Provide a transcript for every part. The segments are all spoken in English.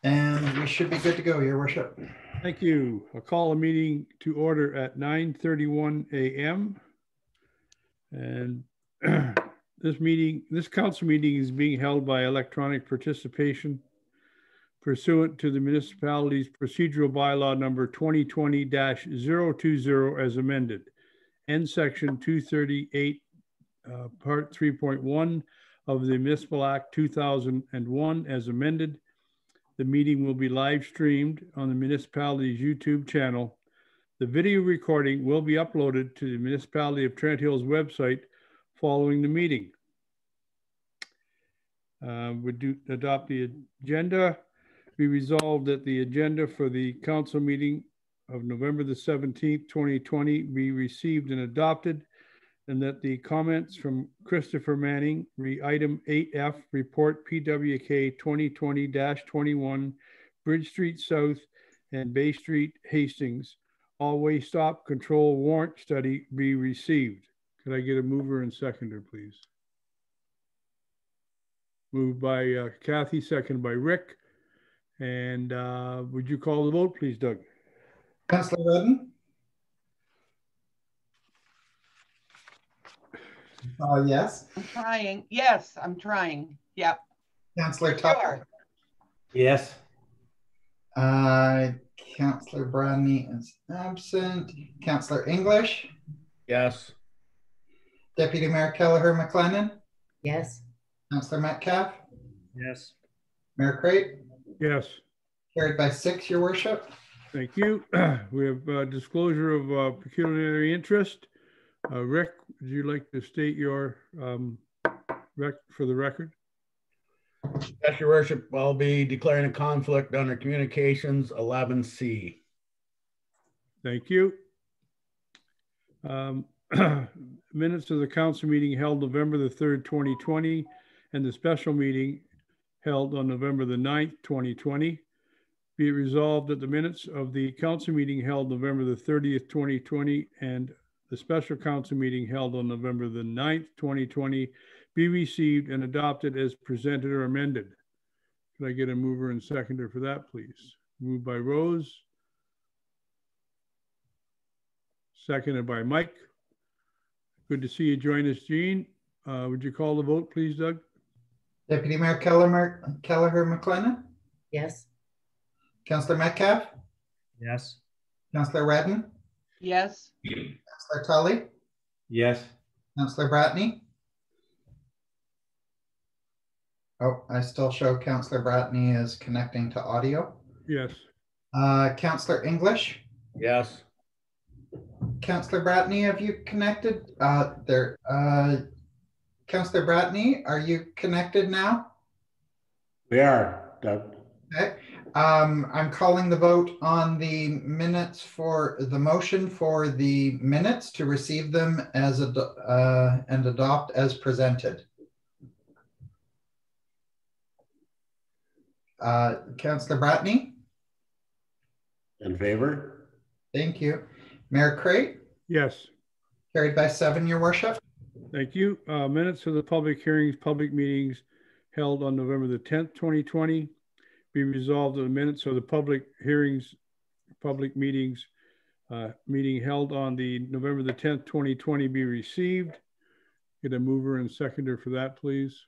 And we should be good to go, Your Worship. Thank you. I'll call a meeting to order at 9:31 a.m. And this council meeting is being held by electronic participation pursuant to the municipality's procedural bylaw number 2020-020 as amended, and section 238, part 3.1 of the Municipal Act 2001 as amended. The meeting will be live streamed on the municipality's YouTube channel. The video recording will be uploaded to the Municipality of Trent Hill's website following the meeting. We do adopt the agenda. We resolved that the agenda for the council meeting of November the 17th, 2020 be received and adopted, and that the comments from Christopher Manning, item 8F, report PWK 2020-21, Bridge Street South and Bay Street, Hastings, all-way stop control warrant study be received. Could I get a mover and seconder, please? Moved by Kathy, seconded by Rick. And would you call the vote, please, Doug? Councillor Redden? Yes. I'm trying. Yes, I'm trying. Yep. Councillor Tucker? Sure. Yes. Councillor Bradney is absent. Councillor English? Yes. Deputy Mayor Kelleher McLennan? Yes. Councillor Metcalf? Yes. Mayor Crate? Yes. Carried by 6, Your Worship. Thank you. We have disclosure of pecuniary interest. Rick, would you like to state your for the record? Yes, Your Worship. I'll be declaring a conflict under Communications 11C. Thank you. Minutes of the council meeting held November the 3rd, 2020, and the special meeting held on November the 9th, 2020. Be it resolved that the minutes of the council meeting held November the 30th, 2020, and the special council meeting held on November the 9th, 2020, be received and adopted as presented or amended. Could I get a mover and seconder for that, please? Moved by Rose. Seconded by Mike. Good to see you join us, Gene. Would you call the vote, please, Doug? Deputy Mayor Kelleher McLennan? Yes. Councillor Metcalf? Yes. Councillor Redden? Yes. Councillor Tully? Yes. Councillor Bratney? Oh, I still show Councillor Bratney as connecting to audio. Yes. Councillor English? Yes. Councillor Bratney, have you connected? There. Councillor Bratney, are you connected now? We are, Doug. Okay. I'm calling the vote on the minutes for the motion for the minutes to receive them as and adopt as presented. Councillor Bratney? In favor? Thank you. Mayor Crate? Yes. Carried by 7, Your Worship. Thank you. Minutes of the public hearings, public meetings held on November the 10th, 2020. Be resolved that the minutes of the public hearings, public meetings, meeting held on the November the 10th, 2020 be received. Get a mover and seconder for that, please.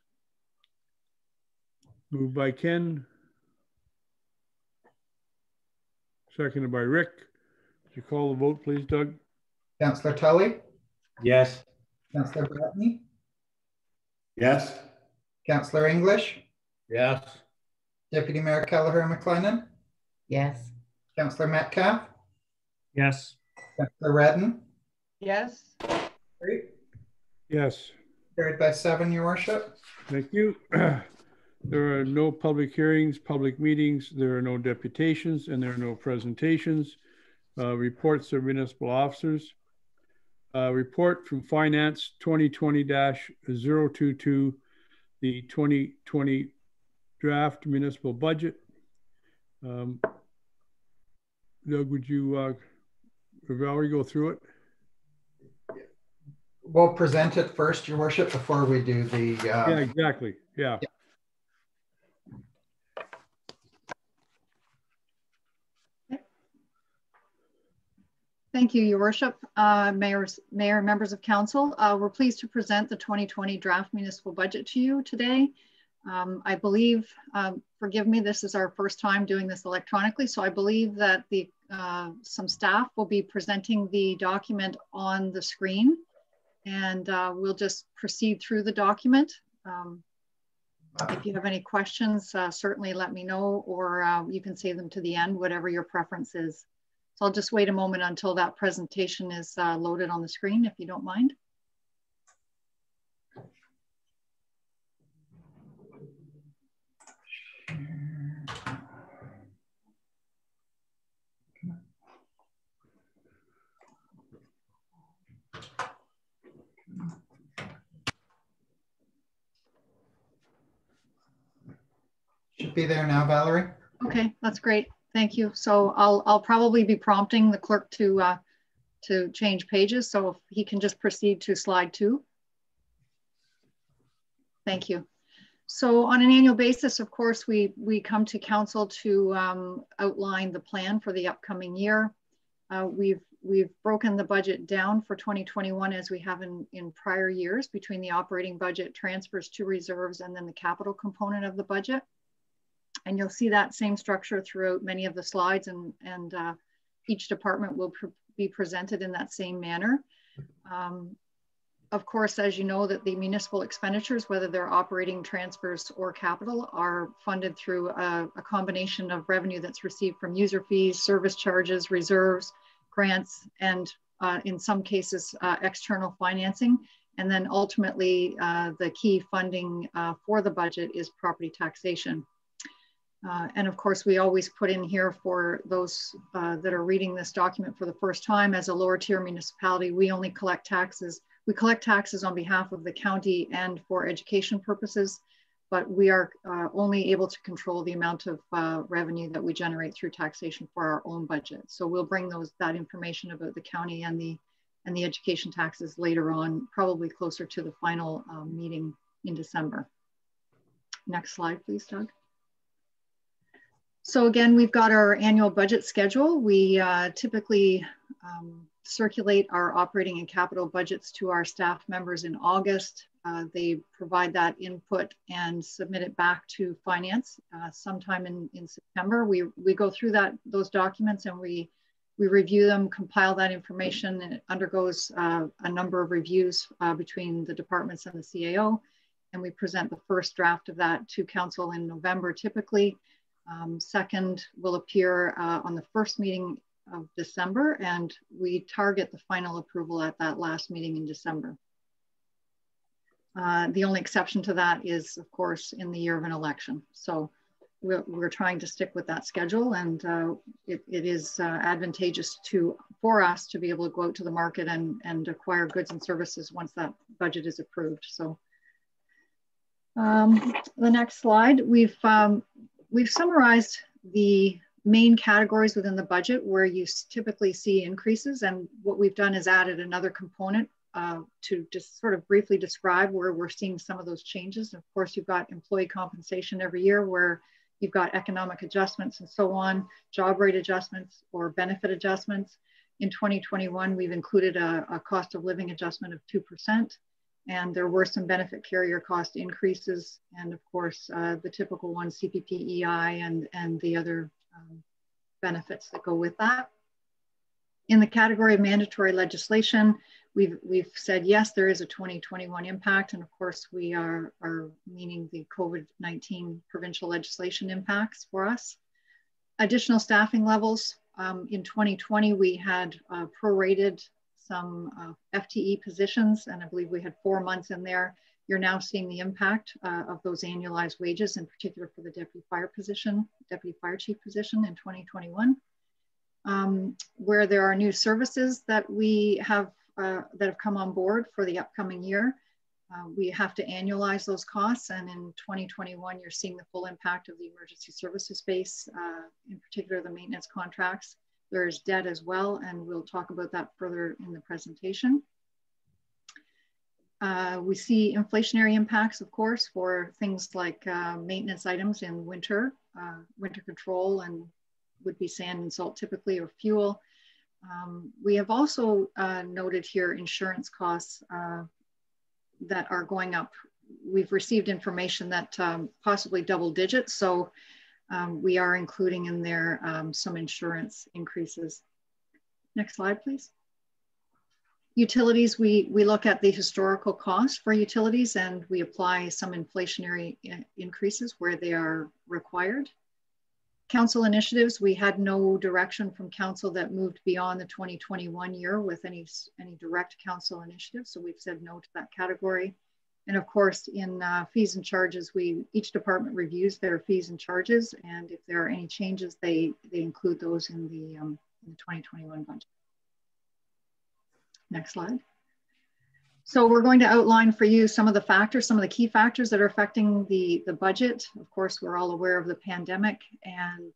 Moved by Ken. Seconded by Rick. Would you call the vote, please, Doug? Councillor Tully? Yes. Councillor Bratney? Yes. Councillor English? Yes. Deputy Mayor Kelleher McLennan? Yes. Councillor Metcalf? Yes. Councillor Redden? Yes. Great. Yes. Carried by 7, Your Worship. Thank you. There are no public hearings, public meetings, there are no deputations, and there are no presentations. Reports of municipal officers. Report from Finance 2020-022, the 2020 draft municipal budget. Doug, would you, Valerie, go through it? We'll present it first, Your Worship, before we do the... Yeah, exactly. Yeah. Thank you, Your Worship. Mayor, members of council, we're pleased to present the 2020 draft municipal budget to you today. I believe, forgive me, this is our first time doing this electronically, so I believe that some staff will be presenting the document on the screen, and we'll just proceed through the document. If you have any questions, certainly let me know, or you can save them to the end, whatever your preference is. So I'll just wait a moment until that presentation is loaded on the screen, if you don't mind. Should be there now, Valerie. Okay, that's great. Thank you. So I'll probably be prompting the clerk to change pages. So if he can just proceed to slide 2. Thank you. So on an annual basis, of course, we come to council to outline the plan for the upcoming year. We've broken the budget down for 2021 as we have in prior years between the operating budget, transfers to reserves, and then the capital component of the budget. And you'll see that same structure throughout many of the slides, and each department will be presented in that same manner. Of course, as you know, that the municipal expenditures, whether they're operating, transfers, or capital, are funded through a combination of revenue that's received from user fees, service charges, reserves, grants, and in some cases, external financing. And then ultimately, the key funding for the budget is property taxation. And of course, we always put in here for those that are reading this document for the first time, as a lower tier municipality, we only collect taxes. We collect taxes on behalf of the county and for education purposes, but we are only able to control the amount of revenue that we generate through taxation for our own budget. So we'll bring that information about the county and the education taxes later on, probably closer to the final meeting in December. Next slide, please, Doug. So again, we've got our annual budget schedule. We typically circulate our operating and capital budgets to our staff members in August. They provide that input and submit it back to finance sometime in September. We go through those documents and we review them, compile that information, and it undergoes a number of reviews between the departments and the CAO. And we present the first draft of that to council in November typically. Second will appear on the first meeting of December, and we target the final approval at that last meeting in December. The only exception to that is, of course, in the year of an election. So we're trying to stick with that schedule, and it is advantageous for us to be able to go out to the market and acquire goods and services once that budget is approved. So the next slide, we've summarized the main categories within the budget where you typically see increases. And what we've done is added another component to just sort of briefly describe where we're seeing some of those changes. And of course, you've got employee compensation every year where you've got economic adjustments and so on, job rate adjustments or benefit adjustments. In 2021, we've included a cost of living adjustment of 2%. And there were some benefit carrier cost increases. And of course, the typical ones, CPP-EI and the other benefits that go with that. In the category of mandatory legislation, we've said, yes, there is a 2021 impact. And of course, we are meaning the COVID-19 provincial legislation impacts for us. Additional staffing levels. In 2020, we had prorated some FTE positions, and I believe we had 4 months in there. You're now seeing the impact of those annualized wages, in particular for the deputy fire chief position in 2021. Where there are new services that we have that have come on board for the upcoming year, we have to annualize those costs, and in 2021, you're seeing the full impact of the emergency services space, in particular the maintenance contracts. There's debt as well, and we'll talk about that further in the presentation. We see inflationary impacts, of course, for things like maintenance items in winter control, and would be sand and salt typically, or fuel. We have also noted here insurance costs that are going up. We've received information that possibly double digits, so we are including in there some insurance increases. Next slide, please. Utilities, we look at the historical cost for utilities and we apply some inflationary increases where they are required. Council initiatives, we had no direction from council that moved beyond the 2021 year with any direct council initiatives. So we've said no to that category. And of course, in fees and charges, each department reviews their fees and charges. And if there are any changes, they include those in the 2021 budget. Next slide. So we're going to outline for you some of the factors, some of the key factors that are affecting the budget. Of course, we're all aware of the pandemic and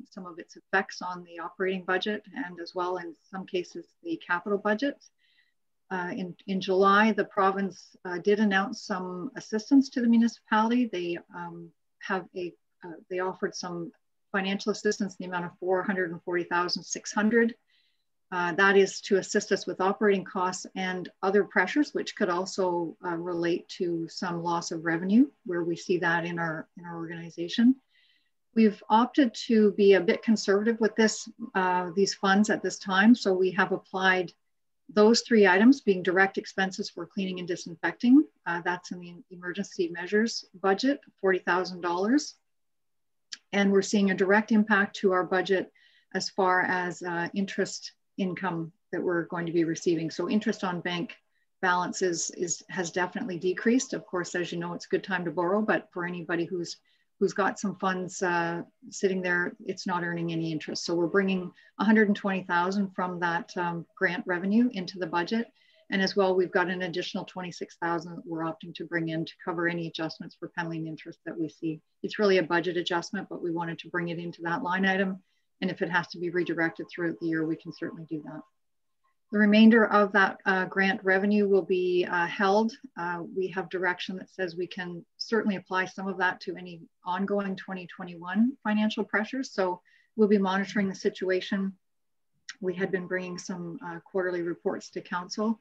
some of its effects on the operating budget and as well in some cases the capital budget. In July, the province did announce some assistance to the municipality. They offered some financial assistance in the amount of $440,600. That is to assist us with operating costs and other pressures, which could also relate to some loss of revenue, where we see that in our organization. We've opted to be a bit conservative with these funds at this time. So we have applied those three items being direct expenses for cleaning and disinfecting. That's in the emergency measures budget, $40,000. And we're seeing a direct impact to our budget as far as interest income that we're going to be receiving. So interest on bank balances has definitely decreased. Of course, as you know, it's a good time to borrow, but for anybody who's got some funds sitting there, it's not earning any interest. So we're bringing $120,000 from that grant revenue into the budget. And as well, we've got an additional $26,000 that we're opting to bring in to cover any adjustments for penalty and interest that we see. It's really a budget adjustment, but we wanted to bring it into that line item. And if it has to be redirected throughout the year, we can certainly do that. The remainder of that grant revenue will be held. We have direction that says we can certainly apply some of that to any ongoing 2021 financial pressures. So we'll be monitoring the situation. We had been bringing some quarterly reports to council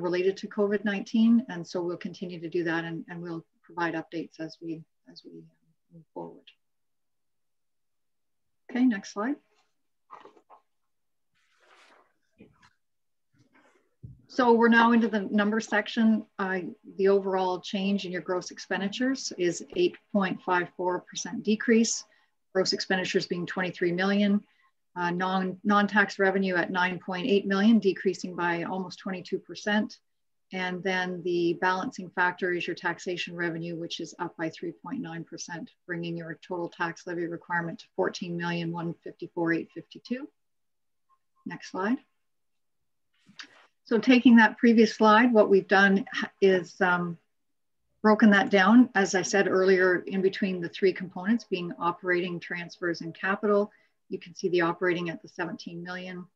related to COVID-19. And so we'll continue to do that and we'll provide updates as we move forward. Okay, next slide. So we're now into the number section. The overall change in your gross expenditures is 8.54% decrease. Gross expenditures being 23 million. Non-tax revenue at 9.8 million, decreasing by almost 22%. And then the balancing factor is your taxation revenue, which is up by 3.9%, bringing your total tax levy requirement to 14,154,852. Next slide. So taking that previous slide, what we've done is broken that down, as I said earlier, in between the three components being operating, transfers, and capital. You can see the operating at the 17 million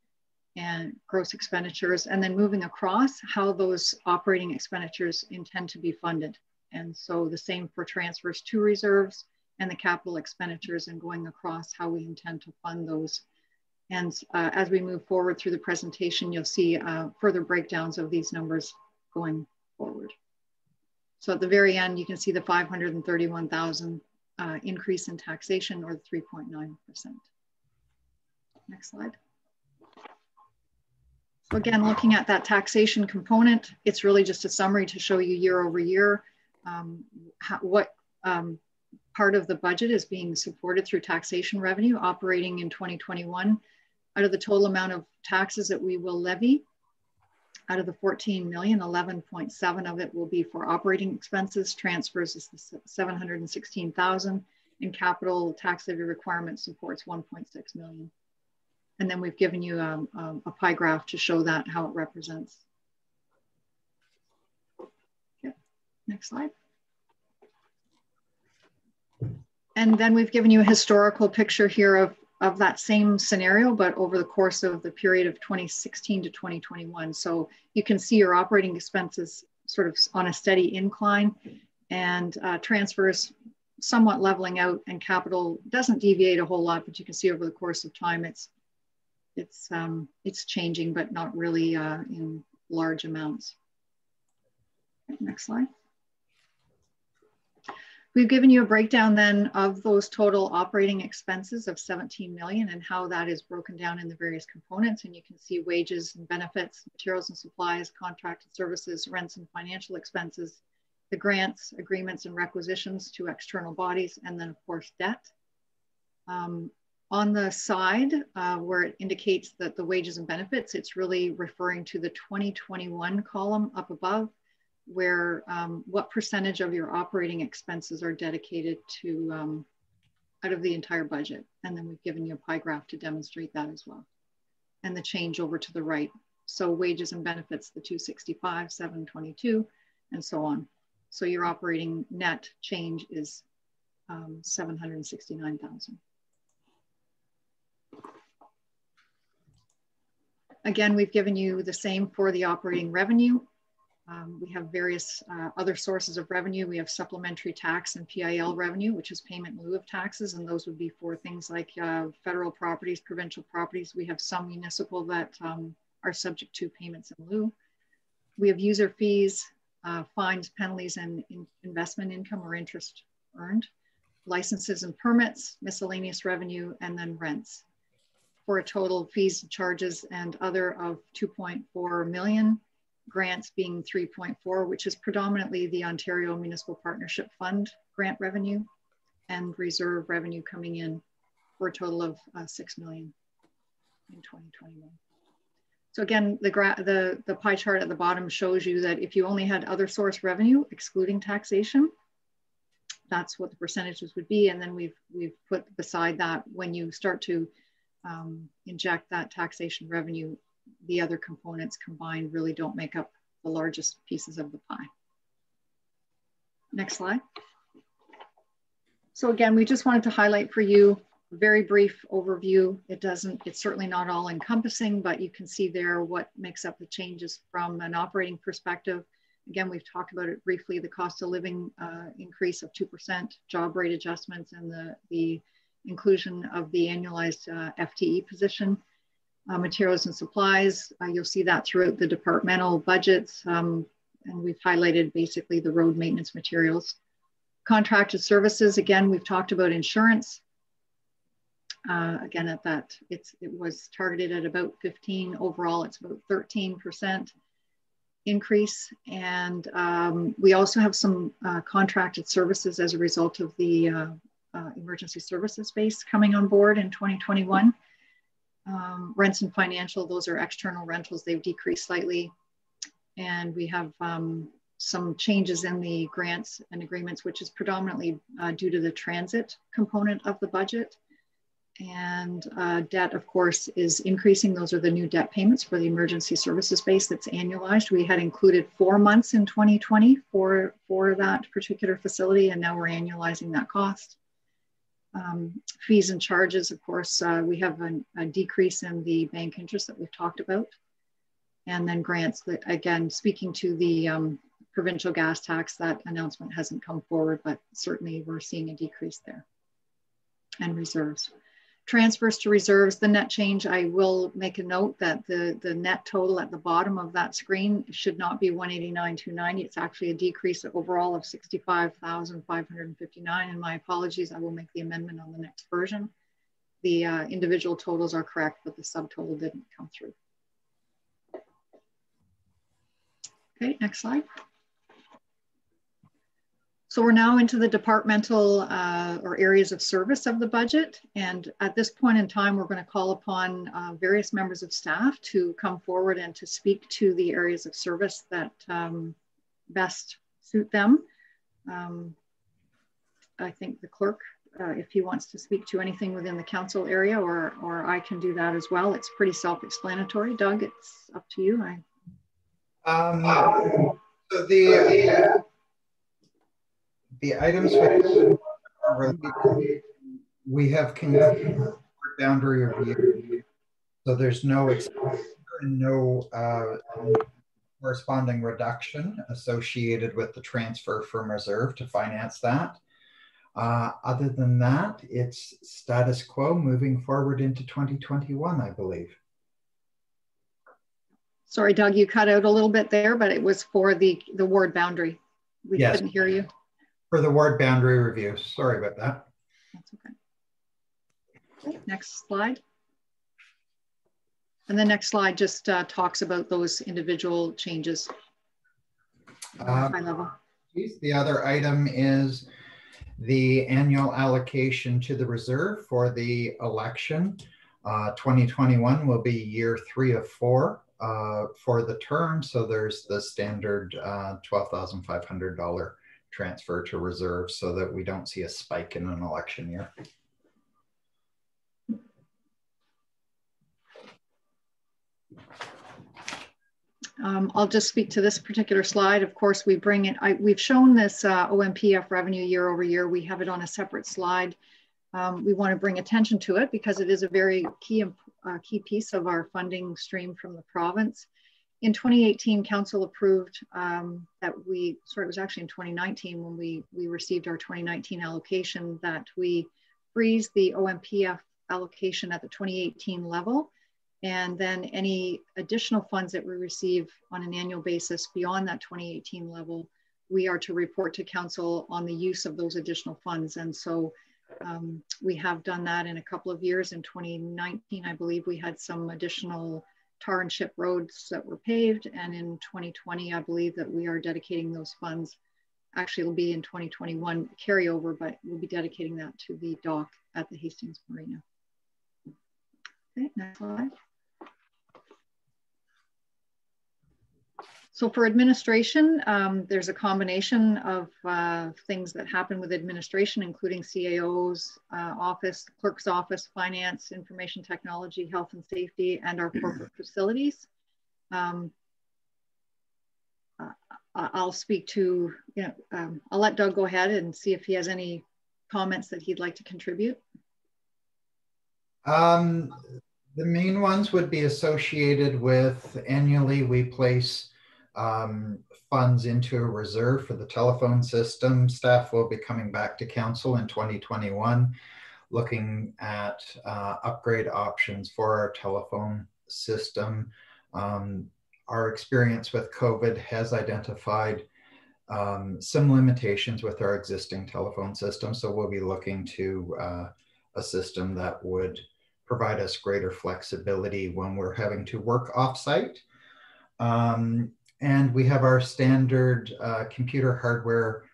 and gross expenditures, and then moving across how those operating expenditures intend to be funded. And so the same for transfers to reserves and the capital expenditures, and going across how we intend to fund those. And as we move forward through the presentation, you'll see further breakdowns of these numbers going forward. So at the very end, you can see the 531,000 increase in taxation, or 3.9%. Next slide. So again, looking at that taxation component, it's really just a summary to show you year over year what part of the budget is being supported through taxation revenue operating in 2021. Out of the total amount of taxes that we will levy, out of the 14 million, 11.7 of it will be for operating expenses. Transfers is 716,000, and capital tax levy requirement supports 1.6 million. And then we've given you a pie graph to show that, how it represents. Okay, next slide. And then we've given you a historical picture here of that same scenario, but over the course of the period of 2016 to 2021. So you can see your operating expenses sort of on a steady incline, and transfers somewhat leveling out, and capital doesn't deviate a whole lot, but you can see over the course of time, it's it's changing, but not really in large amounts. Okay, next slide. We've given you a breakdown then of those total operating expenses of 17 million and how that is broken down in the various components. And you can see wages and benefits, materials and supplies, contracted services, rents and financial expenses, the grants, agreements and requisitions to external bodies, and then of course debt. On the side where it indicates that the wages and benefits, it's really referring to the 2021 column up above, where what percentage of your operating expenses are dedicated to out of the entire budget. And then we've given you a pie graph to demonstrate that as well. And the change over to the right. So wages and benefits, the 265, 722, and so on. So your operating net change is 769,000. Again, we've given you the same for the operating revenue. We have various other sources of revenue. We have supplementary tax and PIL revenue, which is payment in lieu of taxes. And those would be for things like federal properties, provincial properties. We have some municipal that are subject to payments in lieu. We have user fees, fines, penalties, and investment income or interest earned, licenses and permits, miscellaneous revenue, and then rents, for a total fees, charges, and other of 2.4 million. Grants being 3.4, which is predominantly the Ontario Municipal Partnership Fund grant revenue, and reserve revenue coming in for a total of 6 million in 2021. So again, the pie chart at the bottom shows you that if you only had other source revenue, excluding taxation, that's what the percentages would be. And then we've put beside that, when you start to inject that taxation revenue, the other components combined really don't make up the largest pieces of the pie. Next slide. So again, we just wanted to highlight for you a very brief overview. It's certainly not all encompassing, but you can see there what makes up the changes from an operating perspective. Again, we've talked about it briefly, the cost of living increase of 2%, job rate adjustments, and the inclusion of the annualized FTE position. Materials and supplies, you'll see that throughout the departmental budgets, and we've highlighted basically the road maintenance materials. Contracted services, again, we've talked about insurance. Again, at that, it was targeted at about 15. Overall, it's about 13% increase. And we also have some contracted services as a result of the emergency services base coming on board in 2021. Rents and financial, those are external rentals. They've decreased slightly. And we have some changes in the grants and agreements, which is predominantly due to the transit component of the budget. And debt, of course, is increasing. Those are the new debt payments for the emergency services base that's annualized. We had included 4 months in 2020 for that particular facility, and now we're annualizing that cost. Fees and charges, of course, we have a decrease in the bank interest that we've talked about. And then grants, that again, speaking to the provincial gas tax, that announcement hasn't come forward, but certainly we're seeing a decrease there. And reserves. Transfers to reserves, the net change, I will make a note that the net total at the bottom of that screen should not be 189,290. It's actually a decrease overall of 65,559. And my apologies, I will make the amendment on the next version. The individual totals are correct, but the subtotal didn't come through. Okay, next slide. So we're now into the departmental or areas of service of the budget. And at this point in time, we're going to call upon various members of staff to come forward and to speak to the areas of service that best suit them. I think the clerk, if he wants to speak to anything within the council area, or I can do that as well. It's pretty self-explanatory. Doug, it's up to you. So the items we have concluded boundary review, so there's no corresponding reduction associated with the transfer from reserve to finance that. Other than that, it's status quo moving forward into 2021, I believe. Sorry, Doug, you cut out a little bit there, but it was for the ward boundary. We Yes. couldn't hear you. For the ward boundary review. Sorry about that. That's okay. Okay, next slide. And the next slide just talks about those individual changes. High level. The other item is the annual allocation to the reserve for the election. 2021 will be year 3 of 4 for the term. So there's the standard $12,500 transfer to reserve so that we don't see a spike in an election year. I'll just speak to this particular slide. Of course, we bring it, we've shown this OMPF revenue year over year. We have it on a separate slide. We want to bring attention to it because it is a very key piece of our funding stream from the province. In 2018, council approved that it was actually in 2019 when we received our 2019 allocation, that we freeze the OMPF allocation at the 2018 level. And then any additional funds that we receive on an annual basis beyond that 2018 level, we are to report to council on the use of those additional funds. And so we have done that in a couple of years. In 2019, I believe we had some additional tar and chip roads that were paved. And in 2020, I believe that we are dedicating those funds. Actually, it'll be in 2021 carryover, but we'll be dedicating that to the dock at the Hastings Marina. Okay, next slide. So for administration, there's a combination of things that happen with administration, including CAO's office, clerk's office, finance, information technology, health and safety, and our corporate facilities. I'll speak to, I'll let Doug go ahead and see if he has any comments that he'd like to contribute. The main ones would be associated with annually we place funds into a reserve for the telephone system. Staff will be coming back to council in 2021, looking at upgrade options for our telephone system. Our experience with COVID has identified some limitations with our existing telephone system. So we'll be looking to a system that would provide us greater flexibility when we're having to work offsite. And we have our standard computer hardware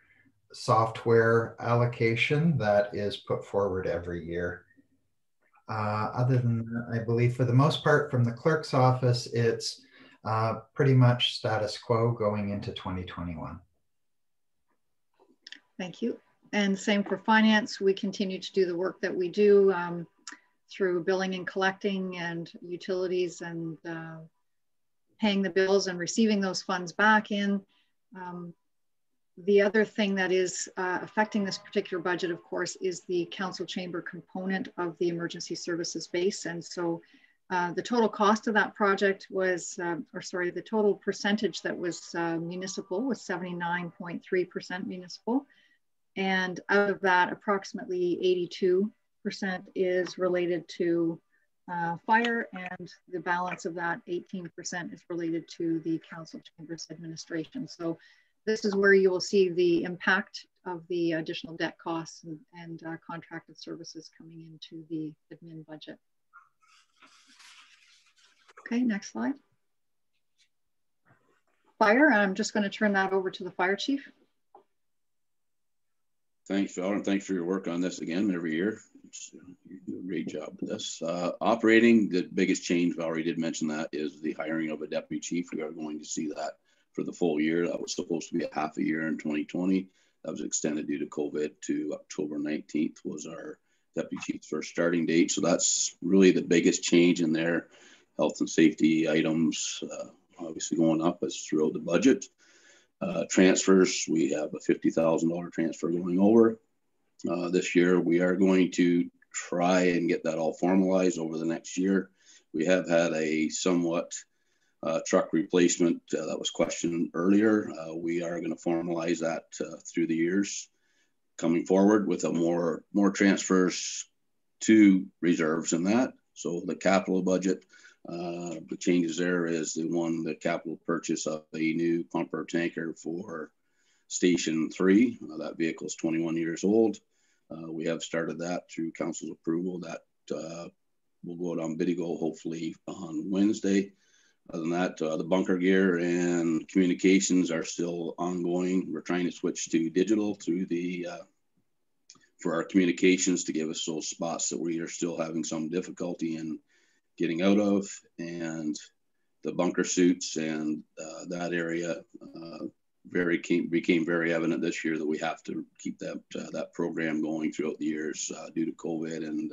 software allocation that is put forward every year. Other than that, I believe for the most part from the clerk's office, it's pretty much status quo going into 2021. Thank you. And same for finance. We continue to do the work that we do through billing and collecting and utilities and paying the bills and receiving those funds back in. The other thing that is affecting this particular budget, of course, is the council chamber component of the emergency services base. And so the total cost of that project was, the total percentage that was municipal was 79.3% municipal. And out of that, approximately 82% is related to fire, and the balance of that 18% is related to the council chambers administration. So this is where you will see the impact of the additional debt costs and contracted services coming into the admin budget. Okay, next slide. Fire, I'm just going to turn that over to the fire chief. Thanks, Val, and thanks for your work on this again every year. You do a great job with this. Operating, the biggest change, Valerie did mention that, is the hiring of a deputy chief. We are going to see that for the full year. That was supposed to be a half a year in 2020. That was extended due to COVID to October 19th was our deputy chief's first starting date. So that's really the biggest change in their health and safety items, obviously going up as throughout the budget. Transfers, we have a $50,000 transfer going over. This year, we are going to try and get that all formalized over the next year. We have had a somewhat truck replacement that was questioned earlier. We are going to formalize that through the years coming forward with a more transfers to reserves in that. So the capital budget The changes there is the capital purchase of a new pumper tanker for Station 3. That vehicle is 21 years old. We have started that through council's approval. That will go out on Bidigo hopefully on Wednesday. Other than that, the bunker gear and communications are still ongoing. We're trying to switch to digital through the for our communications to give us those spots that we are still having some difficulty in getting out of, and the bunker suits and that area became very evident this year that we have to keep that program going throughout the years due to COVID and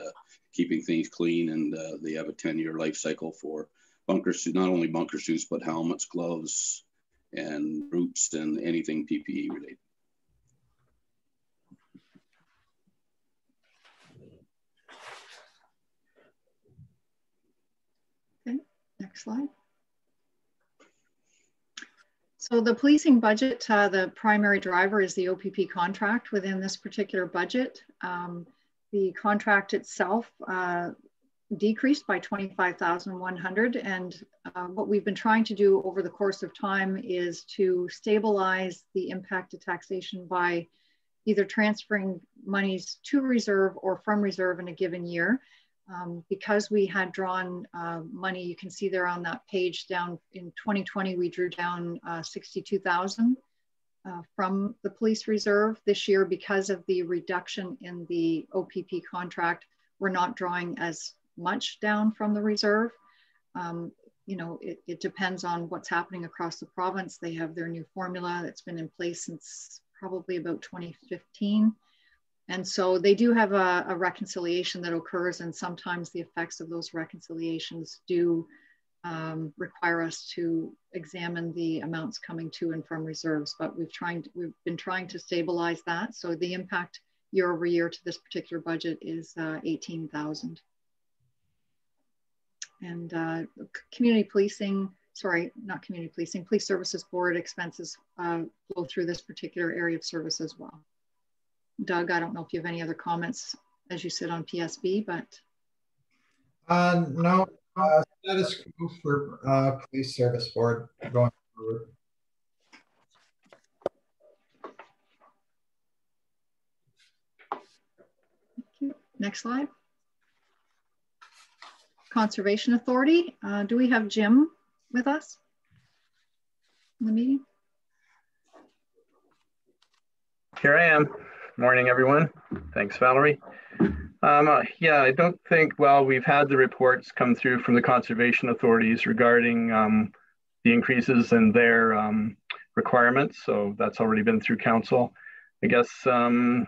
keeping things clean. And they have a 10-year life cycle for bunker suits, not only bunker suits, but helmets, gloves, and boots, and anything PPE related. Okay, next slide. So the policing budget, the primary driver is the OPP contract within this particular budget. The contract itself decreased by 25,100, and what we've been trying to do over the course of time is to stabilize the impact of taxation by either transferring monies to reserve or from reserve in a given year. Because we had drawn money, you can see there on that page down in 2020, we drew down 62,000 from the police reserve. This year, because of the reduction in the OPP contract, we're not drawing as much down from the reserve. You know, it depends on what's happening across the province. They have their new formula that's been in place since probably about 2015. And so they do have a reconciliation that occurs, and sometimes the effects of those reconciliations do require us to examine the amounts coming to and from reserves, but we've been trying to stabilize that. So the impact year over year to this particular budget is 18,000. And community policing, sorry, not community policing, police services board expenses flow through this particular area of service as well. Doug, I don't know if you have any other comments as you sit on PSB, but. No, status quo for police service board going forward. Thank you. Next slide. Conservation Authority. Do we have Jim with us in the meeting? Here I am. Morning, everyone. Thanks, Valerie. Yeah, I don't think, well, we've had the reports come through from the conservation authorities regarding the increases in their requirements. So that's already been through council. I guess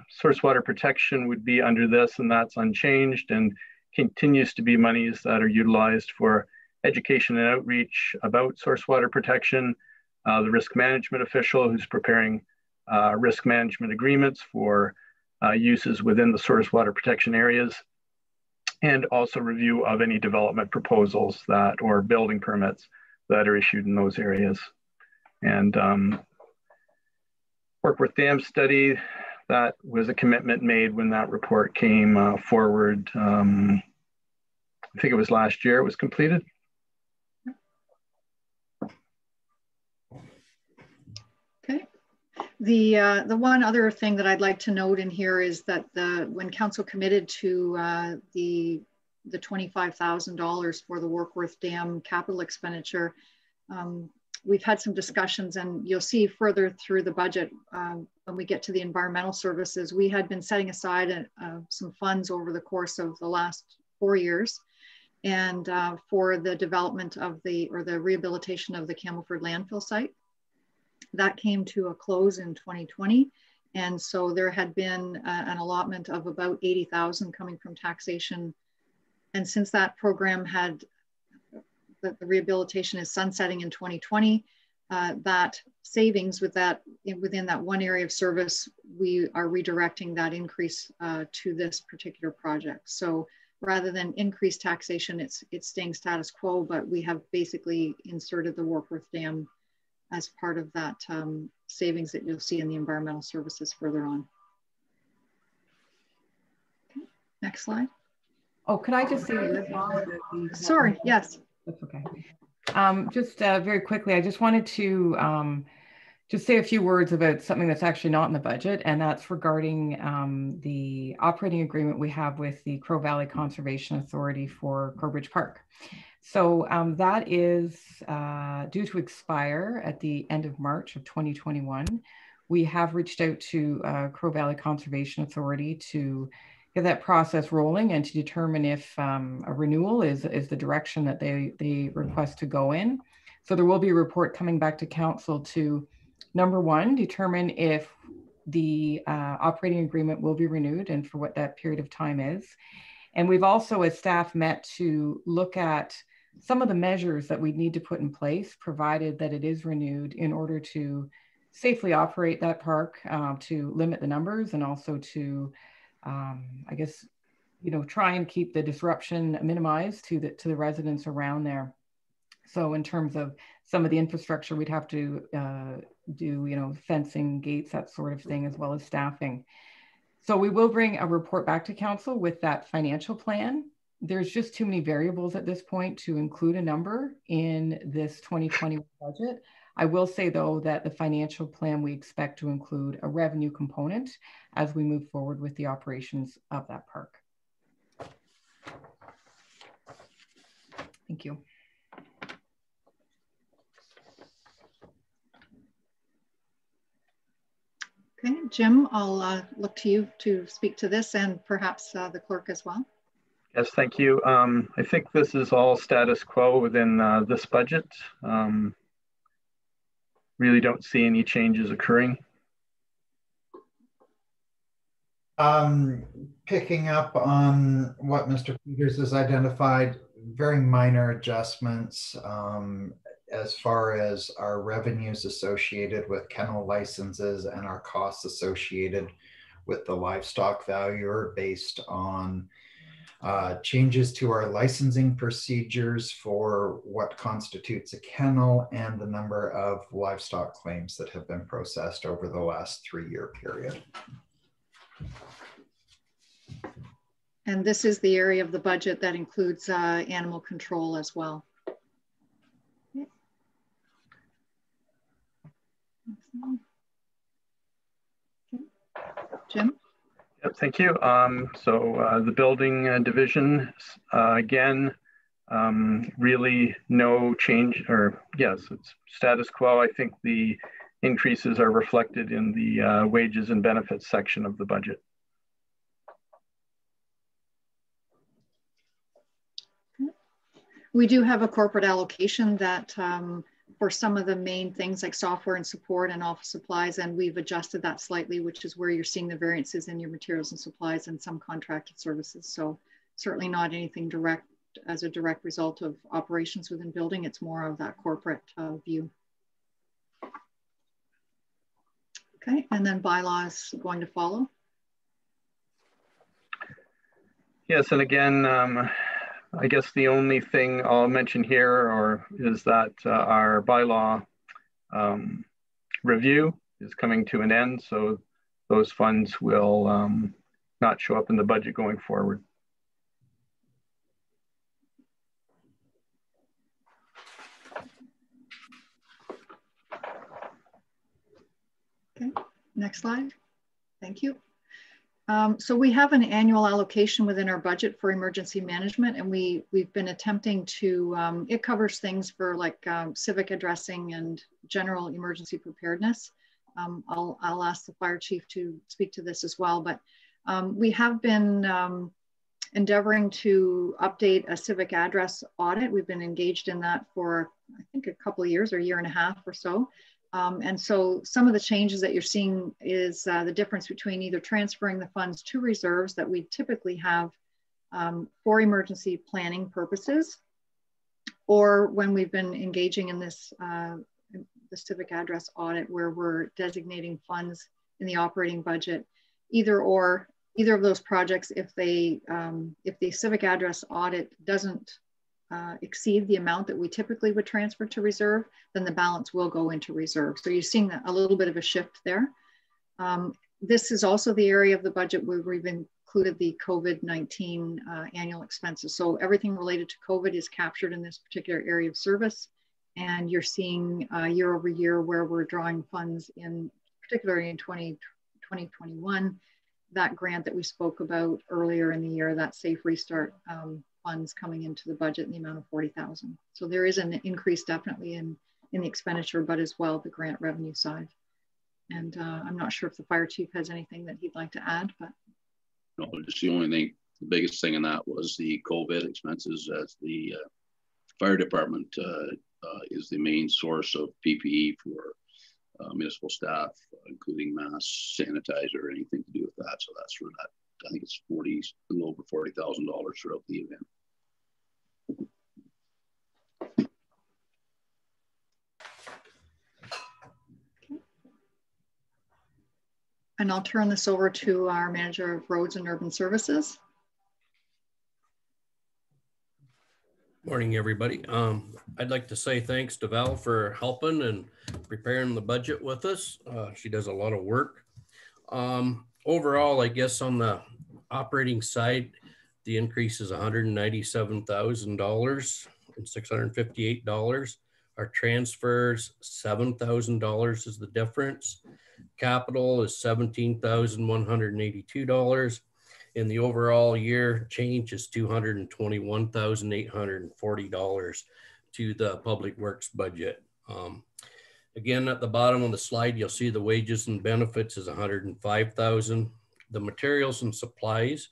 source water protection would be under this, and that's unchanged and continues to be monies that are utilized for education and outreach about source water protection. The risk management official who's preparing risk management agreements for uses within the source water protection areas, and also review of any development proposals that or building permits that are issued in those areas. And Workworth Dam study, that was a commitment made when that report came forward. I think it was last year it was completed. Okay. The one other thing that I'd like to note in here is that when council committed to the $25,000 for the Workworth Dam capital expenditure, we've had some discussions, and you'll see further through the budget when we get to the environmental services. We had been setting aside some funds over the course of the last 4 years, and for the development of the rehabilitation of the Campbellford landfill site. That came to a close in 2020. And so there had been an allotment of about 80,000 coming from taxation. And since that program the rehabilitation is sunsetting in 2020, that savings within that one area of service, we are redirecting that increase to this particular project. So rather than increase taxation, it's staying status quo, but we have basically inserted the Workworth Dam as part of that savings that you'll see in the environmental services further on. Okay, next slide. Oh, could I just say, Sorry, yes. That's okay. Just very quickly, I just wanted to just say a few words about something that's actually not in the budget, and that's regarding the operating agreement we have with the Crow Valley Conservation Authority for Crowbridge Park. So that is due to expire at the end of March of 2021. We have reached out to Crow Valley Conservation Authority to get that process rolling and to determine if a renewal is the direction that they request to go in. So there will be a report coming back to council to, number one, determine if the operating agreement will be renewed and for what that period of time is. And we've also, as staff, met to look at some of the measures that we need to put in place, provided that it is renewed, in order to safely operate that park, to limit the numbers, and also to, I guess, try and keep the disruption minimized to the residents around there. So in terms of some of the infrastructure, we'd have to do, fencing, gates, that sort of thing, as well as staffing. So we will bring a report back to council with that financial plan. There's just too many variables at this point to include a number in this 2021 budget. I will say, though, that the financial plan, we expect to include a revenue component as we move forward with the operations of that park. Thank you. Okay, Jim, I'll look to you to speak to this, and perhaps the clerk as well. Yes, thank you. I think this is all status quo within this budget. Really don't see any changes occurring. Picking up on what Mr. Peters has identified, very minor adjustments as far as our revenues associated with kennel licenses and our costs associated with the livestock value are based on changes to our licensing procedures for what constitutes a kennel and the number of livestock claims that have been processed over the last 3-year period. And this is the area of the budget that includes animal control as well. Okay. Jim? Yep, thank you. So the building division, again, really no change, or yes, it's status quo. I think the increases are reflected in the wages and benefits section of the budget. We do have a corporate allocation that for some of the main things like software and support and office supplies, and we've adjusted that slightly, which is where you're seeing the variances in your materials and supplies and some contracted services. So certainly not anything direct as a direct result of operations within building. It's more of that corporate view. Okay, and then bylaws going to follow. Yes, and again, I guess the only thing I'll mention here is that our bylaw review is coming to an end, so those funds will not show up in the budget going forward. Okay, next slide. Thank you. So we have an annual allocation within our budget for emergency management, and we've been attempting to, it covers things for like civic addressing and general emergency preparedness. I'll ask the fire chief to speak to this as well, but we have been endeavoring to update a civic address audit. We've been engaged in that for, I think, a couple of years or a year and a half or so. And so some of the changes that you're seeing is the difference between either transferring the funds to reserves that we typically have for emergency planning purposes, or when we've been engaging in this the civic address audit where we're designating funds in the operating budget, either of those projects, if the civic address audit doesn't exceed the amount that we typically would transfer to reserve, then the balance will go into reserve. So you're seeing a little bit of a shift there. This is also the area of the budget where we've included the COVID-19 annual expenses. So everything related to COVID is captured in this particular area of service. And you're seeing year over year where we're drawing funds in, particularly in 2021, that grant that we spoke about earlier in the year, that Safe Restart funds coming into the budget in the amount of 40,000. So there is an increase definitely in the expenditure, but as well the grant revenue side. And I'm not sure if the fire chief has anything that he'd like to add, but. No, just the only thing, the biggest thing in that was the COVID expenses, as the fire department is the main source of PPE for municipal staff, including masks, sanitizer, anything to do with that. So that's where that, I think it's a little over $40,000 throughout the event. And I'll turn this over to our Manager of Roads and Urban Services. Morning, everybody. I'd like to say thanks to Val for helping and preparing the budget with us. She does a lot of work. Overall, I guess on the operating side, the increase is $197,000 and $658. Our transfers, $7,000 is the difference. Capital is $17,182. And the overall year change is $221,840 to the public works budget. Again, at the bottom of the slide, you'll see the wages and benefits is $105,000. The materials and supplies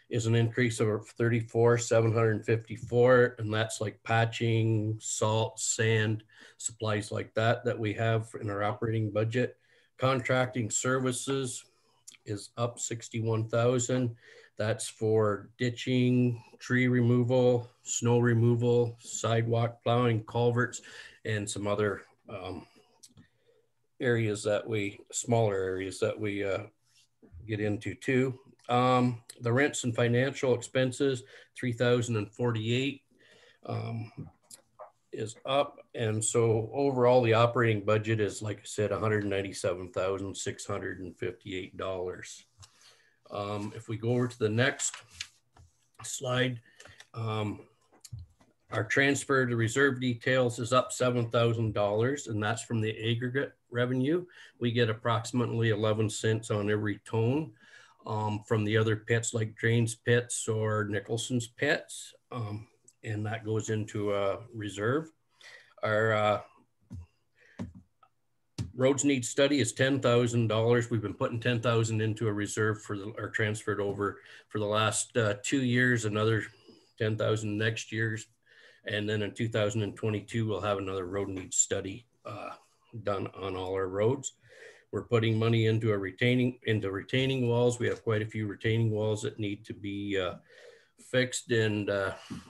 is an increase of $34,754, and that's like patching, salt, sand, supplies like that we have in our operating budget. Contracting services is up $61,000. That's for ditching, tree removal, snow removal, sidewalk plowing, culverts, and some other smaller areas that we get into too. The rents and financial expenses, $3,048 is up. And so overall, the operating budget is, like I said, $197,658. If we go over to the next slide, our transfer to reserve details is up $7,000, and that's from the aggregate revenue. We get approximately 11 cents on every ton from the other pits like Drains pits or Nicholson's pits, and that goes into a reserve. Our roads need study is $10,000. We've been putting $10,000 into a reserve for our transferred over for the last 2 years, another $10,000 next year's. And then in 2022, we'll have another road needs study done on all our roads. We're putting money into retaining walls. We have quite a few retaining walls that need to be fixed and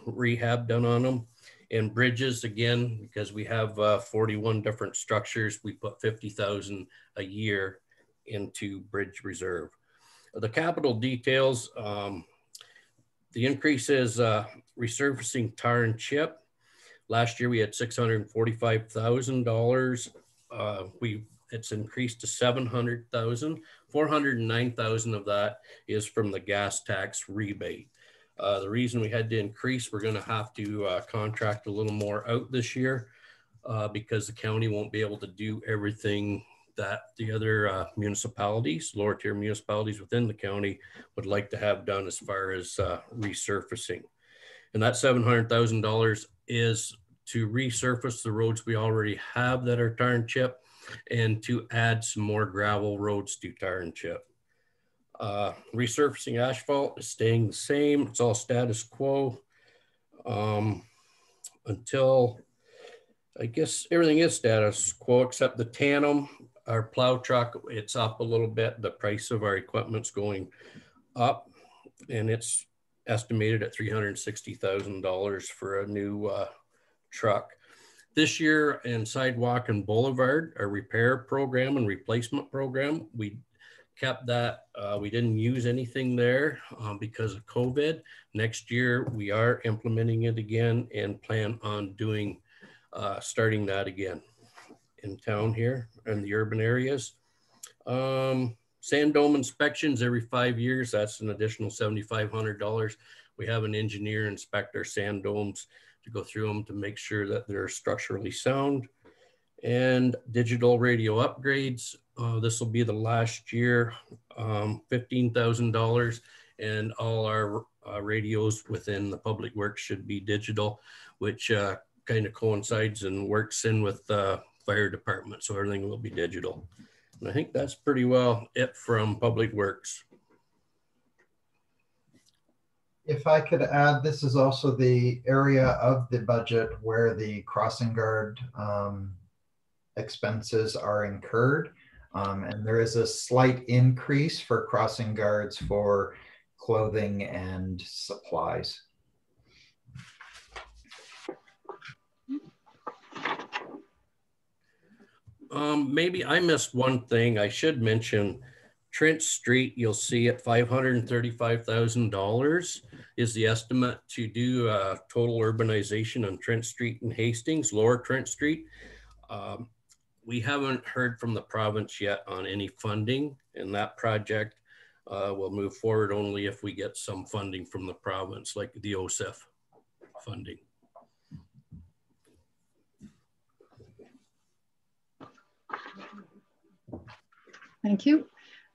rehab done on them. And bridges, again, because we have 41 different structures, we put $50,000 a year into bridge reserve. The capital details, the increase is resurfacing tar and chip. Last year we had $645,000. It's increased to $700,000. $409,000 of that is from the gas tax rebate. The reason we had to increase, we're going to have to contract a little more out this year because the county won't be able to do everything that the other municipalities, lower tier municipalities within the county would like to have done as far as resurfacing. And that $700,000 is to resurface the roads we already have that are tar and chip and to add some more gravel roads to tar and chip. Resurfacing asphalt is staying the same. It's all status quo until, I guess everything is status quo except the tandem. Our plow truck, it's up a little bit. The price of our equipment's going up, and it's estimated at $360,000 for a new truck. This year in Sidewalk and Boulevard, our repair program and replacement program, we kept that. We didn't use anything there because of COVID. Next year, we are implementing it again and plan on doing, starting that again in town here in the urban areas. Sand dome inspections every 5 years. That's an additional $7,500. We have an engineer inspect our sand domes to go through them to make sure that they're structurally sound. And digital radio upgrades. This will be the last year, $15,000, and all our radios within the public works should be digital, which kind of coincides and works in with the fire department. So everything will be digital. And I think that's pretty well it from public works. If I could add, this is also the area of the budget where the crossing guard expenses are incurred. And there is a slight increase for crossing guards for clothing and supplies. Maybe I missed one thing. I should mention Trent Street, you'll see at $535,000 is the estimate to do total urbanization on Trent Street in Hastings, Lower Trent Street. We haven't heard from the province yet on any funding, and that project will move forward only if we get some funding from the province, like the OSEF funding. Thank you.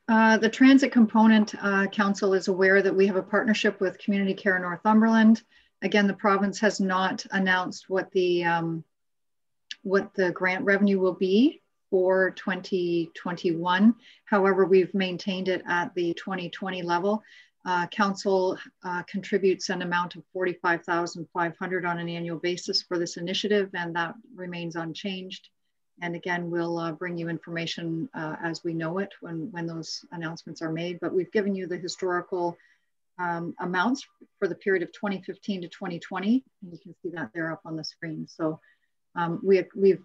The Transit Component Council is aware that we have a partnership with Community Care Northumberland. Again, the province has not announced what the grant revenue will be for 2021. However, we've maintained it at the 2020 level. Council contributes an amount of $45,500 on an annual basis for this initiative, and that remains unchanged. And again, we'll bring you information as we know it when those announcements are made. But we've given you the historical amounts for the period of 2015 to 2020. And you can see that there up on the screen. So we've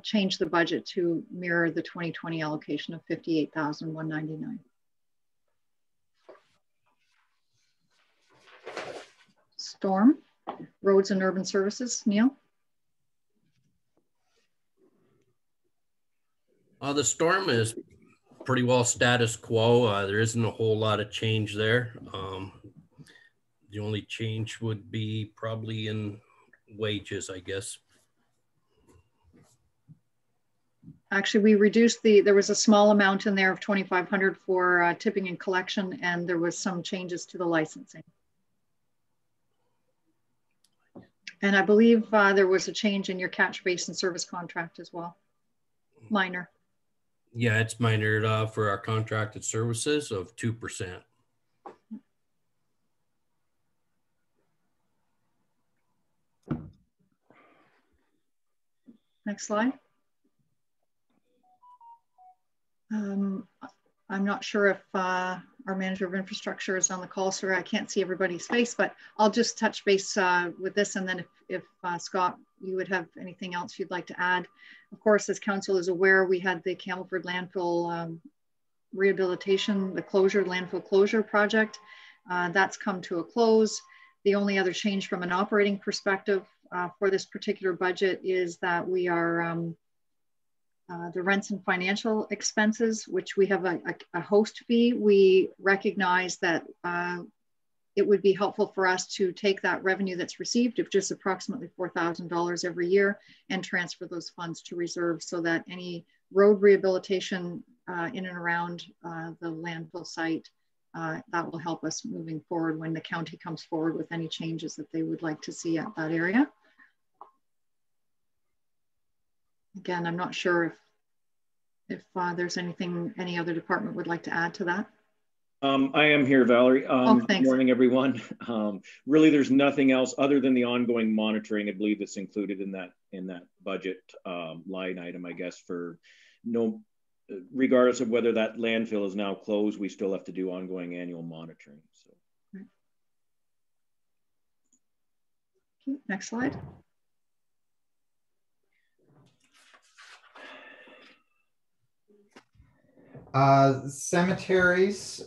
changed the budget to mirror the 2020 allocation of $58,199. Storm, roads and urban services, Neil. The storm is pretty well status quo. There isn't a whole lot of change there. The only change would be probably in wages, I guess. Actually, we reduced there was a small amount in there of $2,500 for tipping and collection, and there was some changes to the licensing. And I believe there was a change in your catch basin service contract as well, minor. Yeah, it's minored for our contracted services of 2%. Next slide. I'm not sure if our manager of infrastructure is on the call, sir. I can't see everybody's face, but I'll just touch base with this. And then if Scott, you would have anything else you'd like to add. Of course, as council is aware, we had the Campbellford landfill rehabilitation, the landfill closure project. That's come to a close. The only other change from an operating perspective for this particular budget is that we are the rents and financial expenses, which we have a host fee. We recognize that it would be helpful for us to take that revenue that's received of just approximately $4,000 every year and transfer those funds to reserve so that any road rehabilitation in and around the landfill site, that will help us moving forward when the county comes forward with any changes that they would like to see at that area. Again, I'm not sure if there's anything any other department would like to add to that. I am here, Valerie. Good morning, everyone. Really, there's nothing else other than the ongoing monitoring. I believe that's included in that budget line item, I guess, for regardless of whether that landfill is now closed, we still have to do ongoing annual monitoring. So. Okay, next slide. Cemeteries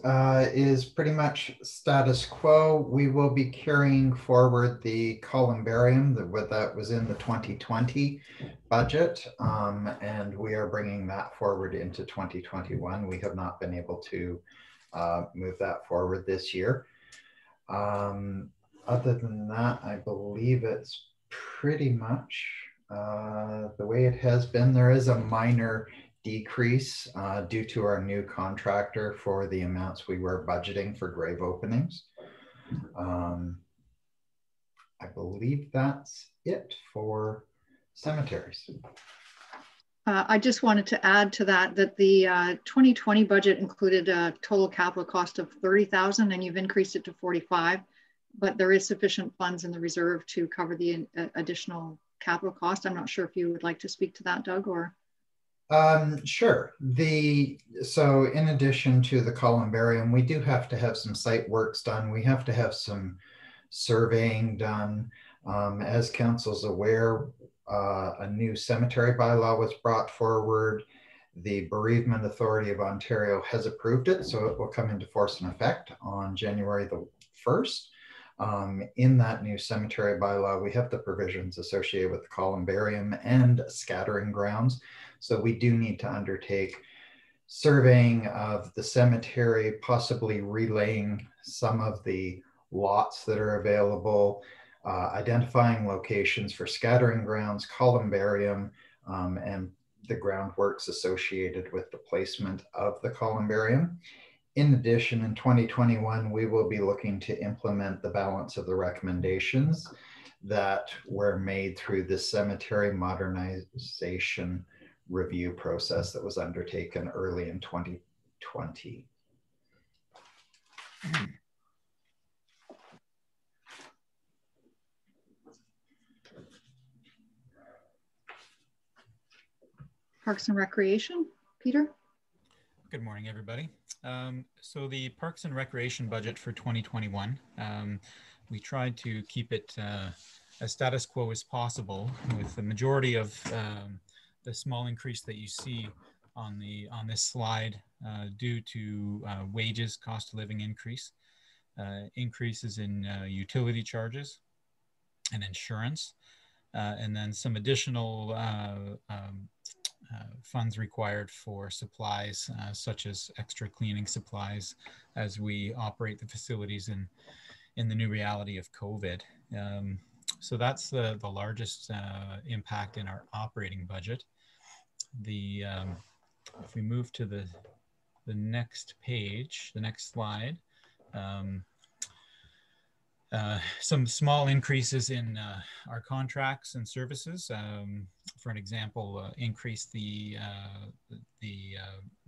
is pretty much status quo. We will be carrying forward the columbarium that was in the 2020 budget, and we are bringing that forward into 2021. We have not been able to move that forward this year. Other than that, I believe it's pretty much the way it has been. There is a minor decrease due to our new contractor for the amounts we were budgeting for grave openings. I believe that's it for cemeteries. I just wanted to add to that the 2020 budget included a total capital cost of 30,000, and you've increased it to 45, but there is sufficient funds in the reserve to cover the additional capital cost. I'm not sure if you would like to speak to that, Doug, or? Sure. So in addition to the columbarium, we do have to have some site works done. We have to have some surveying done. As council's aware, a new cemetery bylaw was brought forward. The Bereavement Authority of Ontario has approved it, so it will come into force and effect on January the 1st. In that new cemetery bylaw, we have the provisions associated with the columbarium and scattering grounds. So we do need to undertake surveying of the cemetery, possibly relaying some of the lots that are available, identifying locations for scattering grounds, columbarium, and the groundworks associated with the placement of the columbarium. In addition, in 2021, we will be looking to implement the balance of the recommendations that were made through the cemetery modernization review process that was undertaken early in 2020. Parks and Recreation, Peter? Good morning, everybody. So the Parks and Recreation budget for 2021, we tried to keep it as status quo as possible, with the majority of the small increase that you see on this slide due to wages, cost of living increase, increases in utility charges and insurance, and then some additional funds required for supplies such as extra cleaning supplies as we operate the facilities in the new reality of COVID. So that's the largest impact in our operating budget. If we move to the next page, the next slide, some small increases in our contracts and services. For an example, increase the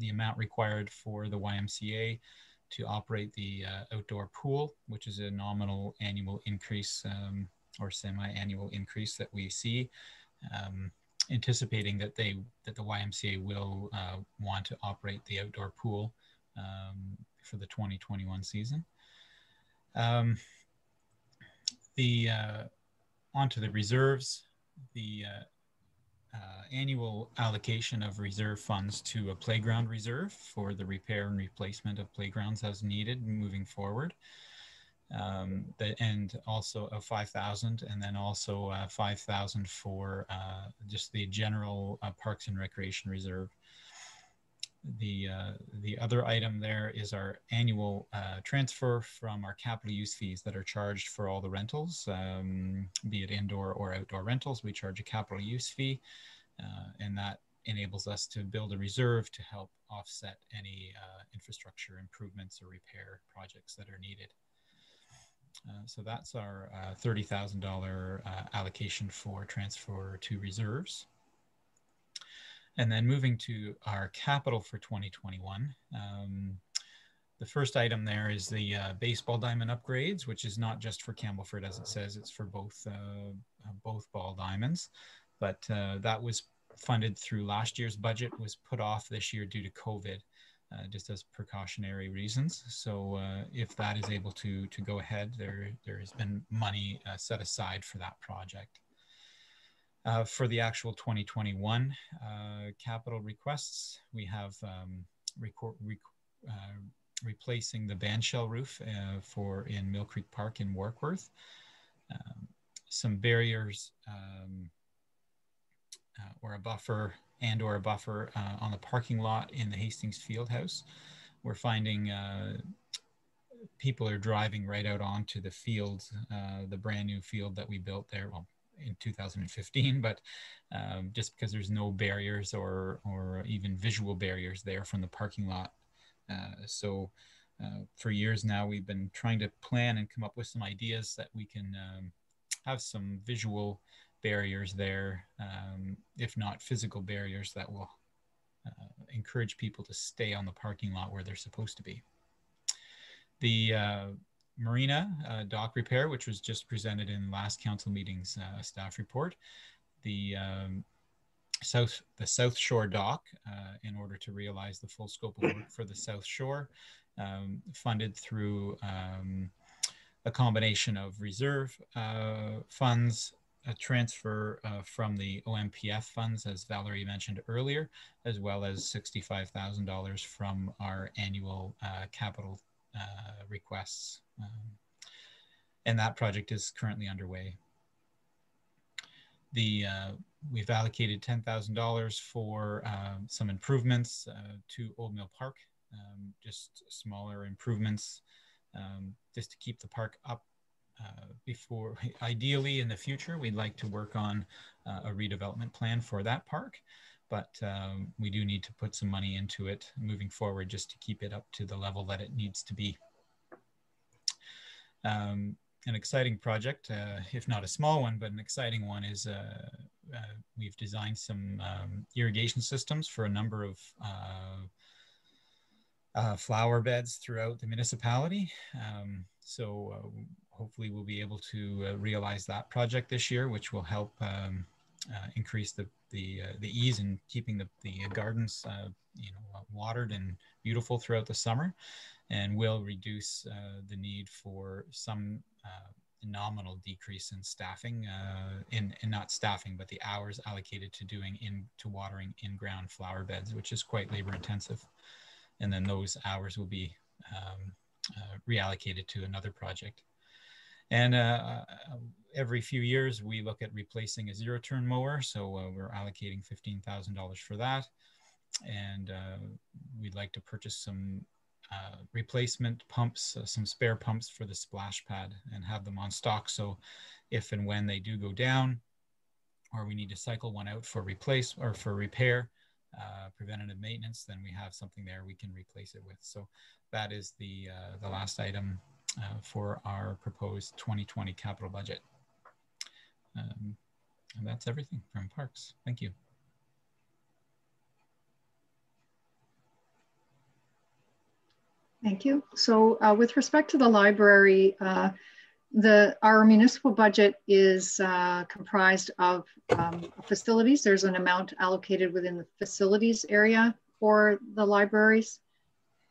amount required for the YMCA to operate the outdoor pool, which is a nominal annual increase or semi-annual increase that we see, anticipating that the YMCA will want to operate the outdoor pool for the 2021 season. Onto the reserves, the annual allocation of reserve funds to a playground reserve for the repair and replacement of playgrounds as needed moving forward. And also a 5,000, and then also 5,000 for just the general Parks and Recreation Reserve. The other item there is our annual transfer from our capital use fees that are charged for all the rentals, be it indoor or outdoor rentals. We charge a capital use fee, and that enables us to build a reserve to help offset any infrastructure improvements or repair projects that are needed. So that's our $30,000 allocation for transfer to reserves. And then moving to our capital for 2021, the first item there is the baseball diamond upgrades, which is not just for Campbellford, as it says, it's for both ball diamonds. But that was funded through last year's budget, was put off this year due to COVID, just as precautionary reasons. So if that is able to go ahead, there has been money set aside for that project. For the actual 2021 capital requests, we have replacing the bandshell roof in Mill Creek Park in Workworth. Some barriers or a buffer on the parking lot in the Hastings Fieldhouse. We're finding people are driving right out onto the field, the brand new field that we built there, well, in 2015, but just because there's no barriers or even visual barriers there from the parking lot. So for years now, we've been trying to plan and come up with some ideas that we can have some visual barriers there, if not physical barriers that will encourage people to stay on the parking lot where they're supposed to be. The Marina dock repair, which was just presented in last council meeting's staff report. The South Shore dock, in order to realize the full scope of work for the South Shore, funded through a combination of reserve funds, a transfer from the OMPF funds, as Valerie mentioned earlier, as well as $65,000 from our annual capital requests. And that project is currently underway. We've allocated $10,000 for some improvements to Old Mill Park, just smaller improvements, just to keep the park up. Before, ideally in the future, we'd like to work on a redevelopment plan for that park, but we do need to put some money into it moving forward just to keep it up to the level that it needs to be. An exciting project, if not a small one, but an exciting one, is we've designed some irrigation systems for a number of flower beds throughout the municipality. So hopefully we'll be able to realize that project this year, which will help increase the ease in keeping the gardens watered and beautiful throughout the summer, and will reduce the need for some nominal decrease in staffing, in not staffing, but the hours allocated to watering in-ground flower beds, which is quite labor intensive. And then those hours will be reallocated to another project. And every few years, we look at replacing a zero-turn mower. So we're allocating $15,000 for that. And we'd like to purchase some replacement pumps, some spare pumps for the splash pad, and have them on stock. So if and when they do go down, or we need to cycle one out for repair, preventative maintenance, then we have something there we can replace it with. So that is the last item for our proposed 2020 capital budget. And that's everything from Parks. Thank you. Thank you. So with respect to the library, our municipal budget is comprised of facilities. There's an amount allocated within the facilities area for the libraries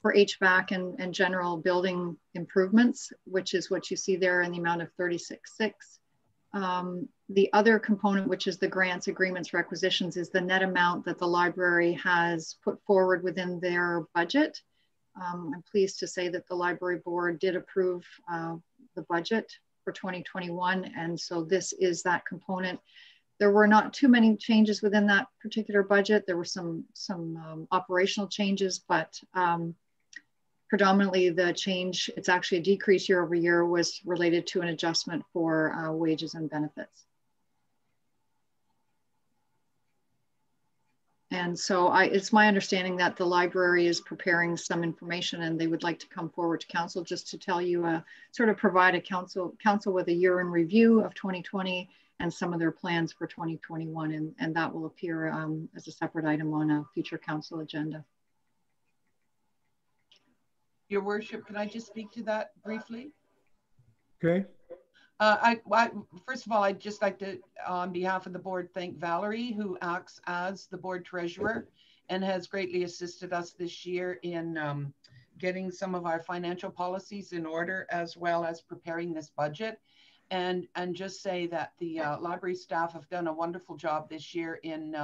for HVAC and general building improvements, which is what you see there in the amount of $36,600. The other component, which is the grants, agreements, requisitions, is the net amount that the library has put forward within their budget. I'm pleased to say that the library board did approve the budget for 2021. And so this is that component. There were not too many changes within that particular budget. There were some operational changes, but predominantly the change, it's actually a decrease year over year, was related to an adjustment for wages and benefits. And so it's my understanding that the library is preparing some information, and they would like to come forward to council just to tell you, sort of provide a council with a year in review of 2020 and some of their plans for 2021. And that will appear as a separate item on a future council agenda. Your worship, can I just speak to that briefly? Okay. First of all, I'd just like to, on behalf of the board, thank Valerie, who acts as the board treasurer and has greatly assisted us this year in getting some of our financial policies in order, as well as preparing this budget. And just say that the library staff have done a wonderful job this year in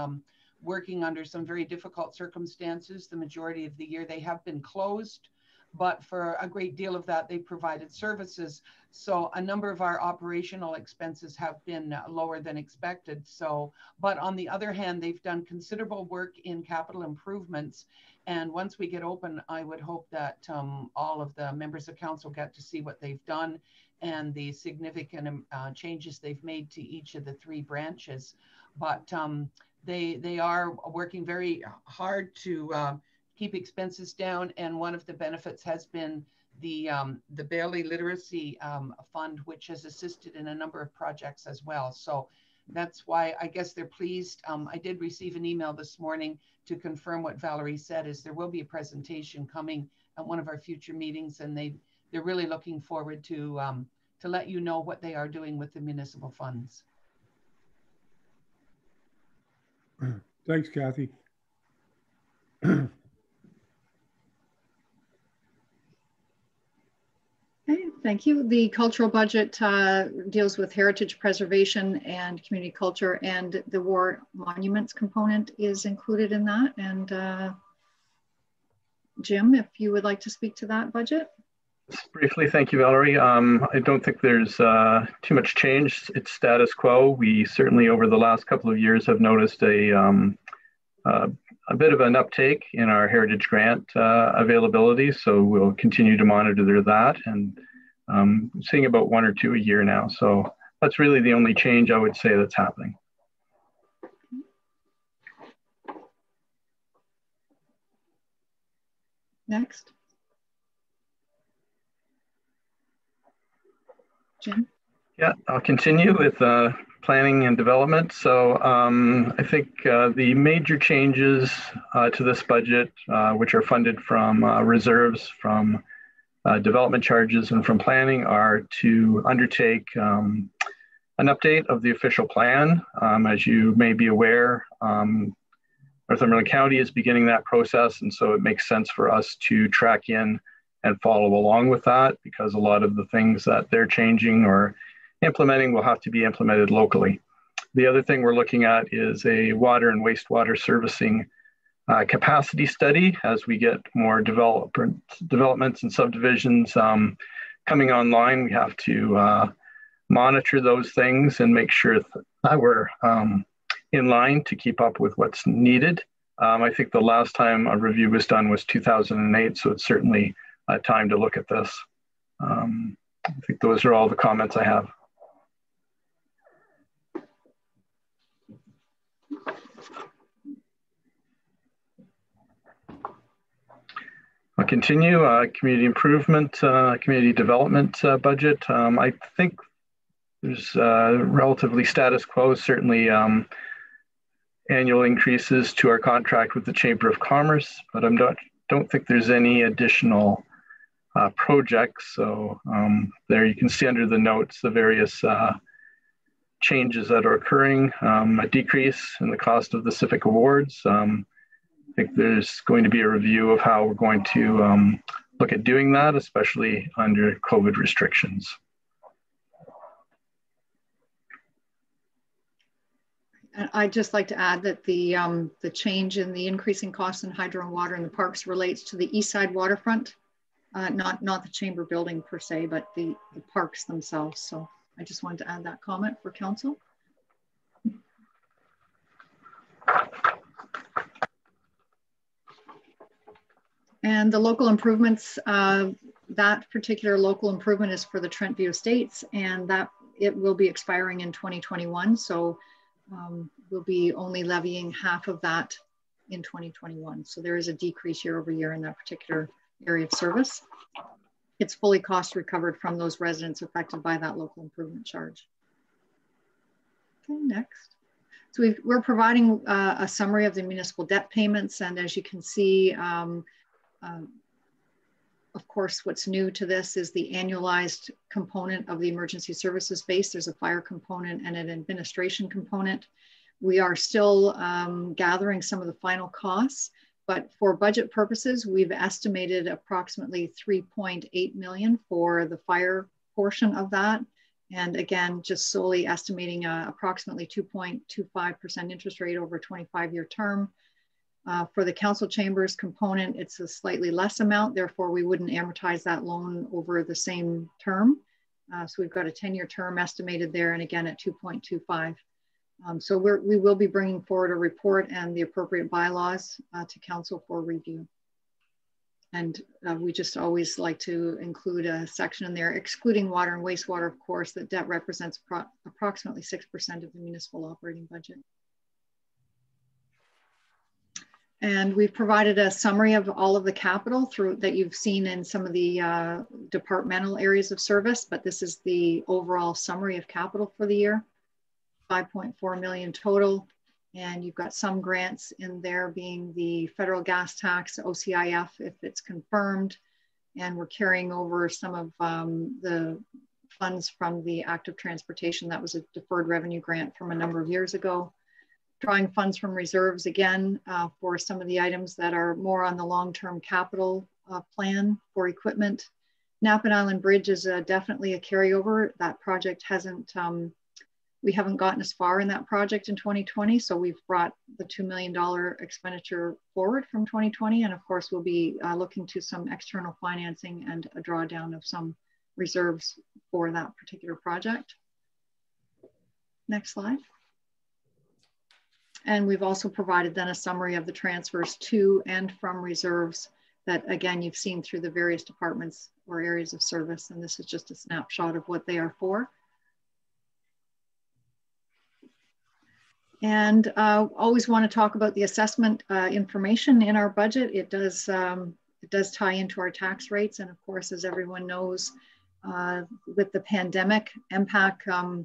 working under some very difficult circumstances. The majority of the year they have been closed, but for a great deal of that, they provided services. So a number of our operational expenses have been lower than expected. So, but on the other hand, they've done considerable work in capital improvements. And once we get open, I would hope that all of the members of council get to see what they've done and the significant changes they've made to each of the 3 branches. But they are working very hard to keep expenses down, and one of the benefits has been the Bailey Literacy Fund, which has assisted in a number of projects as well. So that's why I guess they're pleased. I did receive an email this morning to confirm what Valerie said, is there will be a presentation coming at one of our future meetings, and they're really looking forward to let you know what they are doing with the municipal funds. Thanks, Kathy. Okay, thank you. The cultural budget deals with heritage preservation and community culture, and the war monuments component is included in that. And Jim, if you would like to speak to that budget. Briefly, thank you, Valerie. I don't think there's too much change. It's status quo. We certainly, over the last couple of years, have noticed a bit of an uptake in our heritage grant availability. So we'll continue to monitor that, and seeing about 1 or 2 a year now. So that's really the only change I would say that's happening. Next. Jim? Yeah, I'll continue with planning and development. So I think the major changes to this budget, which are funded from reserves, from development charges, and from planning, are to undertake an update of the official plan. As you may be aware, Northumberland County is beginning that process, and so it makes sense for us to track in and follow along with that, because a lot of the things that they're changing or implementing will have to be implemented locally. The other thing we're looking at is a water and wastewater servicing capacity study as we get more developments and subdivisions coming online. We have to monitor those things and make sure that we're in line to keep up with what's needed. I think the last time a review was done was 2008, so it's certainly time to look at this. I think those are all the comments I have. I'll continue. Community improvement, community development budget. I think there's relatively status quo, certainly annual increases to our contract with the Chamber of Commerce, but I don't think there's any additional projects. So there you can see under the notes the various changes that are occurring, a decrease in the cost of the civic awards. I think there's going to be a review of how we're going to look at doing that, especially under COVID restrictions. I'd just like to add that the change in the increasing costs in hydro and water in the parks relates to the east side waterfront, not the chamber building per se, but the parks themselves. So I just wanted to add that comment for council. And the local improvements, that particular local improvement is for the Trent View Estates, and that it will be expiring in 2021. So we'll be only levying half of that in 2021. So there is a decrease year over year in that particular area of service. It's fully cost recovered from those residents affected by that local improvement charge. Okay, next. So we're providing a summary of the municipal debt payments, and as you can see, of course, what's new to this is the annualized component of the emergency services base. There's a fire component and an administration component. We are still gathering some of the final costs, but for budget purposes, we've estimated approximately 3.8 million for the fire portion of that, And again, just solely estimating approximately 2.25% interest rate over a 25-year term. For the council chambers component, it's a slightly less amount. Therefore, we wouldn't amortize that loan over the same term. So we've got a 10-year term estimated there, and again at 2.25. So we will be bringing forward a report and the appropriate bylaws to council for review. And we just always like to include a section in there, excluding water and wastewater, of course, that debt represents approximately 6% of the municipal operating budget. And we've provided a summary of all of the capital that you've seen in some of the departmental areas of service, but this is the overall summary of capital for the year, 5.4 million total. And you've got some grants in there being the federal gas tax, OCIF, if it's confirmed. And we're carrying over some of the funds from the active transportation. That was a deferred revenue grant from a number of years ago. Drawing funds from reserves again for some of the items that are more on the long-term capital plan for equipment. Napan Island Bridge is definitely a carryover. That project hasn't, we haven't gotten as far in that project in 2020. So we've brought the $2 million expenditure forward from 2020. And of course, we'll be looking to some external financing and a drawdown of some reserves for that particular project. Next slide. And we've also provided then a summary of the transfers to and from reserves that, again, you've seen through the various departments or areas of service. And this is just a snapshot of what they are for. And always want to talk about the assessment information in our budget. It does tie into our tax rates. And of course, as everyone knows, with the pandemic, MPAC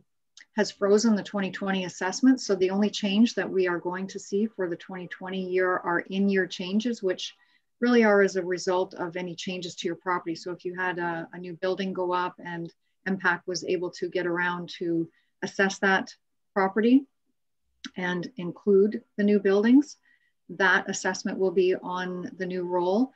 has frozen the 2020 assessment. So the only change that we are going to see for the 2020 year are in-year changes, which really are as a result of any changes to your property. So if you had a new building go up and MPAC was able to get around to assess that property and include the new buildings, that assessment will be on the new roll.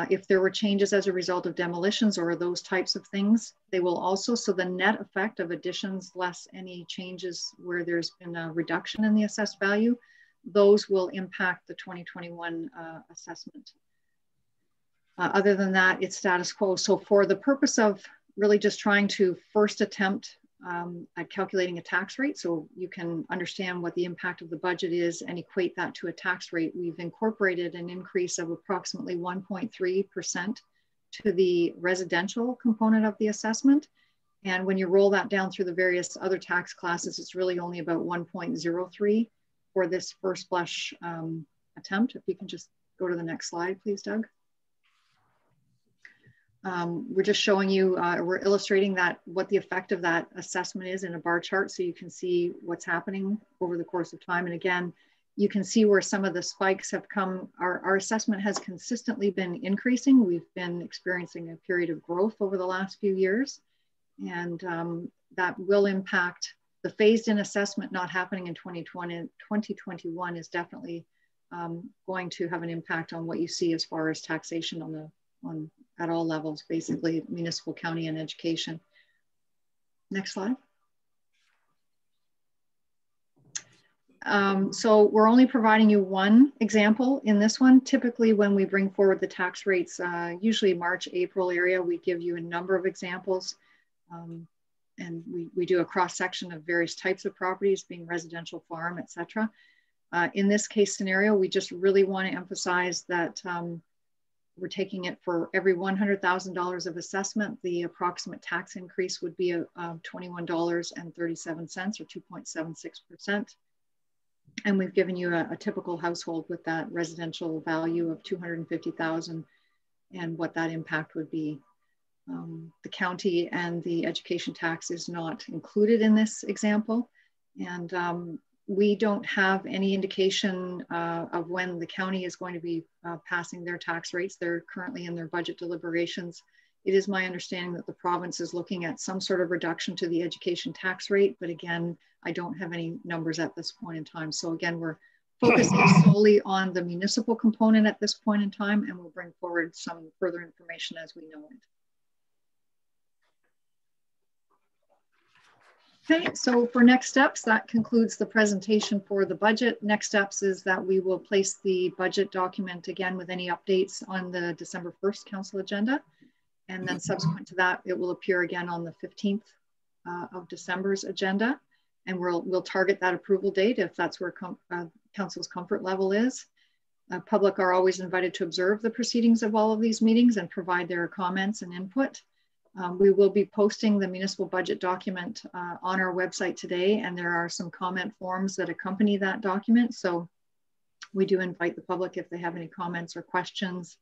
If there were changes as a result of demolitions or those types of things, they will also, so the net effect of additions less any changes where there's been a reduction in the assessed value, those will impact the 2021 assessment. Other than that, it's status quo. So for the purpose of really just trying to first attempt at calculating a tax rate, so you can understand what the impact of the budget is and equate that to a tax rate, we've incorporated an increase of approximately 1.3% to the residential component of the assessment. And when you roll that down through the various other tax classes, it's really only about 1.03 for this first blush attempt. If you can just go to the next slide, please, Doug. We're just showing you, we're illustrating that what the effect of that assessment is in a bar chart so you can see what's happening over the course of time. And again, you can see where some of the spikes have come. Our assessment has consistently been increasing. We've been experiencing a period of growth over the last few years. And that will impact the phased in assessment not happening in 2020. 2021 is definitely going to have an impact on what you see as far as taxation at all levels, basically municipal, county, and education. Next slide. So we're only providing you one example in this one. Typically when we bring forward the tax rates, usually March, April area, we give you a number of examples. And we do a cross section of various types of properties, being residential, farm, etc. In this case scenario, we just really want to emphasize that we're taking it for every $100,000 of assessment. The approximate tax increase would be $21.37 or 2.76%. And we've given you a typical household with that residential value of $250,000 and what that impact would be. The county and the education tax is not included in this example. And we don't have any indication of when the county is going to be passing their tax rates. They're currently in their budget deliberations. It is my understanding that the province is looking at some sort of reduction to the education tax rate, but again, I don't have any numbers at this point in time. So again, we're focusing solely on the municipal component at this point in time, and we'll bring forward some further information as we know it. Okay, so for next steps, that concludes the presentation for the budget. Next steps is that we will place the budget document again with any updates on the December 1st council agenda. And then subsequent to that, it will appear again on the 15th of December's agenda. And we'll target that approval date if that's where council's comfort level is. Public are always invited to observe the proceedings of all of these meetings and provide their comments and input. We will be posting the municipal budget document on our website today, and there are some comment forms that accompany that document. So we do invite the public, if they have any comments or questions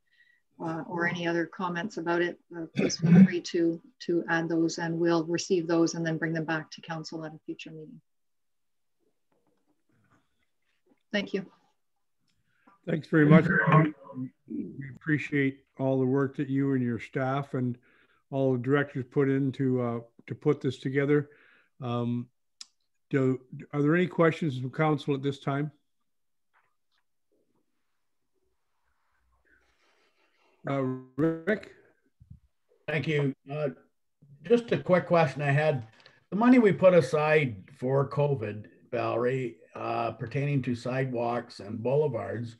or any other comments about it, please feel free to add those, and we'll receive those and then bring them back to council at a future meeting. Thank you. Thanks very much. We appreciate all the work that you and your staff and all the directors put in to put this together. Are there any questions from council at this time? Rick? Thank you. Just a quick question I had. The money we put aside for COVID, Valerie, pertaining to sidewalks and boulevards,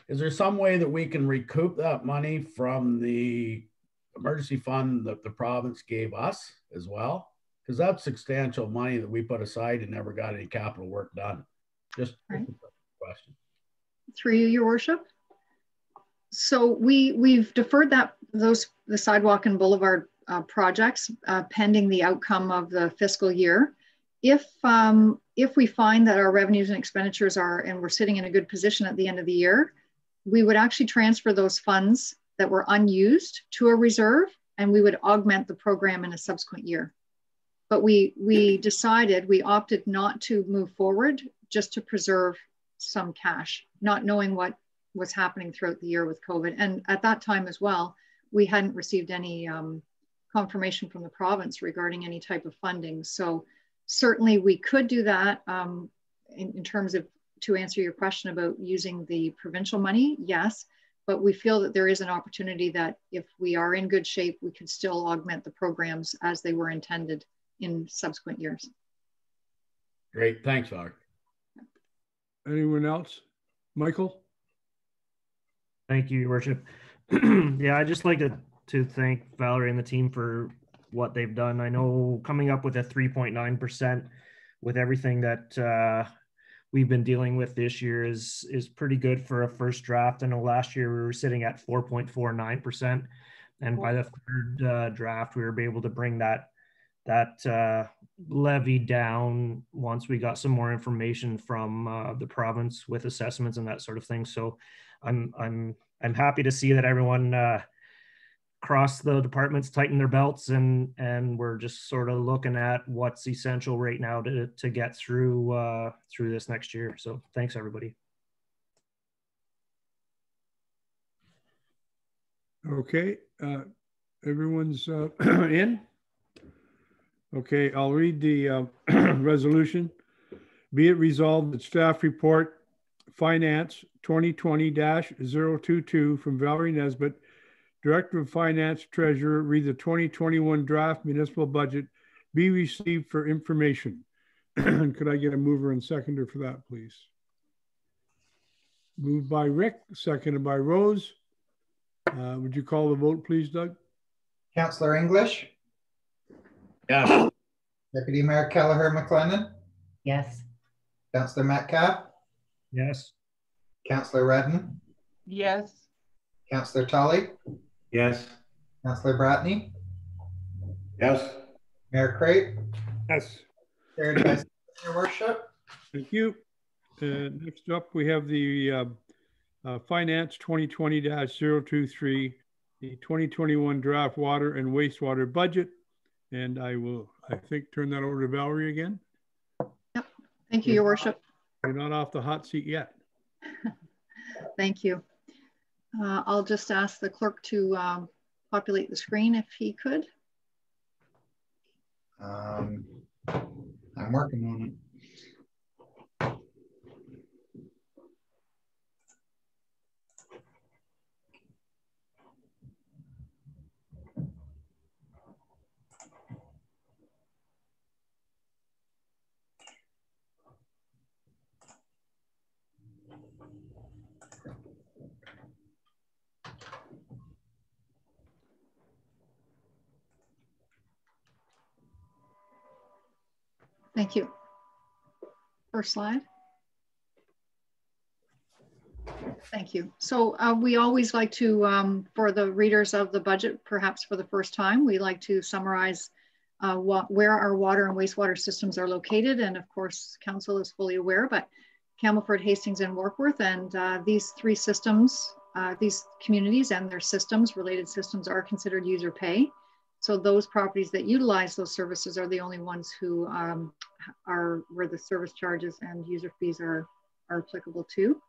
is there some way that we can recoup that money from the emergency fund that the province gave us as well? Because that's substantial money that we put aside and never got any capital work done. Just a question. Through you, your worship. So we've deferred the sidewalk and boulevard projects pending the outcome of the fiscal year. If we find that our revenues and expenditures and we're sitting in a good position at the end of the year, we would actually transfer those funds that were unused to a reserve, and we would augment the program in a subsequent year. But we opted not to move forward just to preserve some cash, not knowing what was happening throughout the year with COVID. And at that time as well, we hadn't received any confirmation from the province regarding any type of funding. So certainly we could do that in terms of, to answer your question about using the provincial money, yes. But we feel that there is an opportunity that if we are in good shape, we could still augment the programs as they were intended in subsequent years. Great, thanks, Valerie. Anyone else? Michael? Thank you, Your Worship. Yeah, I'd just like to thank Valerie and the team for what they've done. I know coming up with a 3.9% with everything that we've been dealing with this year is pretty good for a first draft. I know last year we were sitting at 4.49%, and by the third draft we were able to bring that levy down once we got some more information from the province with assessments and that sort of thing. So I'm happy to see that everyone across the departments tighten their belts, and we're just sort of looking at what's essential right now to get through this next year. So thanks, everybody. Okay, everyone's in. Okay, I'll read the resolution. Be it resolved that staff report Finance 2020-022 from Valerie Nesbitt, Director of Finance, Treasurer, read the 2021 draft municipal budget be received for information. Could I get a mover and seconder for that, please? Moved by Rick, seconded by Rose. Would you call the vote, please, Doug? Councillor English? Yes. Deputy Mayor Kelleher McLennan? Yes. Councillor Metcalf? Yes. Councillor Redden? Yes. Councillor Tully? Yes. Councillor Bratney? Yes. Mayor Crate? Yes. Carried by Your Worship. Thank you. Next up, we have the Finance 2020-023, the 2021 draft water and wastewater budget. And I will, I think, turn that over to Valerie again. Yep. Thank you, Your Worship. You're not off the hot seat yet. Thank you. I'll just ask the clerk to populate the screen if he could. I'm working on it. Thank you. First slide. Thank you. So we always like to, for the readers of the budget, perhaps for the first time, we like to summarize where our water and wastewater systems are located. And of course, council is fully aware, but Campbellford, Hastings, and Workworth, and these three systems, these communities and their systems, related systems, are considered user pay. So those properties that utilize those services are the only ones who are where the service charges and user fees are applicable to.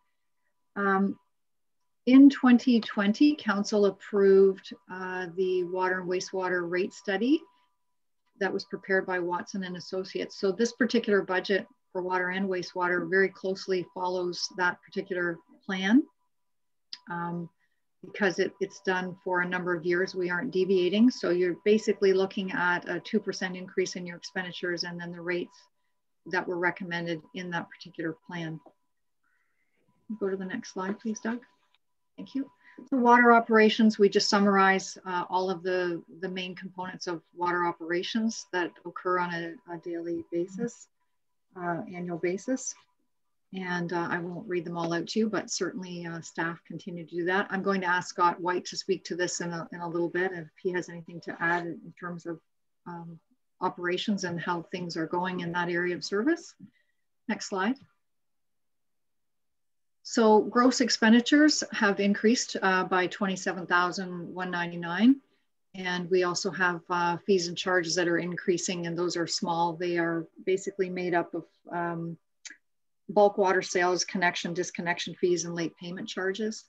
In 2020, council approved the water and wastewater rate study that was prepared by Watson and Associates. So this particular budget for water and wastewater very closely follows that particular plan. Because it's done for a number of years, we aren't deviating. So you're basically looking at a 2% increase in your expenditures and then the rates that were recommended in that particular plan. Go to the next slide, please, Doug. Thank you. So water operations, we just summarize all of the main components of water operations that occur on a daily basis, annual basis. And I won't read them all out to you, but certainly staff continue to do that. I'm going to ask Scott White to speak to this in a little bit, if he has anything to add in terms of operations and how things are going in that area of service. Next slide. So gross expenditures have increased by $27,199. And we also have fees and charges that are increasing, and those are small. They are basically made up of bulk water sales, connection, disconnection fees, and late payment charges.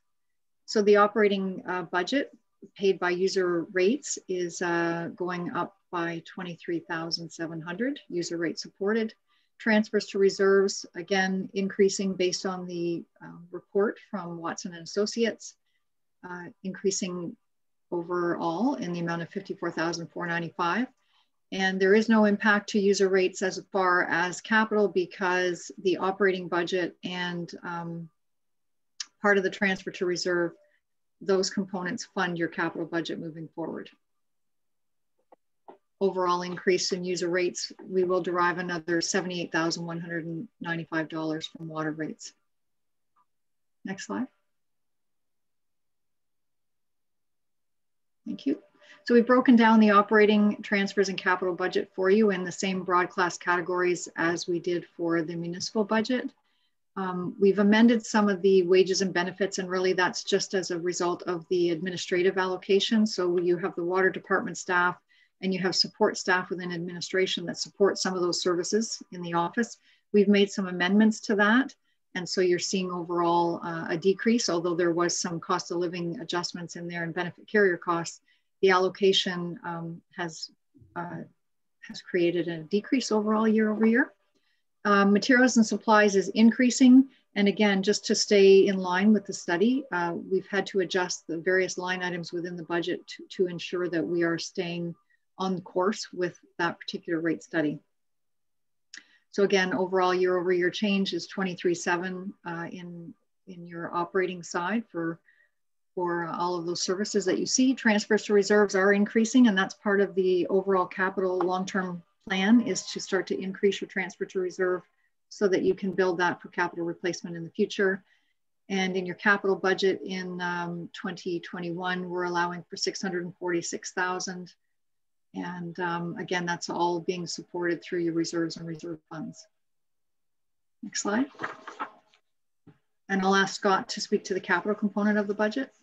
So the operating budget paid by user rates is going up by $23,700, user rate supported. Transfers to reserves, again, increasing based on the report from Watson and Associates, increasing overall in the amount of $54,495. And there is no impact to user rates as far as capital, because the operating budget and part of the transfer to reserve, those components fund your capital budget moving forward. Overall increase in user rates, we will derive another $78,195 from water rates. Next slide. Thank you. So we've broken down the operating, transfers, and capital budget for you in the same broad class categories as we did for the municipal budget. We've amended some of the wages and benefits, and really that's just as a result of the administrative allocation. So you have the water department staff and you have support staff within administration that support some of those services in the office. We've made some amendments to that. And so you're seeing overall a decrease, although there was some cost of living adjustments in there and benefit carrier costs. The allocation has created a decrease overall year over year. Materials and supplies is increasing. And again, just to stay in line with the study, we've had to adjust the various line items within the budget to ensure that we are staying on course with that particular rate study. So again, overall year over year change is 23.7 in your operating side for all of those services that you see. Transfers to reserves are increasing, and that's part of the overall capital long-term plan, is to start to increase your transfer to reserve so that you can build that for capital replacement in the future. And in your capital budget in 2021, we're allowing for $646,000. And again, that's all being supported through your reserves and reserve funds. Next slide. And I'll ask Scott to speak to the capital component of the budget.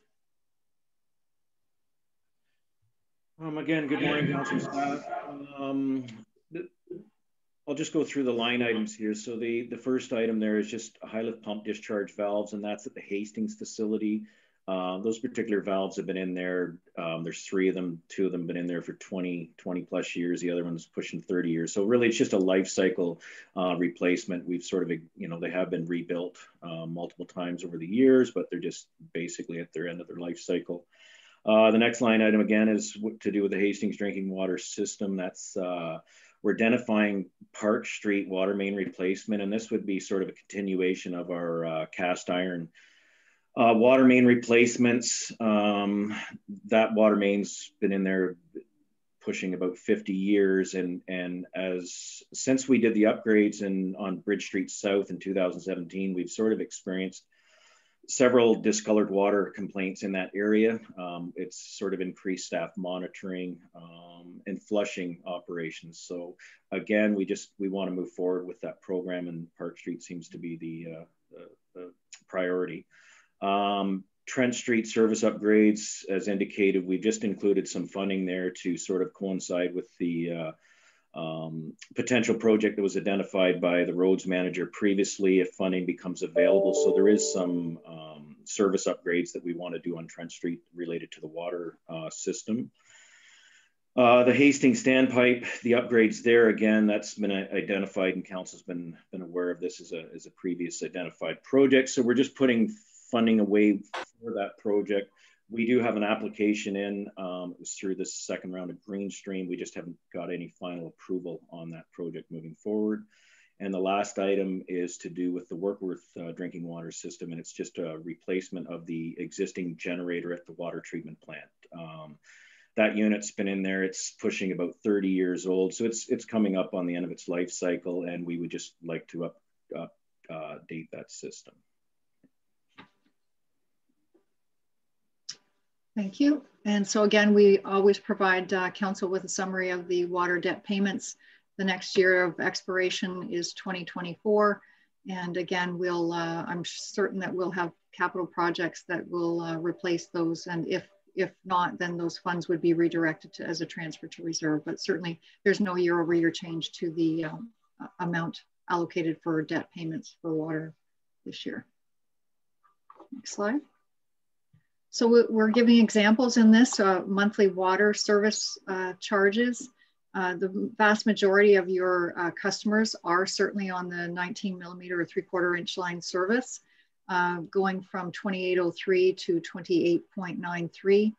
Again, good morning, council staff. I'll just go through the line items here. So the first item there is just high lift pump discharge valves, and that's at the Hastings facility. Those particular valves have been in there. There's 3 of them, 2 of them been in there for 20 plus years. The other one's pushing 30 years. So really it's just a life cycle replacement. We've sort of, they have been rebuilt multiple times over the years, but they're just basically at their end of their life cycle. The next line item again is to do with the Hastings drinking water system. That's we're identifying Park Street water main replacement, and this would be sort of a continuation of our cast iron water main replacements. That water main's been in there pushing about 50 years. And since we did the upgrades on Bridge Street South in 2017, we've sort of experienced several discolored water complaints in that area. It's sort of increased staff monitoring and flushing operations. So again, we want to move forward with that program, and Park Street seems to be the priority. Trent Street service upgrades, as indicated, we've just included some funding there to sort of coincide with the potential project that was identified by the roads manager previously if funding becomes available. So there is some service upgrades that we want to do on Trent Street related to the water system. The Hastings standpipe, the upgrades there, again, that's been identified, and council's been aware of this as a previous identified project. So we're just putting funding away for that project. We do have an application in, it was through this second round of Greenstream. We just haven't got any final approval on that project moving forward. And the last item is to do with the Workworth drinking water system, and it's just a replacement of the existing generator at the water treatment plant. That unit's been in there, it's pushing about 30 years old. So it's coming up on the end of its life cycle, and we would just like to update that system. Thank you. And so again, we always provide council with a summary of the water debt payments. The next year of expiration is 2024. And again, I'm certain that we'll have capital projects that will replace those. And if not, then those funds would be redirected as a transfer to reserve. But certainly there's no year-over-year change to the amount allocated for debt payments for water this year. Next slide. So we're giving examples in this monthly water service charges. The vast majority of your customers are certainly on the 19 millimeter or 3/4 inch line service, going from 2803 to 28.93.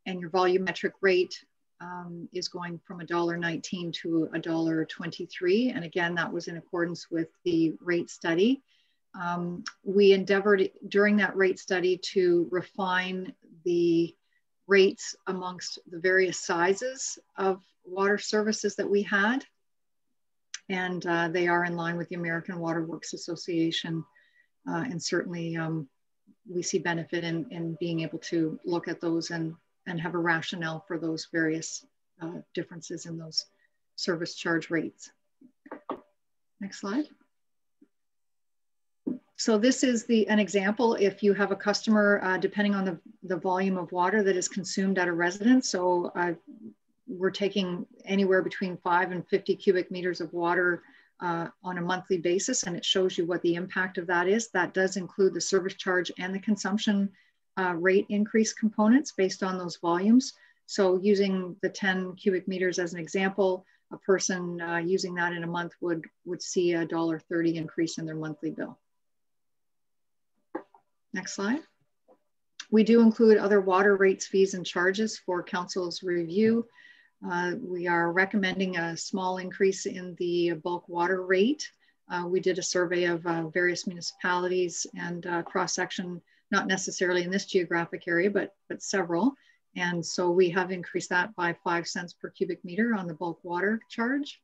And your volumetric rate is going from $1.19 to $1.23. And again, that was in accordance with the rate study. We endeavored during that rate study to refine the rates amongst the various sizes of water services that we had. And they are in line with the American Water Works Association. And certainly we see benefit in being able to look at those and have a rationale for those various differences in those service charge rates. Next slide. So this is an example if you have a customer, depending on the volume of water that is consumed at a residence. So we're taking anywhere between 5 and 50 cubic meters of water on a monthly basis, and it shows you what the impact of that is. That does include the service charge and the consumption rate increase components based on those volumes. So using the 10 cubic meters as an example, a person using that in a month would see a $1.30 increase in their monthly bill. Next slide. We do include other water rates, fees, and charges for council's review. We are recommending a small increase in the bulk water rate. We did a survey of various municipalities and cross-section, not necessarily in this geographic area, but several. And so we have increased that by 5 cents per cubic meter on the bulk water charge.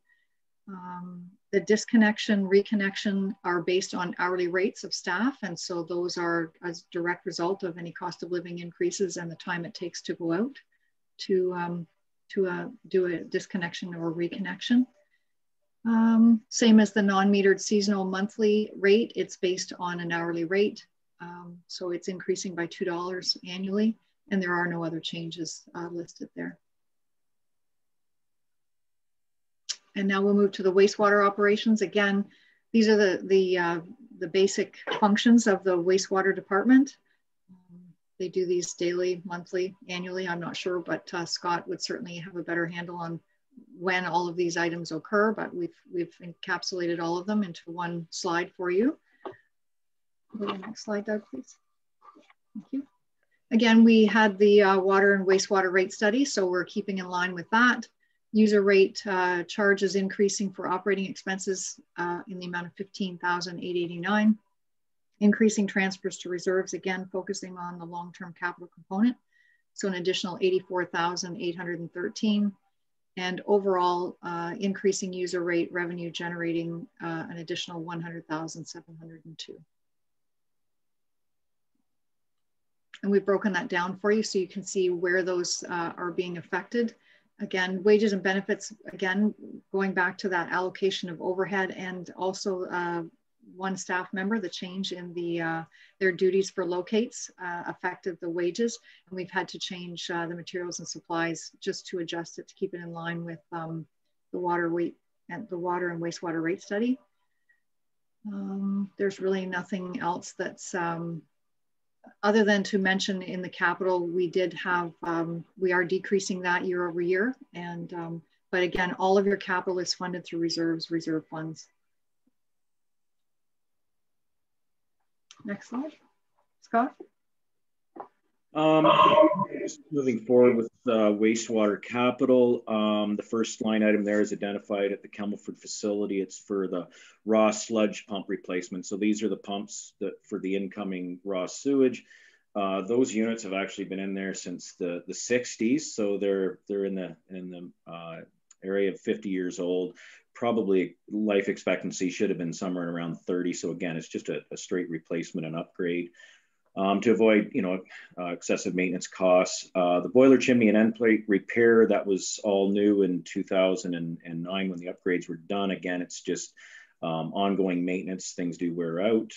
The disconnection, reconnection are based on hourly rates of staff. And so those are as direct result of any cost of living increases and the time it takes to go out to do a disconnection or reconnection. Same as the non-metered seasonal monthly rate, it's based on an hourly rate. So it's increasing by $2 annually, and there are no other changes listed there. And now we'll move to the wastewater operations. Again, these are the basic functions of the wastewater department. They do these daily, monthly, annually, I'm not sure, but Scott would certainly have a better handle on when all of these items occur, but we've encapsulated all of them into one slide for you. Go to the next slide, Doug, please. Thank you. Again, we had the water and wastewater rate study, so we're keeping in line with that. User rate charges increasing for operating expenses in the amount of $15,889. Increasing transfers to reserves, again, focusing on the long-term capital component. So an additional $84,813. and overall increasing user rate revenue generating an additional 100,702. And we've broken that down for you so you can see where those are being affected. Again, wages and benefits, again, going back to that allocation of overhead, and also one staff member, the change in their duties for locates affected the wages. And we've had to change the materials and supplies just to adjust it to keep it in line with the water and wastewater rate study. There's really nothing else that's other than to mention in the capital, we did have, we are decreasing that year over year. And, but again, all of your capital is funded through reserve funds. Next slide, Scott. Moving forward with wastewater capital, the first line item there is identified at the Campbellford facility. It's for the raw sludge pump replacement. So these are the pumps that for the incoming raw sewage. Those units have actually been in there since the 60s. So they're in the area of 50 years old. Probably life expectancy should have been somewhere around 30. So again, it's just a straight replacement and upgrade. To avoid, excessive maintenance costs. The boiler chimney and end plate repair, that was all new in 2009 when the upgrades were done. Again, it's just ongoing maintenance. Things do wear out.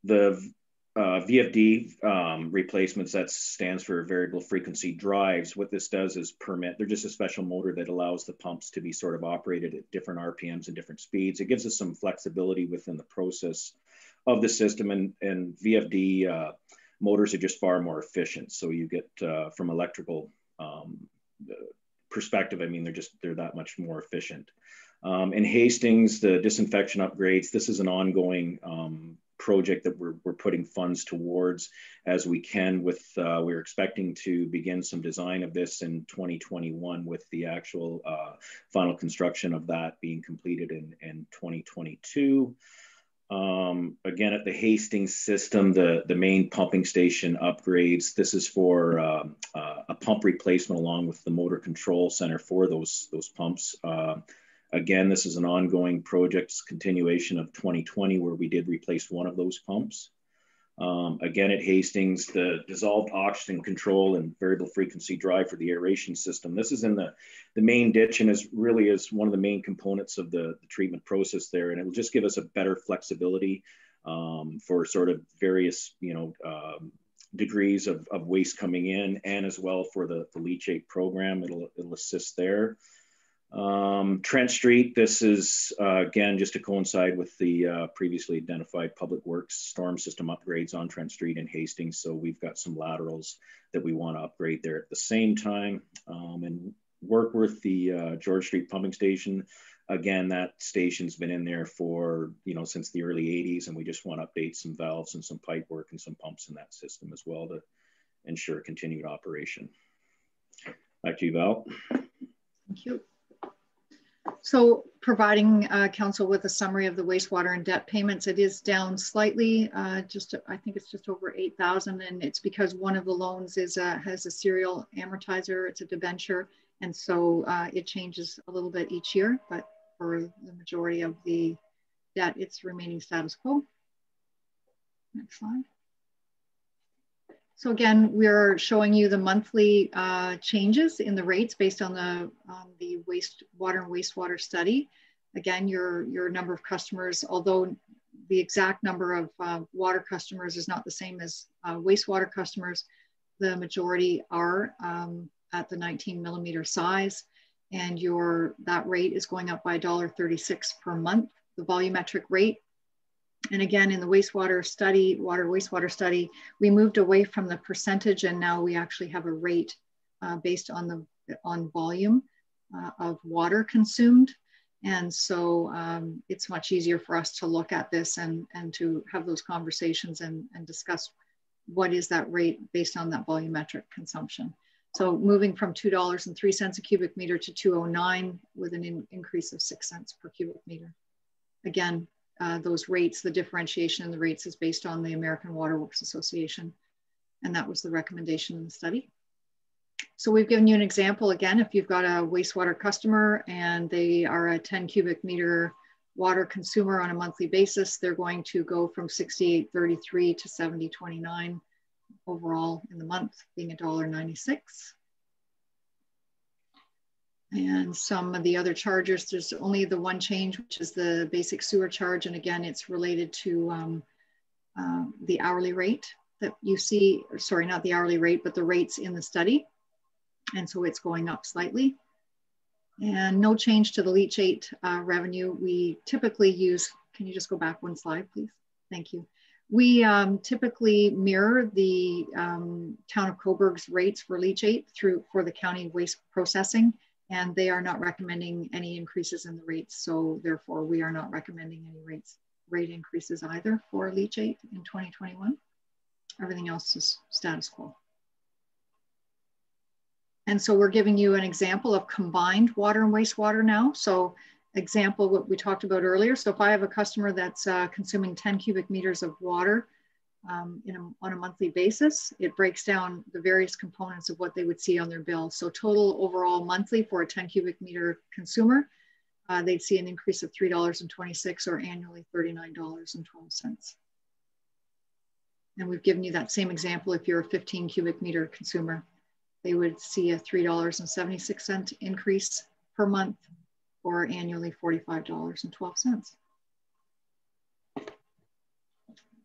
The VFD replacements, that stands for variable frequency drives. What this does is permit, they're just a special motor that allows the pumps to be sort of operated at different RPMs and different speeds. It gives us some flexibility within the process of the system, and VFD motors are just far more efficient. So you get from electrical perspective, I mean, they're that much more efficient. In Hastings, the disinfection upgrades, this is an ongoing project that we're putting funds towards as we can with, we're expecting to begin some design of this in 2021 with the actual final construction of that being completed in 2022. Again, at the Hastings system, the main pumping station upgrades, this is for a pump replacement along with the motor control center for those pumps. Again, this is an ongoing project, continuation of 2020, where we did replace one of those pumps. Again, at Hastings, the dissolved oxygen control and variable frequency drive for the aeration system. This is in the main ditch and is one of the main components of the treatment process there. And it will just give us a better flexibility for sort of various, degrees of waste coming in, and as well for the leachate program, it'll assist there. Trent Street, this is, again, just to coincide with the previously identified public works storm system upgrades on Trent Street in Hastings. So we've got some laterals that we want to upgrade there at the same time. And Workworth, the George Street pumping station, again, that station's been in there for, since the early 80s, and we just want to update some valves and some pipe work and some pumps in that system as well to ensure continued operation. Back to you, Val. Thank you. So providing council with a summary of the wastewater and debt payments, it is down slightly, I think it's just over 8,000, and it's because one of the loans has a serial amortizer, it's a debenture, and so it changes a little bit each year, but for the majority of the debt, it's remaining status quo. Next slide. So again, we're showing you the monthly changes in the rates based on the wastewater and wastewater study. Again, your number of customers, although the exact number of water customers is not the same as wastewater customers, the majority are at the 19 millimeter size, and that rate is going up by $1.36 per month, the volumetric rate. And again, in the wastewater study, we moved away from the percentage, and now we actually have a rate based on volume of water consumed. And so it's much easier for us to look at this and to have those conversations and discuss what is that rate based on that volumetric consumption. So moving from $2.03 a cubic meter to $2.09 with an increase of 6 cents per cubic meter. Again, those rates, the differentiation in the rates is based on the American Water Works Association. And that was the recommendation in the study. So we've given you an example again. If you've got a wastewater customer and they are a 10 cubic meter water consumer on a monthly basis, they're going to go from 68.33 to 70.29 overall in the month, being $1.96. And some of the other charges, there's only the one change, which is the basic sewer charge. And again, it's related to the hourly rate that you see, or sorry, not the hourly rate, but the rates in the study. And so it's going up slightly. And no change to the leachate revenue. We typically use, can you just go back one slide, please? Thank you. We typically mirror the town of Coburg's rates for leachate for the county waste processing, and they are not recommending any increases in the rates. So therefore we are not recommending any rate increases either for leachate in 2021. Everything else is status quo. And so we're giving you an example of combined water and wastewater now. So example, what we talked about earlier. So if I have a customer that's consuming 10 cubic meters of water on a monthly basis, it breaks down the various components of what they would see on their bill. So total overall monthly for a 10 cubic meter consumer, they'd see an increase of $3.26 or annually $39.12. And we've given you that same example if you're a 15 cubic meter consumer. They would see a $3.76 increase per month or annually $45.12.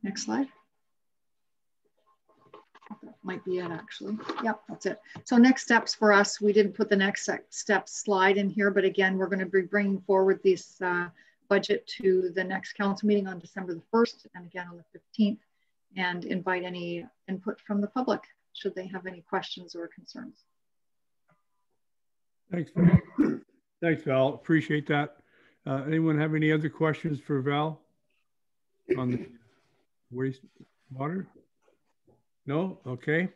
Next slide. That might be it actually. Yep, that's it. So next steps for us, we didn't put the next steps slide in here, but again, we're going to be bringing forward this budget to the next council meeting on December the 1st and again on the 15th, and invite any input from the public should they have any questions or concerns. Thanks, Val. Thanks, Val. Appreciate that. Anyone have any other questions for Val on the wastewater? No? Okay.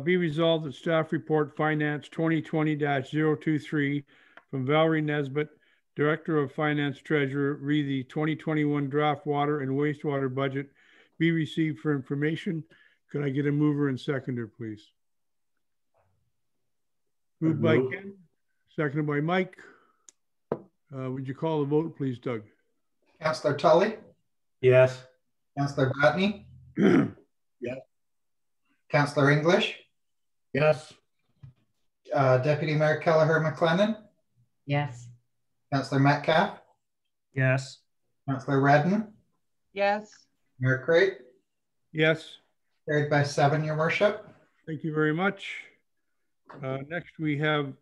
Be resolved that staff report finance 2020-023 from Valerie Nesbitt, Director of Finance Treasurer, read the 2021 draft water and wastewater budget be received for information. Could I get a mover and seconder, please? Moved by Ken, seconded by Mike. Would you call the vote, please, Doug? Councillor Tully? Yes. Councillor Botany? Yes. Councillor English? Yes. Deputy Mayor Kelleher McLennan? Yes. Councillor Metcalf? Yes. Councillor Redden? Yes. Mayor Crate? Yes. Carried by 7, Your Worship. Thank you very much. Next, we have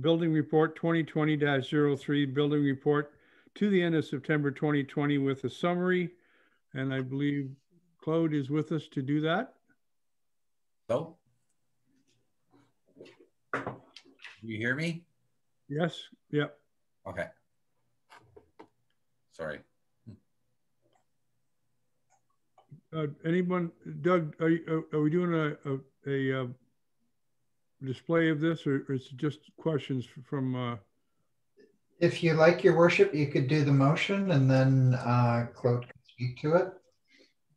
Building Report 2020-03, Building Report to the end of September 2020 with a summary. And I believe Claude is with us to do that. So, you hear me? Yes. Yep. Okay. Sorry. Anyone, Doug, are we doing a display of this, or is it just questions from? If you like, Your Worship, you could do the motion and then Claude can speak to it.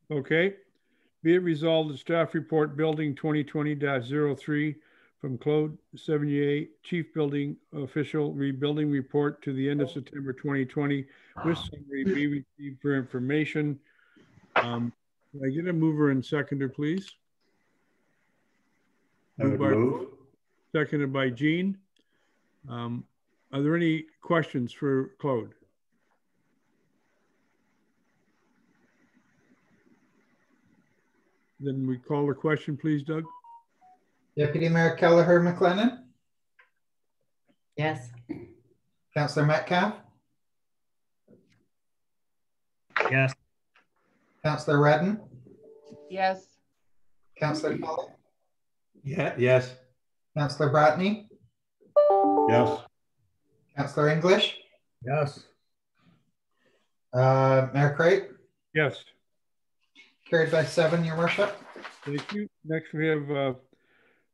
Okay. Be it resolved, the staff report building 2020-03 from Claude Sevigny, Chief Building Official, rebuilding report to the end of September 2020 with summary be received for information. Can I get a mover and seconder, please? Seconded by Jean. Are there any questions for Claude? Then we call the question, please, Doug. Deputy Mayor Kelleher McLennan? Yes. Councillor Metcalf? Yes. Councillor Redden? Yes. Councillor Tully? Yes. Councillor Botany? Yes. Councillor English? Yes. Mayor Crate? Yes. Carried by 7, Your Worship. Thank you. Next, we have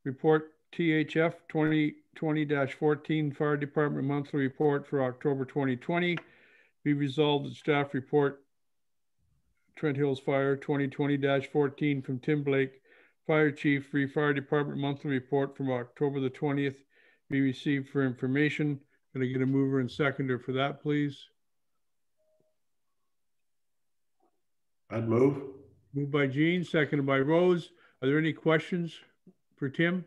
report THF 2020-14 Fire Department Monthly Report for October 2020. Be resolved that staff report Trent Hills Fire 2020-14 from Tim Blake, Fire Chief, Free Fire Department monthly report from October the 20th be received for information. Can I get a mover and seconder for that, please? I'd move. Moved by Gene, seconded by Rose. Are there any questions for Tim?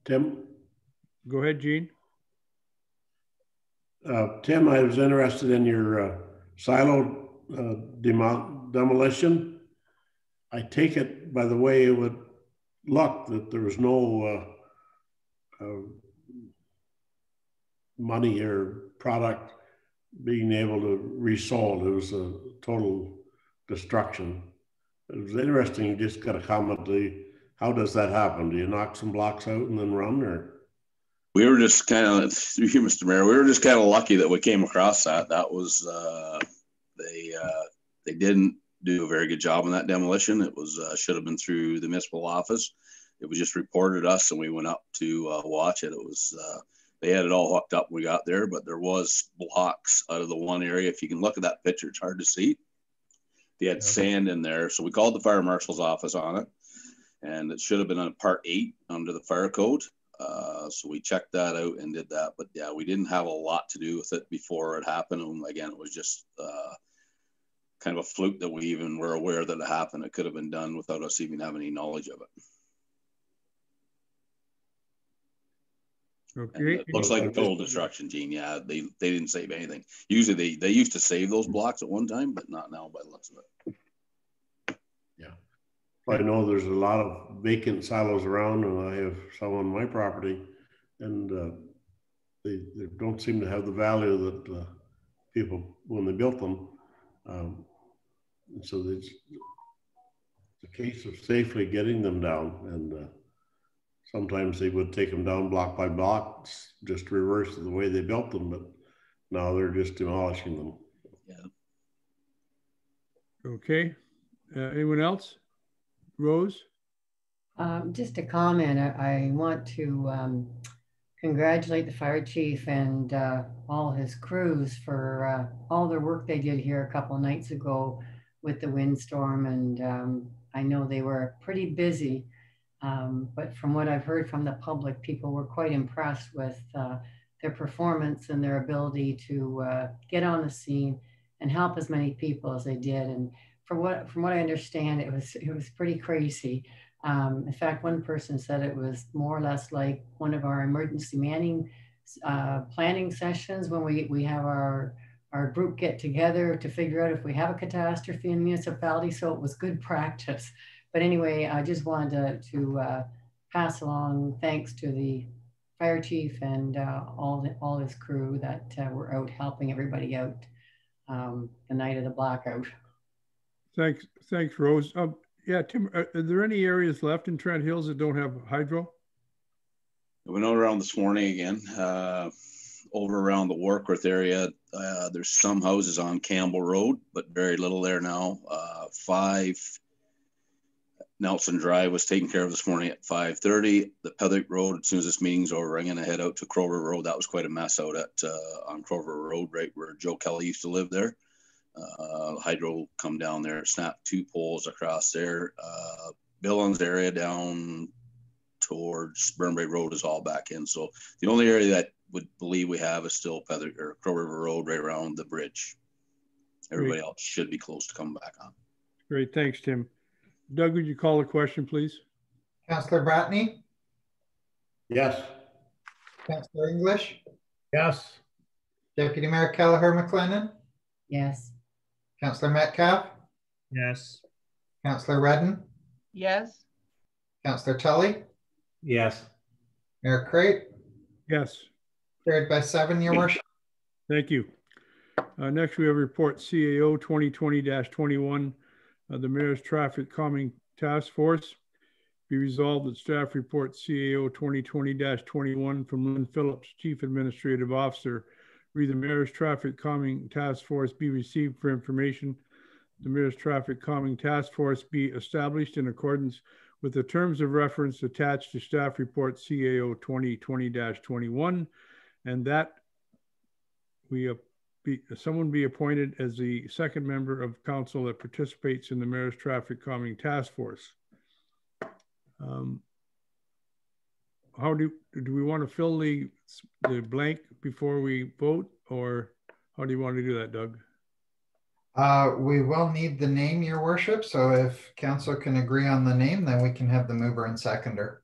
Tim? Go ahead, Gene. Tim, I was interested in your silo demolition. I take it by the way it would look that there was no money or product being able to resold. It was a total destruction. It was interesting. You just got to comment. How does that happen? Do you knock some blocks out and then run, or? We were just kind of, through you, Mr. Mayor, we were just kind of lucky that we came across that. That was, they didn't do a very good job on that demolition. It was, should have been through the municipal office. It was just reported us and we went up to watch it. It was, they had it all hooked up when we got there, but there was blocks out of the one area. If you can look at that picture, it's hard to see. They had sand in there. So we called the fire marshal's office on it, and it should have been on part 8 under the fire code. So we checked that out and did that, but yeah, we didn't have a lot to do with it before it happened. And again, it was just kind of a fluke that we even were aware that it happened. It could have been done without us even having any knowledge of it. Okay. It looks like total destruction, Gene. Yeah, they didn't save anything. Usually they used to save those blocks at one time, but not now by the looks of it. Yeah. I know there's a lot of vacant silos around, and I have some on my property, and they don't seem to have the value that people, when they built them. So it's a case of safely getting them down, and sometimes they would take them down block by block, just reverse the way they built them, but now they're just demolishing them. Yeah. Okay. Anyone else? Rose? Just a comment. I want to congratulate the fire chief and all his crews for all the work they did here a couple of nights ago with the windstorm. And I know they were pretty busy, but from what I've heard from the public, people were quite impressed with their performance and their ability to get on the scene and help as many people as they did. And from what I understand, it was pretty crazy. In fact, one person said it was more or less like one of our emergency planning sessions when we have our group get together to figure out if we have a catastrophe in the municipality. So it was good practice. But anyway, I just wanted to pass along thanks to the fire chief and all his crew that were out helping everybody out the night of the blackout. Thanks, Rose. Yeah, Tim, are there any areas left in Trent Hills that don't have hydro? I went out around this morning again, over around the Workworth area. There's some houses on Campbell Road, but very little there now. 5 Nelson Drive was taken care of this morning at 5:30. The Petherick Road, as soon as this meeting's over, I'm going to head out to Crover Road. That was quite a mess out at on Crover Road, right where Joe Kelly used to live there. Hydro come down there, snapped 2 poles across there. Billings area down towards Burnbrae Road is all back in. So the only area that would believe we have is still Petherick or Crow River Road right around the bridge. Everybody else should be close to coming back on. Great, thanks, Tim. Doug, would you call a question, please? Councillor Bratney? Yes. Councillor English? Yes. Deputy Mayor Kelleher McLennan? Yes. Councillor Metcalf? Yes. Councillor Redden? Yes. Councillor Tully? Yes. Mayor Crate? Yes. Carried by 7, Your Worship. Thank you. Next, we have report CAO 2020-21, the Mayor's Traffic Calming Task Force. Be resolved that staff report CAO 2020-21 from Lynn Phillips, Chief Administrative Officer. Read the Mayor's Traffic Calming Task Force be received for information. The Mayor's Traffic Calming Task Force be established in accordance with the terms of reference attached to staff report CAO 2020-21, and that we someone be appointed as the second member of council that participates in the Mayor's Traffic Calming Task Force. How do we want to fill the blank before we vote, or how do you want to do that, Doug? We will need the name, Your Worship. So if council can agree on the name, then we can have the mover and seconder.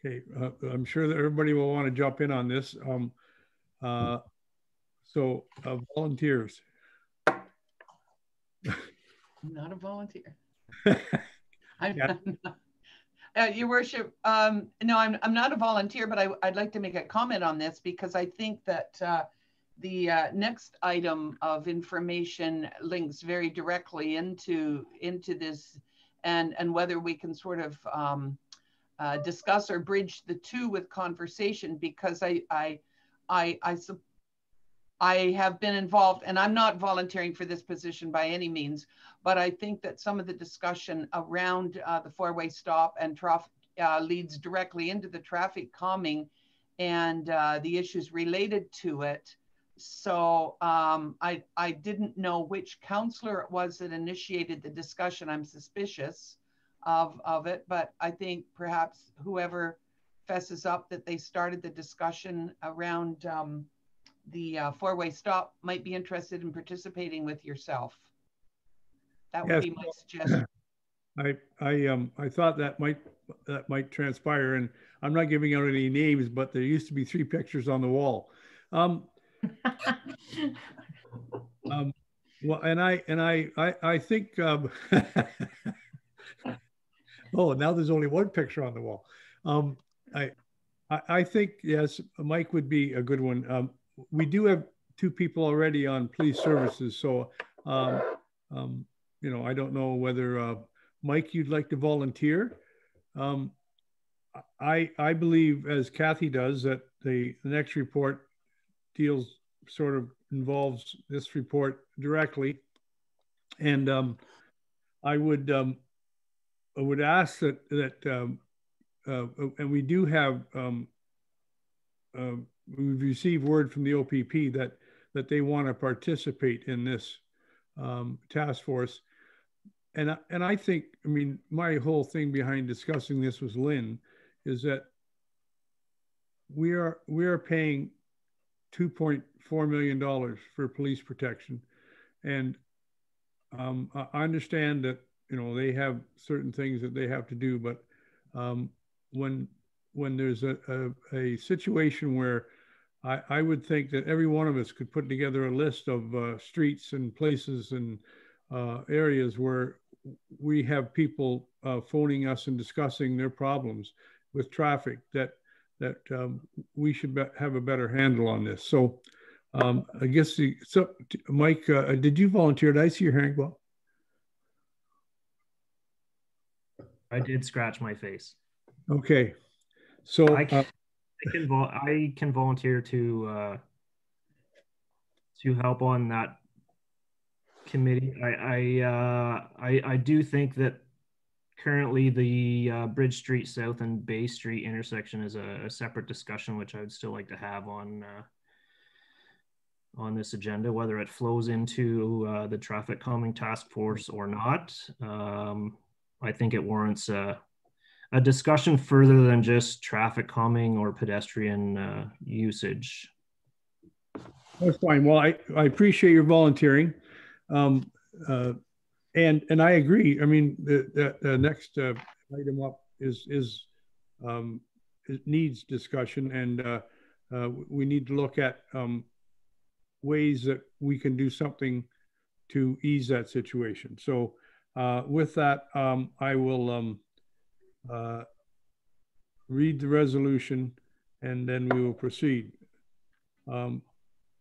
Okay, I'm sure that everybody will want to jump in on this. So volunteers. I'm not a volunteer. Your Worship, no, I'm not a volunteer, but I'd like to make a comment on this because I think that the next item of information links very directly into this, and whether we can sort of discuss or bridge the two with conversation, because I have been involved, and I'm not volunteering for this position by any means, but I think that some of the discussion around the four-way stop and traffic leads directly into the traffic calming and the issues related to it. So I didn't know which councillor it was that initiated the discussion. I'm suspicious of it, but I think perhaps whoever fesses up that they started the discussion around the four-way stop might be interested in participating with yourself. That would be my suggestion. I thought that might transpire, and I'm not giving out any names, but there used to be 3 pictures on the wall. Well, and I think oh, now there's only 1 picture on the wall. I think yes, Mike would be a good one. We do have 2 people already on police services, so you know, I don't know whether Mike, you'd like to volunteer. I believe, as Kathy does, that the next report sort of involves this report directly, and I would ask that and we do have we've received word from the OPP that they want to participate in this task force, and I think, I mean, my whole thing behind discussing this with Lynn is that we are paying $2.4 million for police protection, and I understand that, you know, they have certain things that they have to do, but when there's a situation where I would think that every one of us could put together a list of streets and places and areas where we have people phoning us and discussing their problems with traffic, that we should have a better handle on this. So I guess Mike, did you volunteer? Did I see your hand go up? I did scratch my face. Okay, so I can volunteer to help on that committee. I do think that currently the Bridge Street South and Bay Street intersection is a separate discussion, which I would still like to have on this agenda, whether it flows into the traffic calming task force or not. I think it warrants a discussion further than just traffic calming or pedestrian usage. That's fine. Well, I appreciate your volunteering. And I agree. I mean, the next item up it needs discussion, and we need to look at ways that we can do something to ease that situation. So with that, I will read the resolution, and then we will proceed.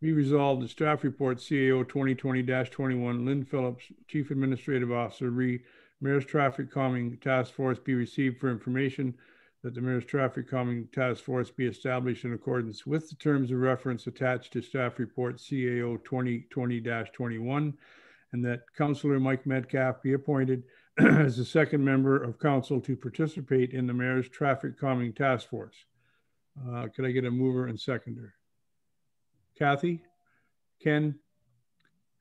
Be resolved, the staff report CAO 2020-21, Lynn Phillips, Chief Administrative Officer, Mayor's Traffic Calming Task Force be received for information that the Mayor's Traffic Calming Task Force be established in accordance with the terms of reference attached to staff report CAO 2020-21, and that Councillor Mike Metcalf be appointed as the second member of council to participate in the Mayor's Traffic Calming Task Force. Could I get a mover and seconder? Kathy, Ken,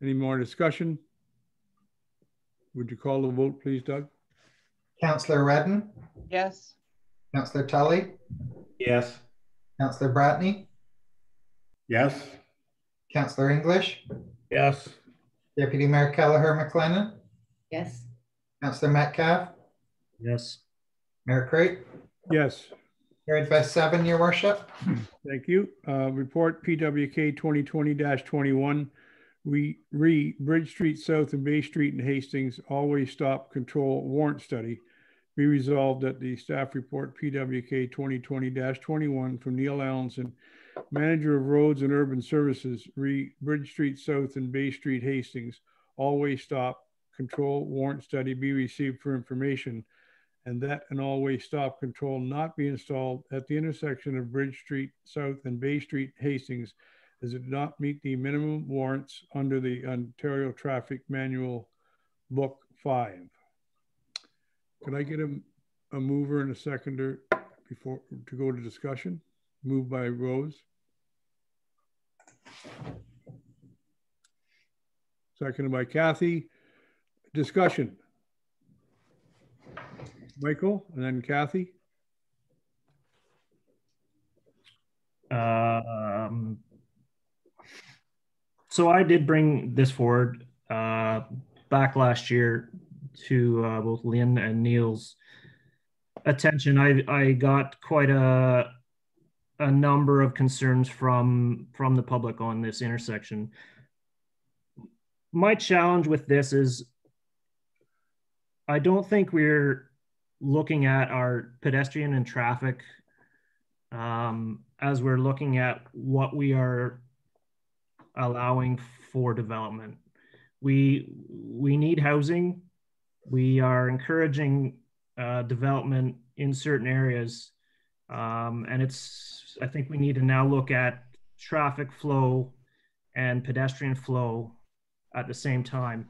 Any more discussion? Would you call the vote, please, Doug? Councillor Redden? Yes. Councillor Tully? Yes. Councillor Bratney? Yes. Councillor English? Yes. Deputy Mayor Kelleher McLennan? Yes. Councillor Metcalf? Yes. Mayor Crate? Yes. Carried by 7, Your Worship. Thank you. Report PWK 2020-21. Bridge Street South and Bay Street in Hastings always stop control warrant study. Be resolved that the staff report PWK 2020-21 from Neil Allenson, Manager of Roads and Urban Services, Bridge Street South and Bay Street Hastings, always stop control warrant study be received for information, and that an always stop control not be installed at the intersection of Bridge Street South and Bay Street Hastings, as it did not meet the minimum warrants under the Ontario Traffic Manual Book 5. Could I get a mover and a seconder before to go to discussion? Moved by Rose. Seconded by Kathy. Discussion. Michael and then Kathy. So I did bring this forward back last year to both Lynn and Neil's attention. I got quite a number of concerns from the public on this intersection. My challenge with this is I don't think we're looking at our pedestrian and traffic as we're looking at what we are allowing for development. We need housing. We are encouraging development in certain areas. And I think we need to now look at traffic flow and pedestrian flow at the same time.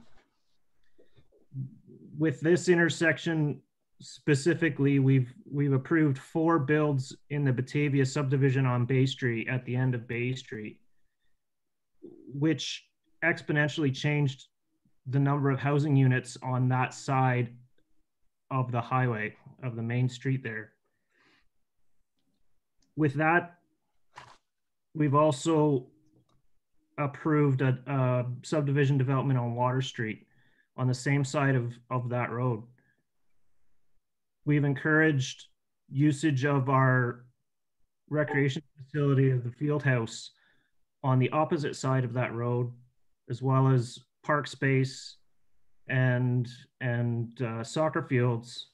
With this intersection specifically, we've approved 4 builds in the Batavia subdivision on Bay Street at the end of Bay Street, which exponentially changed the number of housing units on that side of the highway, of the main street there. With that, we've also approved a subdivision development on Water Street on the same side of that road. We've encouraged usage of our recreation facility of the field house on the opposite side of that road, as well as park space and soccer fields.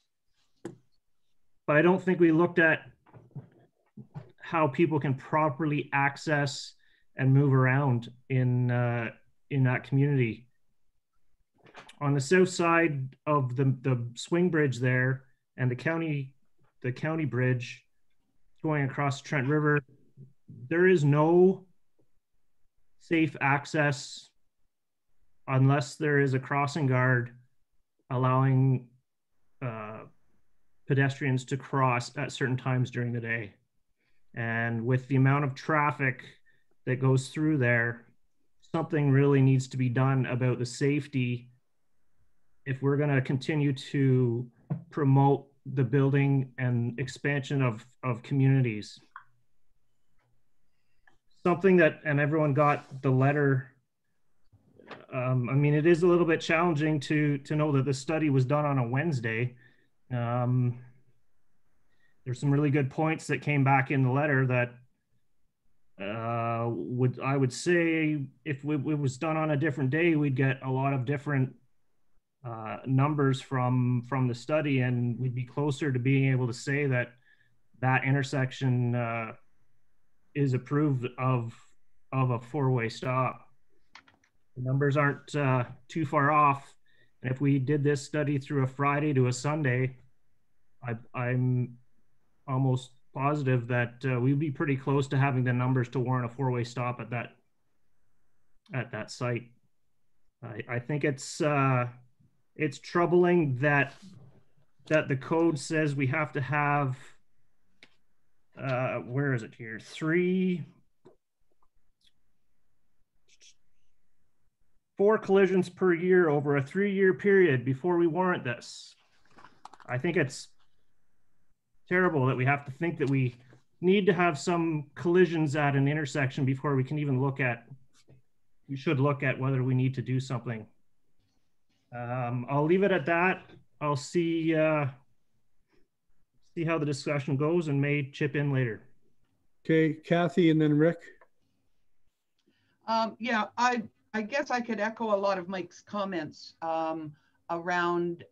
But I don't think we looked at how people can properly access and move around in that community. On the south side of the swing bridge there and the county bridge going across the Trent River, there is no safe access unless there is a crossing guard allowing pedestrians to cross at certain times during the day. And with the amount of traffic that goes through there, something really needs to be done about the safety if we're going to continue to promote the building and expansion of communities. Something that, and everyone got the letter. I mean, it is a little bit challenging to know that the study was done on a Wednesday. There's some really good points that came back in the letter that I would say if it was done on a different day, we'd get a lot of different numbers from the study, and we'd be closer to being able to say that that intersection is approved of a 4-way stop. The numbers aren't too far off. And if we did this study through a Friday to a Sunday, I'm almost positive that we'd be pretty close to having the numbers to warrant a 4-way stop at that site. I think it's troubling that the code says we have to have where is it here? 4 4 collisions per year over a 3-year period before we warrant this. I think it's terrible that we have to think that we need to have some collisions at an intersection before we can even look at, we should look at whether we need to do something. I'll leave it at that. I'll see how the discussion goes and may chip in later. Okay, Kathy and then Rick. Yeah, I guess I could echo a lot of Mike's comments around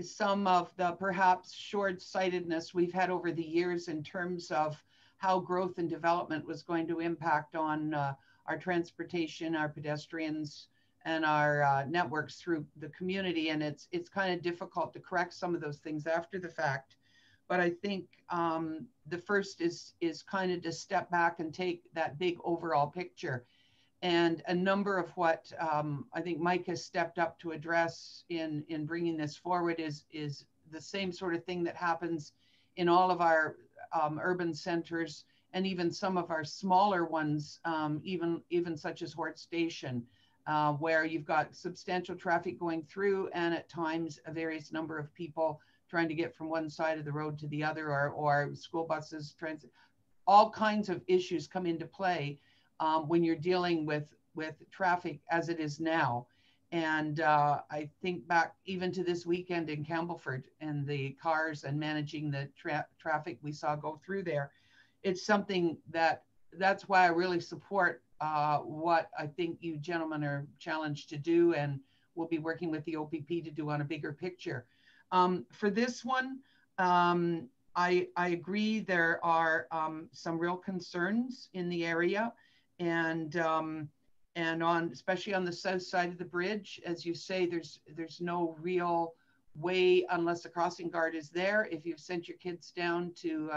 some of the perhaps short-sightedness we've had over the years in terms of how growth and development was going to impact on our transportation, our pedestrians, and our networks through the community. And it's kind of difficult to correct some of those things after the fact. But I think the first is kind of to step back and take that big overall picture. And a number of what I think Mike has stepped up to address in bringing this forward is the same sort of thing that happens in all of our urban centers and even some of our smaller ones, even such as Hort Station, where you've got substantial traffic going through and at times a various number of people trying to get from one side of the road to the other, or school buses, transit, all kinds of issues come into play when you're dealing with traffic as it is now. And I think back even to this weekend in Campbellford and the cars and managing the traffic we saw go through there. It's something that's why I really support what I think you gentlemen are challenged to do, and we'll be working with the OPP to do on a bigger picture. For this one, I agree there are some real concerns in the area, and especially on the south side of the bridge, as you say, there's no real way unless the crossing guard is there. If you've sent your kids down to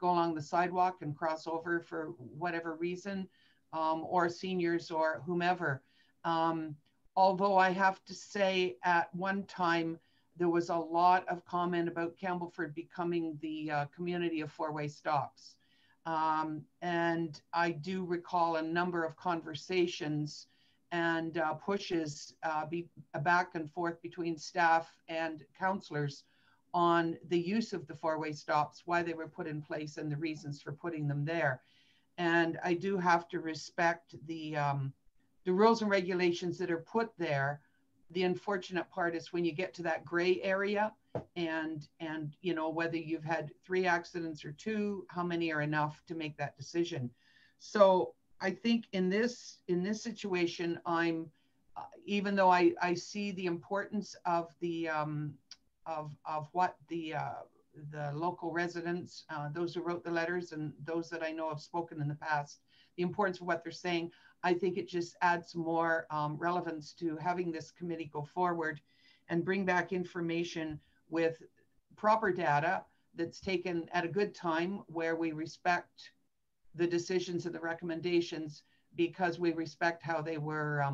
go along the sidewalk and cross over for whatever reason, or seniors or whomever. Although I have to say at one time, there was a lot of comment about Campbellford becoming the community of 4-way stops. And I do recall a number of conversations and pushes back and forth between staff and councillors on the use of the 4-way stops, why they were put in place and the reasons for putting them there. And I do have to respect the rules and regulations that are put there. The unfortunate part is when you get to that gray area and you know, whether you've had 3 accidents or 2, how many are enough to make that decision. So I think in this situation, I'm even though I see the importance of the of what the local residents, those who wrote the letters and those that I know have spoken in the past, the importance of what they're saying, I think it just adds more relevance to having this committee go forward and bring back information with proper data that's taken at a good time, where we respect the decisions and the recommendations because we respect how they were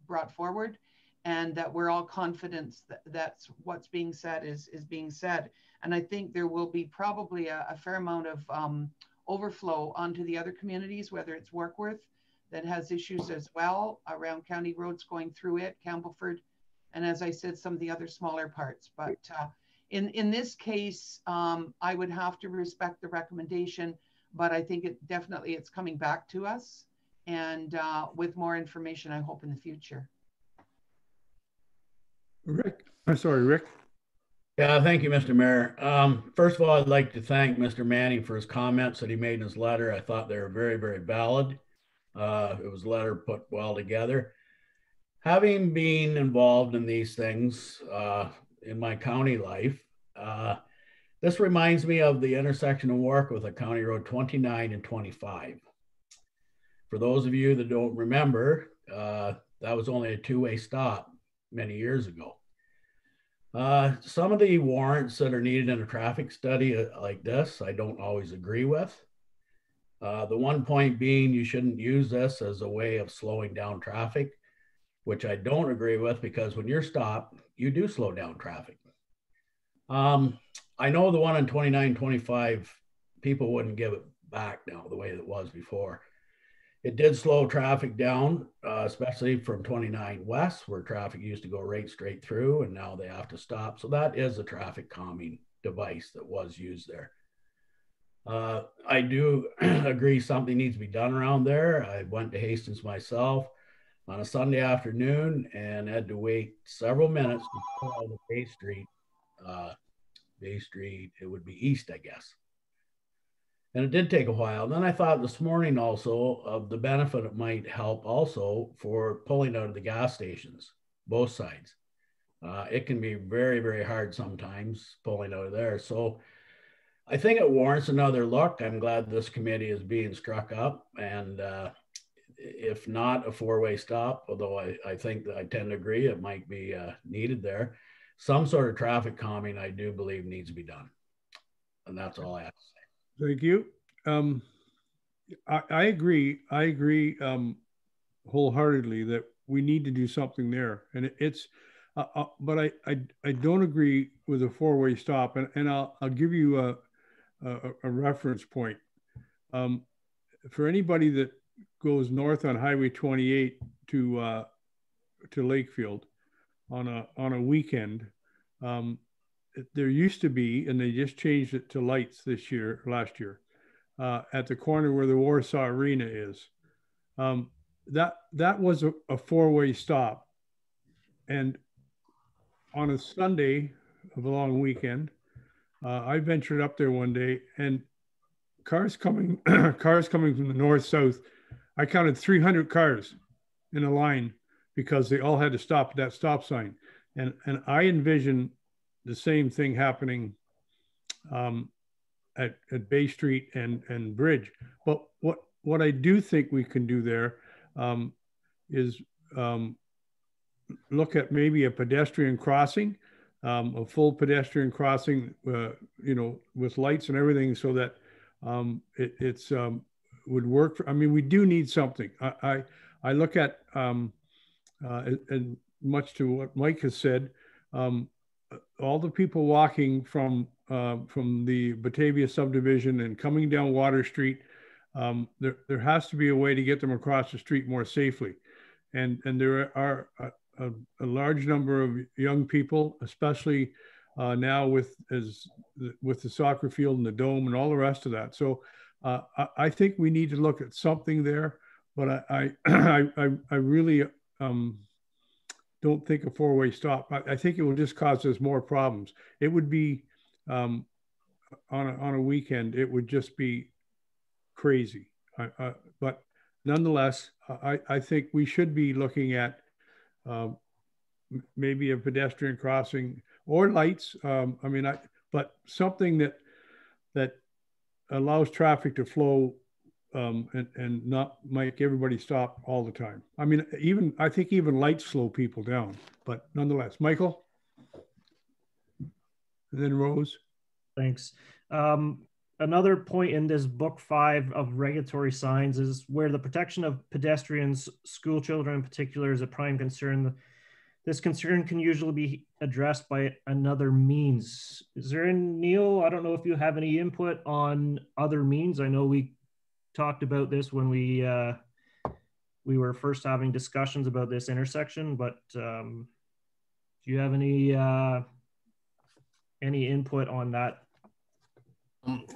brought forward, and that we're all confident that that's what's being said is being said. And I think there will be probably a fair amount of overflow onto the other communities, whether it's Workworth that has issues as well around county roads going through it, Campbellford, and as I said, some of the other smaller parts. But in this case, I would have to respect the recommendation, but I think it's coming back to us, and with more information, I hope in the future. Rick, I'm sorry, Rick. Yeah, thank you, Mr. Mayor. First of all, I'd like to thank Mr. Manning for his comments that he made in his letter. I thought they were very, very valid. It was a letter put well together. Having been involved in these things in my county life, this reminds me of the intersection of Workworth at County Road 29 and 25. For those of you that don't remember, that was only a 2-way stop many years ago. Some of the warrants that are needed in a traffic study like this, I don't always agree with. The one point being you shouldn't use this as a way of slowing down traffic, which I don't agree with, because when you're stopped, you do slow down traffic. I know the one on 29, 25, people wouldn't give it back now the way it was before. It did slow traffic down, especially from 29 West, where traffic used to go right straight through, and now they have to stop. So that is a traffic calming device that was used there. I do agree something needs to be done around there. I went to Hastings myself on a Sunday afternoon and had to wait several minutes to pull out of Bay Street. Bay Street, it would be east, I guess. And it did take a while. And then I thought this morning also of the benefit it might help also for pulling out of the gas stations, both sides. It can be very, very hard sometimes pulling out of there. So I think it warrants another look. I'm glad this committee is being struck up, and if not a four-way stop, although I think that I tend to agree it might be needed there, some sort of traffic calming I do believe needs to be done. And that's all I have to say. Thank you. I agree. I agree wholeheartedly that we need to do something there, and it's. But I don't agree with a four-way stop, and I'll give you a reference point. For anybody that goes north on Highway 28 to Lakefield on a weekend, there used to be, and they just changed it to lights last year, at the corner where the Warsaw Arena is. That was a four-way stop, and on a Sunday of a long weekend, I ventured up there one day, and cars coming from the north-south. I counted 300 cars in a line because they all had to stop at that stop sign. And I envision the same thing happening at Bay Street and Bridge. But what I do think we can do there is look at maybe a pedestrian crossing, a full pedestrian crossing, with lights and everything, so that it's would work. I mean, we do need something. I look at, and much to what Mike has said, all the people walking from the Batavia subdivision and coming down Water Street, there has to be a way to get them across the street more safely. And there are a large number of young people, especially now with the soccer field and the dome and all the rest of that. So I think we need to look at something there, but I really don't think a four-way stop. I think it will just cause us more problems. It would be on a weekend, it would just be crazy. But nonetheless, I think we should be looking at maybe a pedestrian crossing or lights. But something that allows traffic to flow and not make everybody stop all the time. I mean, I think even lights slow people down, but nonetheless. Michael? And then Rose. Thanks. Another point in this book 5 of regulatory signs is where the protection of pedestrians, school children in particular, is a prime concern. This concern can usually be addressed by another means. Is there any, Neil, I don't know if you have any input on other means. I know we talked about this when we were first having discussions about this intersection, but do you have any input on that?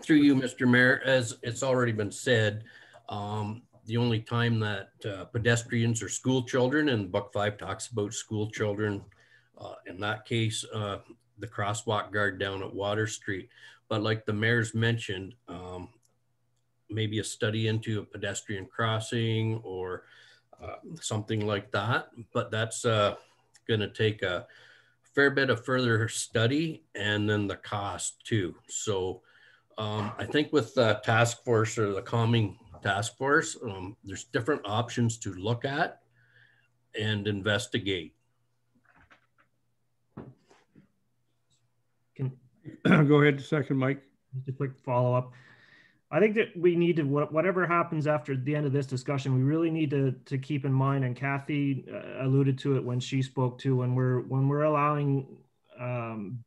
Through you, Mr. Mayor, as it's already been said, the only time that pedestrians or school children, and Book 5 talks about school children, in that case, the crosswalk guard down at Water Street. But like the mayor's mentioned, maybe a study into a pedestrian crossing or something like that. But that's going to take a fair bit of further study, and then the cost too. So I think with the task force, or the calming task force, there's different options to look at and investigate. Go ahead, second, Mike. Just a quick follow-up. I think that we need to, whatever happens after the end of this discussion, we really need to keep in mind, and Kathy alluded to it when she spoke to, when we're allowing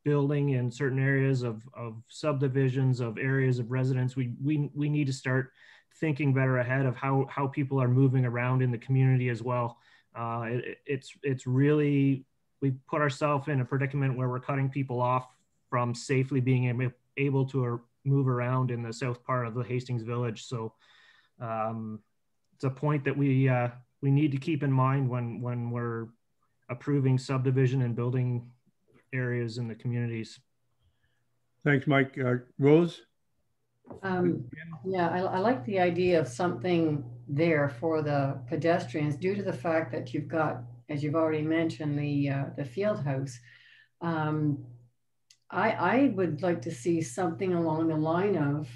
building in certain areas of subdivisions, of areas of residence, we need to start thinking better ahead of how people are moving around in the community as well. It's really, we put ourselves in a predicament where we're cutting people off from safely being able to move around in the south part of the Hastings village. So it's a point that we need to keep in mind when we're approving subdivision and building areas in the communities. Thanks, Mike. Rose? Yeah, I like the idea of something there for the pedestrians due to the fact that you've got, as you've already mentioned, the field house. I would like to see something along the line of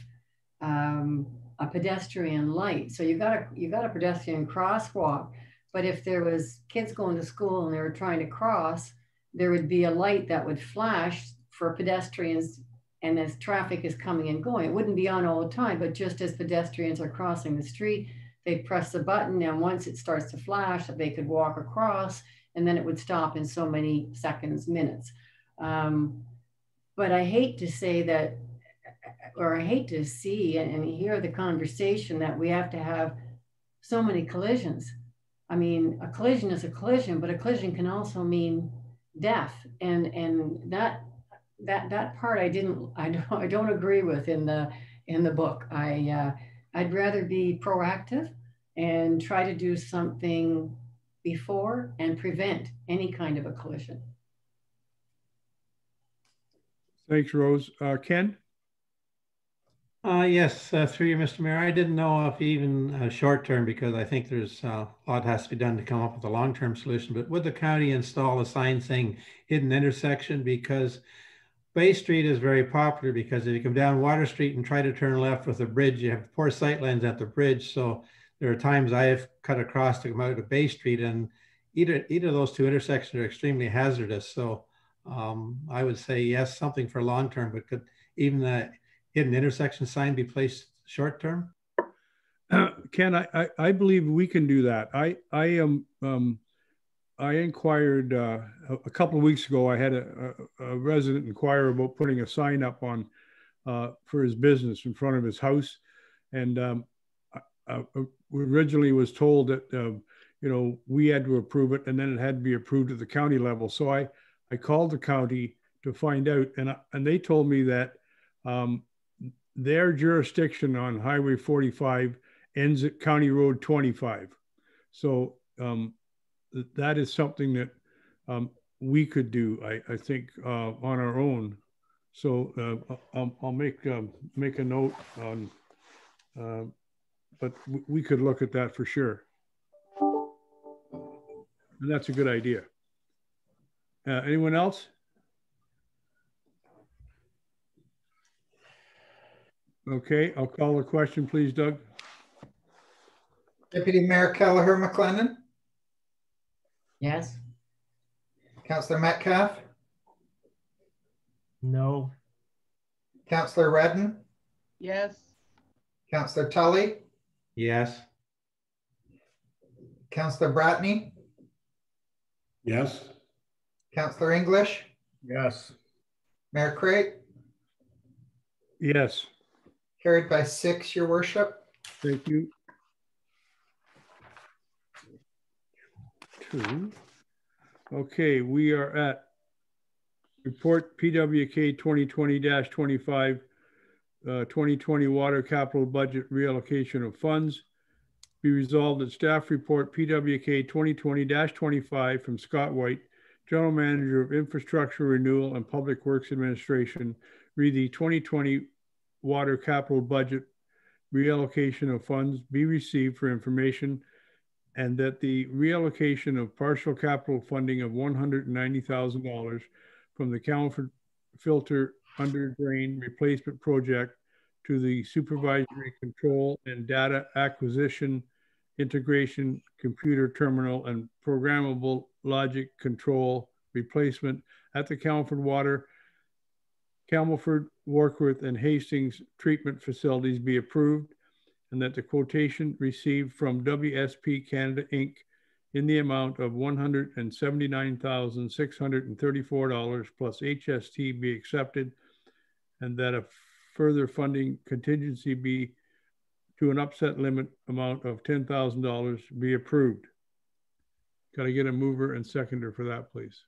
a pedestrian light. So you got a pedestrian crosswalk, but if there was kids going to school and they were trying to cross, there would be a light that would flash for pedestrians. And as traffic is coming and going, it wouldn't be on all the time, but just as pedestrians are crossing the street, they'd press the button, and once it starts to flash, they could walk across, and then it would stop in so many seconds, minutes. But I hate to say that, or I hate to see and hear the conversation that we have to have so many collisions. I mean, a collision is a collision, but a collision can also mean death, and that part I don't agree with in the book. I'd rather be proactive and try to do something before and prevent any kind of a collision. Thanks, Rose. Ken? Yes, through you, Mr. Mayor. I didn't know if even short term, because I think there's a lot has to be done to come up with a long-term solution, but would the county install a sign saying hidden intersection? Because Bay Street is very popular, because if you come down Water Street and try to turn left with a bridge, you have poor sight lines at the bridge. So there are times I have cut across to come out of Bay Street, and either of those two intersections are extremely hazardous. So I would say yes, something for long term, but could even the hidden intersection sign be placed short term? Ken, I believe we can do that. I inquired a couple of weeks ago. I had a resident inquire about putting a sign up on for his business in front of his house, and originally was told that we had to approve it, and then it had to be approved at the county level. So I called the county to find out, and they told me that their jurisdiction on Highway 45 ends at County Road 25. So that is something that we could do, I think, on our own. So I'll make a note on, but we could look at that for sure. And that's a good idea. Anyone else? Okay, I'll call the question, please, Doug. Deputy Mayor Kelleher McLennan? Yes. Councillor Metcalf? No. Councillor Redden? Yes. Councillor Tully? Yes. Councillor Bratney? Yes. Councillor English? Yes. Mayor Crate? Yes. Carried by 6, Your Worship. Thank you. 2. Okay, we are at report PWK 2020-25, 2020 Water Capital Budget Reallocation of Funds. Be resolved that staff report PWK 2020-25 from Scott White, General Manager of Infrastructure Renewal and Public Works Administration, read the 2020 Water Capital Budget Reallocation of Funds be received for information, and that the reallocation of partial capital funding of $190,000 from the Calford Filter Under Drain Replacement Project to the Supervisory Control and Data Acquisition Integration Computer Terminal and Programmable Logic Control Replacement at the Calford Water, Camelford, Workworth, and Hastings treatment facilities be approved, and that the quotation received from WSP Canada Inc. in the amount of $179,634 plus HST be accepted, and that a further funding contingency be to an upset limit amount of $10,000 be approved. Got to get a mover and seconder for that, please.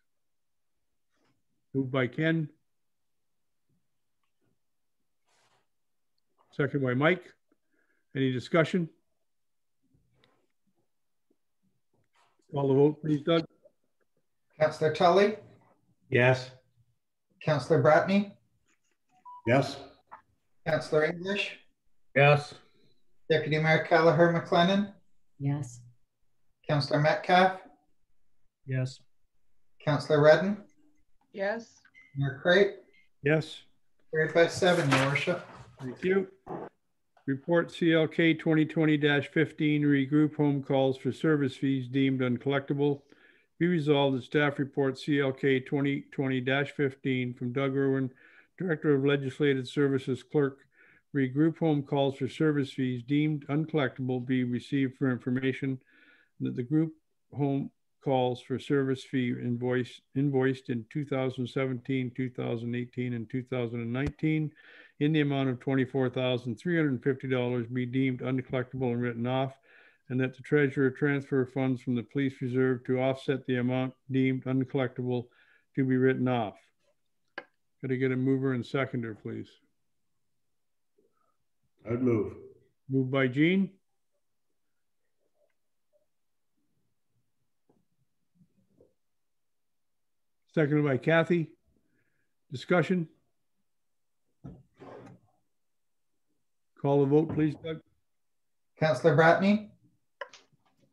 Moved by Ken. Second by Mike. Any discussion? Call the vote, please, Doug. Councillor Tully? Yes. Councillor Bratney? Yes. Councillor English? Yes. Deputy Mayor Kelleher McLennan? Yes. Councillor Metcalf? Yes. Councillor Redden? Yes. Mayor Crate? Yes. Carried by 7, Your Worship. Thank you. Report CLK 2020-15, regroup home calls for service fees deemed uncollectible. Be resolved that staff report CLK 2020-15 from Doug Irwin, Director of Legislative Services Clerk, regroup home calls for service fees deemed uncollectible be received for information that the group home calls for service fee invoiced in 2017, 2018, and 2019 in the amount of $24,350 be deemed uncollectible and written off, and that the treasurer transfer funds from the police reserve to offset the amount deemed uncollectible to be written off. Could I get a mover and seconder, please? I'd move. Moved by Gene. Seconded by Kathy. Discussion? Call the vote, please, Doug. Councillor Bratney?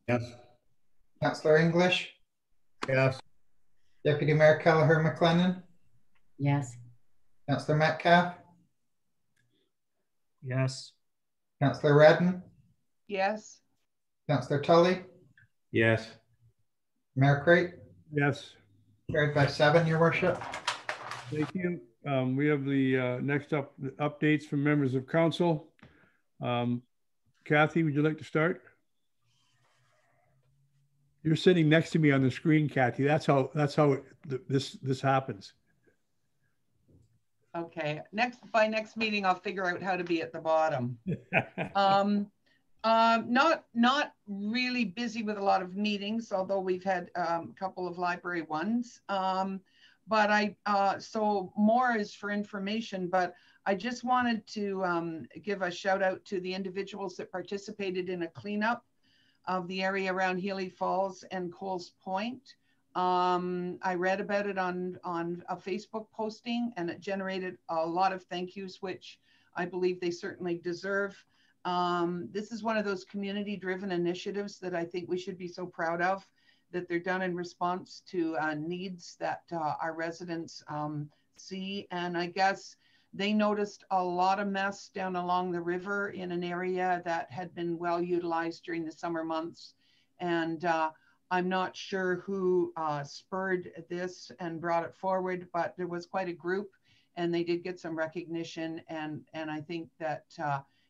Yes. Councillor English? Yes. Deputy Mayor Kelleher McLennan? Yes. Councillor Metcalf? Yes. Councillor Redden? Yes. Councillor Tully? Yes. Mayor Crate? Yes. Carried by 7, Your Worship. Thank you. We have the next updates from members of council. Kathy, would you like to start? You're sitting next to me on the screen, Kathy. That's how this happens. Okay. By next meeting, I'll figure out how to be at the bottom. Not really busy with a lot of meetings, although we've had a couple of library ones. But so more is for information, but I just wanted to give a shout out to the individuals that participated in a cleanup of the area around Healy Falls and Coles Point. I read about it on a Facebook posting, and it generated a lot of thank yous, which I believe they certainly deserve. This is one of those community-driven initiatives that I think we should be so proud of, that they're done in response to needs that our residents see. And I guess they noticed a lot of mess down along the river in an area that had been well utilized during the summer months. And I'm not sure who spurred this and brought it forward, but there was quite a group, and they did get some recognition. And I think that,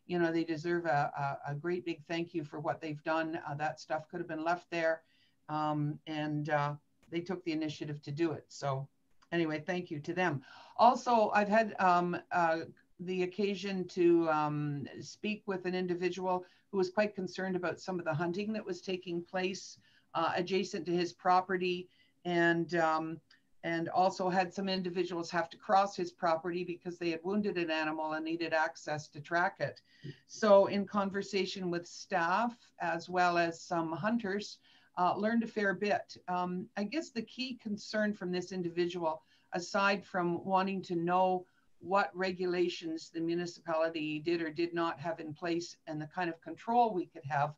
you know, they deserve a great big thank you for what they've done. That stuff could have been left there. And they took the initiative to do it. So anyway, thank you to them. Also, I've had the occasion to speak with an individual who was quite concerned about some of the hunting that was taking place adjacent to his property, and also had some individuals have to cross his property because they had wounded an animal and needed access to track it. So in conversation with staff, as well as some hunters, learned a fair bit. I guess the key concern from this individual, aside from wanting to know what regulations the municipality did or did not have in place and the kind of control we could have,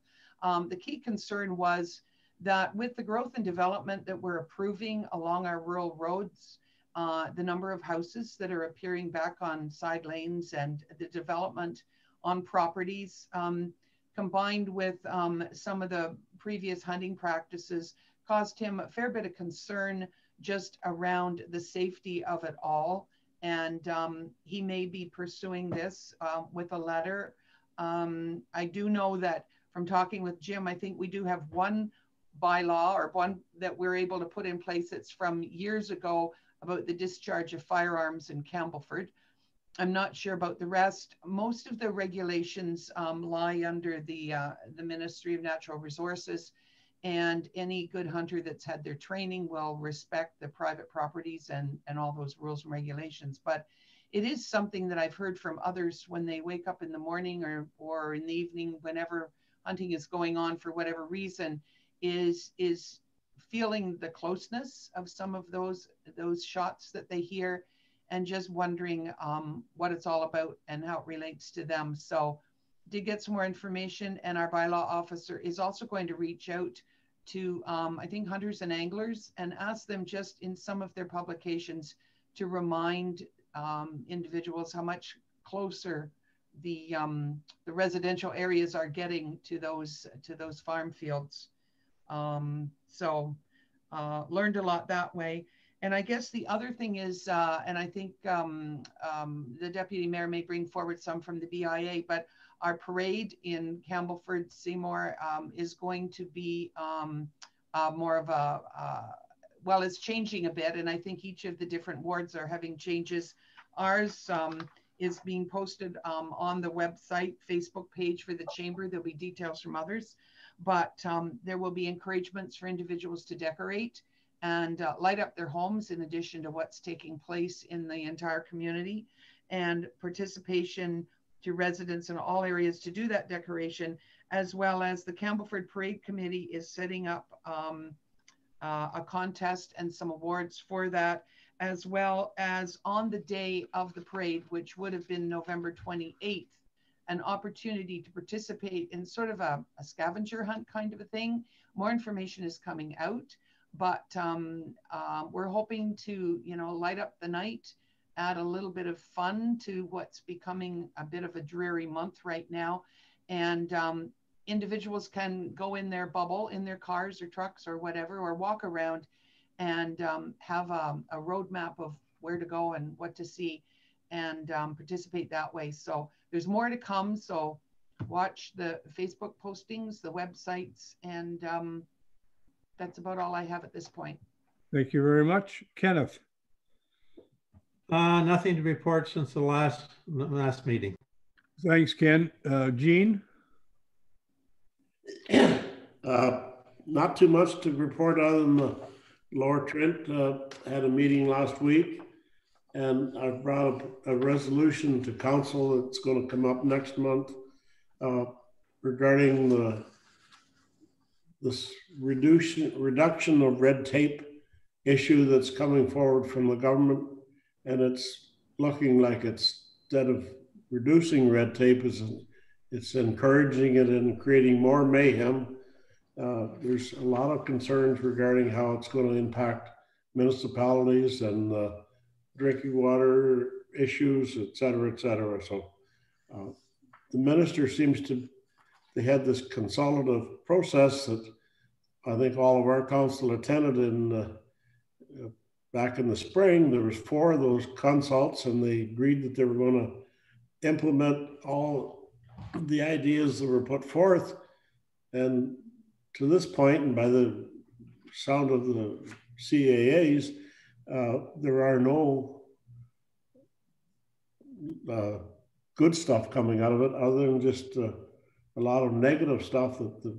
the key concern was that with the growth and development that we're approving along our rural roads, the number of houses that are appearing back on side lanes and the development on properties, combined with some of the previous hunting practices, caused him a fair bit of concern just around the safety of it all. And he may be pursuing this with a letter. I do know that from talking with Jim, I think we do have one bylaw, or one that we're able to put in place. It's from years ago about the discharge of firearms in Campbellford. I'm not sure about the rest. Most of the regulations lie under the Ministry of Natural Resources, and any good hunter that's had their training will respect the private properties and all those rules and regulations. But it is something that I've heard from others when they wake up in the morning or in the evening, whenever hunting is going on for whatever reason, is feeling the closeness of some of those shots that they hear, and just wondering what it's all about and how it relates to them. So did get some more information, and our bylaw officer is also going to reach out to, I think, hunters and anglers, and ask them just in some of their publications to remind individuals how much closer the residential areas are getting to those farm fields. So learned a lot that way. And I guess the other thing is, and I think the deputy mayor may bring forward some from the BIA, but our parade in Campbellford, Seymour is going to be more of a, well, it's changing a bit. And I think each of the different wards are having changes. Ours is being posted on the website, Facebook page for the chamber. There'll be details from others, but there will be encouragements for individuals to decorate and light up their homes in addition to what's taking place in the entire community, and participation to residents in all areas to do that decoration, as well as the Campbellford Parade Committee is setting up a contest and some awards for that, as well as on the day of the parade, which would have been November 28th, an opportunity to participate in sort of a scavenger hunt kind of a thing. More information is coming out, but we're hoping to, light up the night, add a little bit of fun to what's becoming a bit of a dreary month right now. And individuals can go in their bubble, in their cars or trucks or whatever, or walk around and have a roadmap of where to go and what to see, and participate that way. So there's more to come. So watch the Facebook postings, the websites, and that's about all I have at this point. Thank you very much. Kenneth? Nothing to report since the last meeting. Thanks, Ken. Gene? Not too much to report other than the Lower Trent had a meeting last week, and I've brought up a resolution to council that's going to come up next month regarding this reduction of red tape issue that's coming forward from the government. And it's looking like instead of reducing red tape, it's encouraging it and creating more mayhem. There's a lot of concerns regarding how it's going to impact municipalities and drinking water issues, et cetera, et cetera. So the minister seems to, they had this consultative process that I think all of our council attended in back in the spring. There was 4 of those consults, and they agreed that they were going to implement all the ideas that were put forth. And to this point, and by the sound of the CAAs, there are no good stuff coming out of it, other than just a lot of negative stuff that the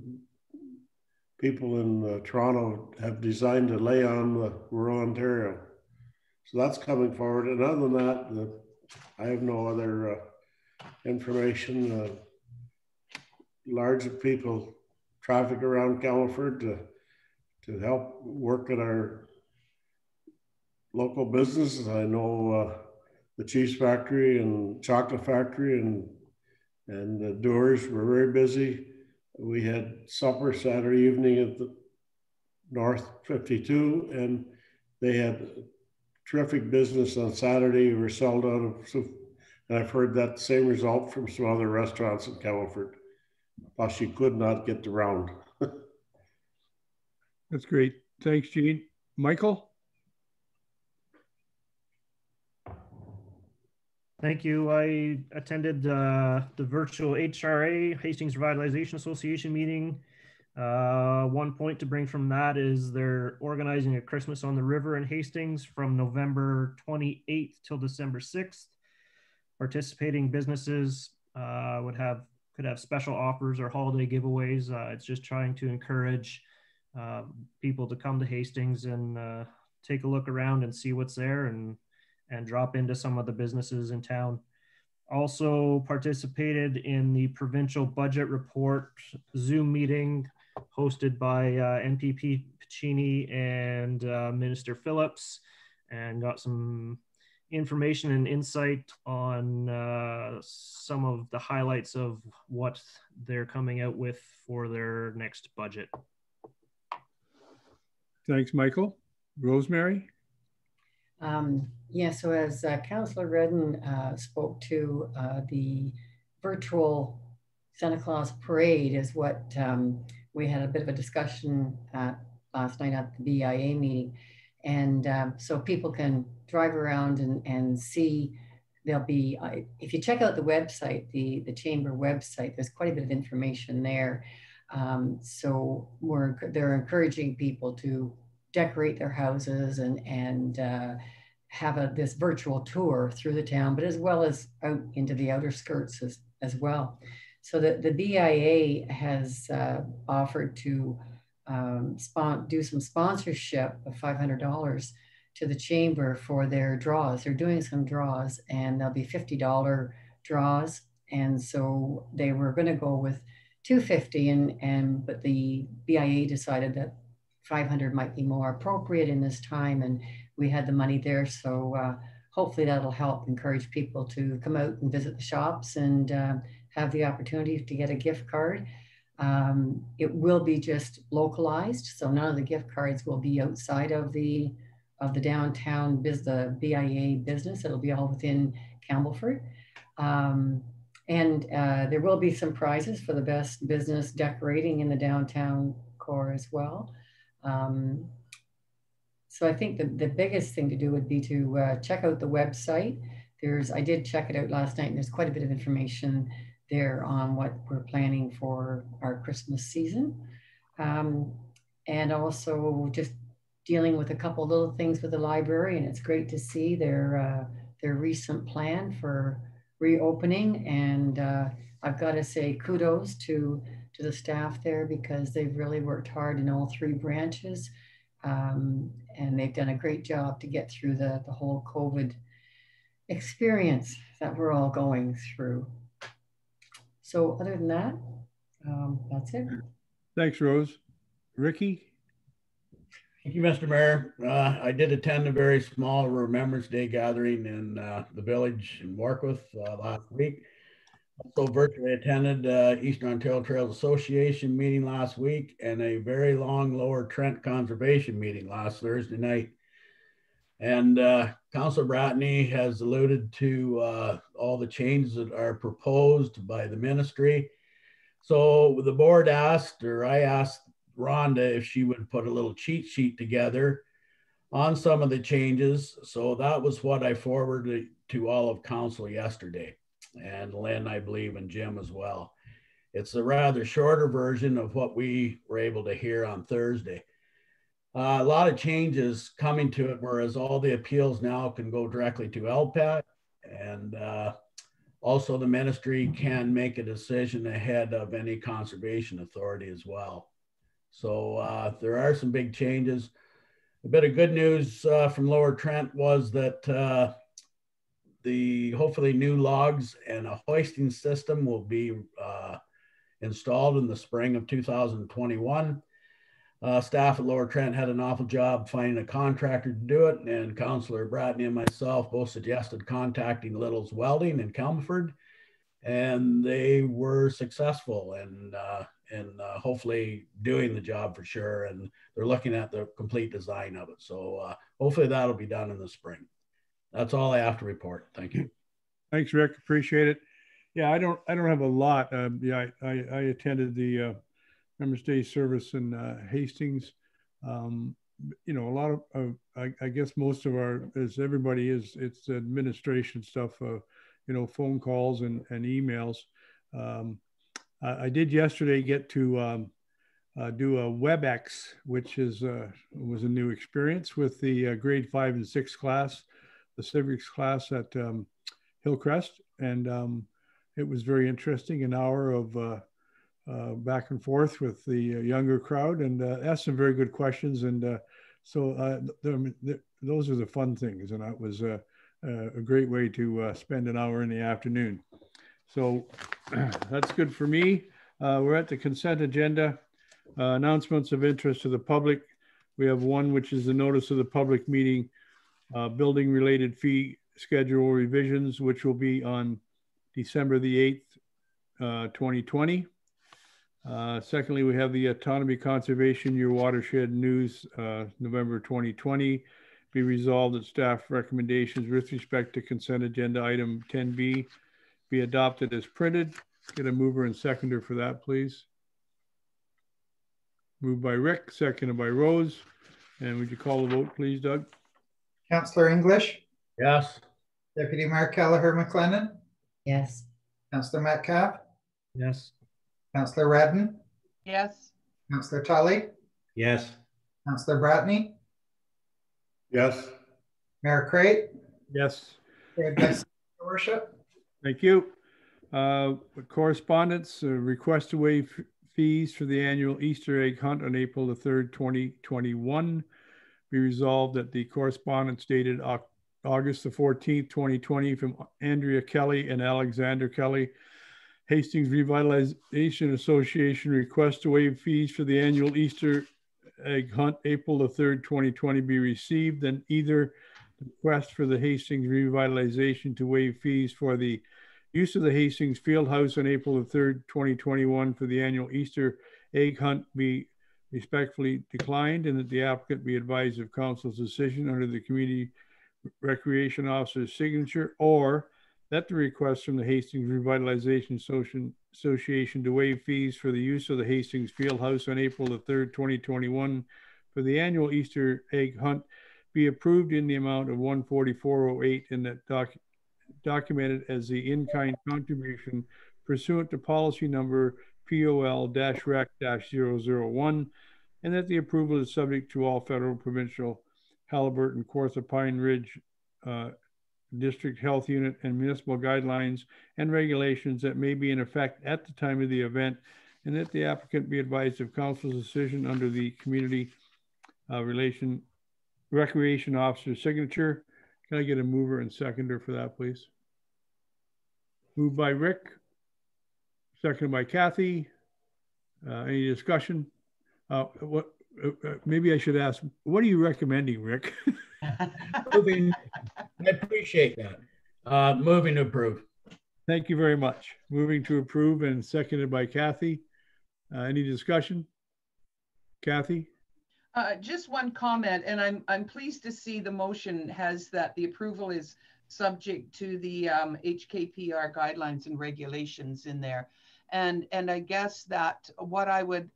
people in Toronto have designed to lay on rural Ontario. So that's coming forward. And other than that, I have no other information. Large people traffic around Campbellford to help work at our local businesses. I know the cheese factory and chocolate factory and the doors were very busy. We had supper Saturday evening at the North 52, and they had terrific business on Saturday. We were sold out of, and I've heard that same result from some other restaurants in Campbellford. Plus, you could not get the round. That's great. Thanks, Gene. Michael? Thank you. I attended the virtual HRA, Hastings Revitalization Association meeting. One point to bring from that is they're organizing a Christmas on the River in Hastings from November 28th till December 6th. Participating businesses could have special offers or holiday giveaways. It's just trying to encourage people to come to Hastings and take a look around and see what's there and drop into some of the businesses in town. Also participated in the provincial budget report Zoom meeting hosted by NPP Piccini and Minister Phillips, and got some information and insight on some of the highlights of what they're coming out with for their next budget. Thanks, Michael. Rosemary? Yeah, so as Councillor Redden spoke to, the virtual Santa Claus parade is what we had a bit of a discussion last night at the BIA meeting. And so people can drive around and see. There'll be, if you check out the website, the Chamber website, there's quite a bit of information there. So they're encouraging people to decorate their houses and have this virtual tour through the town, but as well as out into the outer skirts as well. So the BIA has offered to do some sponsorship of $500 to the Chamber for their draws. They're doing some draws, and there'll be $50 draws. And so they were going to go with $250, but the BIA decided that $500 might be more appropriate in this time, and we had the money there. So hopefully that'll help encourage people to come out and visit the shops and have the opportunity to get a gift card. It will be just localized, so none of the gift cards will be outside of the downtown the BIA business. It'll be all within Campbellford. And there will be some prizes for the best business decorating in the downtown core as well. So I think the biggest thing to do would be to check out the website. I did check it out last night, and there's quite a bit of information there on what we're planning for our Christmas season. And also just dealing with a couple little things with the library, and it's great to see their recent plan for reopening. And I've got to say kudos to the staff there, because they've really worked hard in all three branches. And they've done a great job to get through the whole COVID experience that we're all going through. So other than that, that's it. Thanks, Rose. Ricky? Thank you, Mr. Mayor. I did attend a very small Remembrance Day gathering in the village in Workworth last week. Also virtually attended Eastern Ontario Trails Association meeting last week, and a very long Lower Trent Conservation meeting last Thursday night. And Councillor Bratney has alluded to all the changes that are proposed by the ministry. So the board asked, or I asked Rhonda if she would put a little cheat sheet together on some of the changes. So that was what I forwarded to all of council yesterday, and Lynn, I believe, and Jim as well. It's a rather shorter version of what we were able to hear on Thursday. A lot of changes coming to it, whereas all the appeals now can go directly to LPAT, and also the ministry can make a decision ahead of any conservation authority as well. So there are some big changes. A bit of good news from Lower Trent was that the hopefully new logs and a hoisting system will be installed in the spring of 2021. Staff at Lower Trent had an awful job finding a contractor to do it, and Councillor Bratney and myself both suggested contacting Little's Welding in Campbellford, and they were successful and hopefully doing the job for sure, and they're looking at the complete design of it. So hopefully that'll be done in the spring. That's all I have to report. Thank you. Thanks, Rick. Appreciate it. Yeah, I don't have a lot. Yeah, I attended the Remembrance Day service in Hastings. You know, a lot of I guess most of our, as everybody is, it's administration stuff. You know, phone calls and emails. I did yesterday get to do a WebEx, which was a new experience with the grade 5 and 6 class, the civics class at Hillcrest, and it was very interesting, an hour of back and forth with the younger crowd, and asked some very good questions. And so those are the fun things, and that was a great way to spend an hour in the afternoon. So that's good for me. We're at the consent agenda. Announcements of interest to the public. We have one, which is the notice of the public meeting, building related fee schedule revisions, which will be on December the 8th, 2020. Secondly, we have the Autonomy Conservation Year Watershed News, November 2020. Be resolved that staff recommendations with respect to consent agenda item 10B be adopted as printed. Get a mover and seconder for that, please. Moved by Rick, seconded by Rose. And would you call the vote, please, Doug? Councillor English? Yes. Deputy Mayor Kelleher McLennan? Yes. Councillor Metcalf? Yes. Councillor Redden? Yes. Councillor Tully? Yes. Councillor Bratney? Yes. Mayor Crate? Yes. Carried by 7, Your Worship. Thank you. Correspondence, request to waive fees for the annual Easter egg hunt on April the 3rd, 2021. Be resolved that the correspondence dated August the 14th, 2020 from Andrea Kelly and Alexander Kelly, Hastings Revitalization Association, request to waive fees for the annual Easter egg hunt April the 3rd, 2020 be received, and either the request for the Hastings Revitalization to waive fees for the use of the Hastings Fieldhouse on April the 3rd, 2021 for the annual Easter egg hunt be respectfully declined, and that the applicant be advised of council's decision under the community recreation officer's signature, or that the request from the Hastings Revitalization Association to waive fees for the use of the Hastings Fieldhouse on April the 3rd, 2021 for the annual Easter egg hunt be approved in the amount of $144.08 and that documented as the in-kind contribution pursuant to policy number POL-REC-001, and that the approval is subject to all federal, provincial, Halliburton, Kawartha Pine Ridge District Health Unit and municipal guidelines and regulations that may be in effect at the time of the event, and that the applicant be advised of council's decision under the community recreation officer's signature. Can I get a mover and seconder for that, please? Moved by Rick, seconded by Kathy. Any discussion? Maybe I should ask, what are you recommending, Rick? Moving, I appreciate that. Moving to approve. Thank you very much. Moving to approve and seconded by Kathy. Any discussion? Kathy? Just one comment, and I'm pleased to see the motion has that the approval is subject to the HKPR guidelines and regulations in there. And I guess that what I would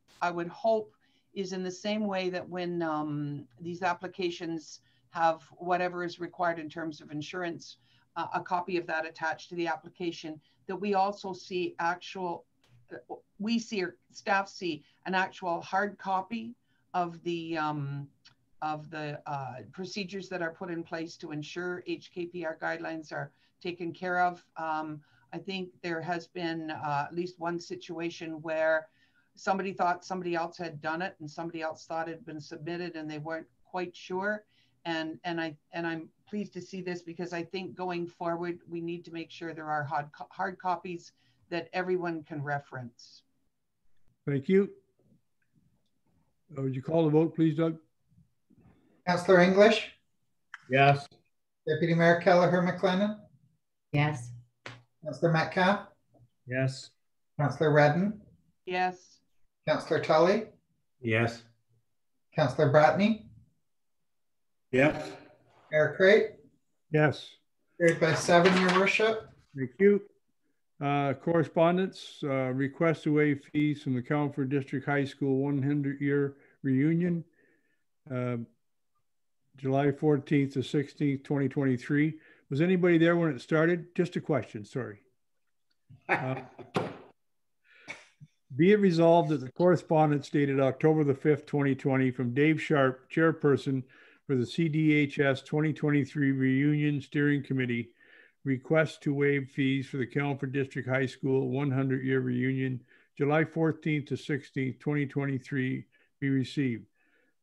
hope is in the same way that when these applications have whatever is required in terms of insurance, a copy of that attached to the application, that we also see or staff see an actual hard copy of the procedures that are put in place to ensure HKPR guidelines are taken care of. I think there has been at least one situation where somebody thought somebody else had done it and somebody else thought it had been submitted and they weren't quite sure. And I'm pleased to see this because I think going forward, we need to make sure there are hard copies that everyone can reference. Thank you. Would you call the vote, please, Doug? Councillor English? Yes. Deputy Mayor Kelleher McLennan? Yes. Councillor Metcalf? Yes. Councillor Redden? Yes. Councillor Tully? Yes. Councillor Bratney? Yes. Mayor Crate? Yes. Carried by 7, Your Worship. Thank you. Correspondence, request to waive fees from the Calford District High School 100-year reunion, July 14th to 16th, 2023. Was anybody there when it started? Just a question, sorry. Be it resolved that the correspondence dated October the 5th, 2020 from Dave Sharp, chairperson for the CDHS 2023 Reunion Steering Committee, request to waive fees for the Calvert District High School 100-year reunion, July 14th to 16th, 2023, be received.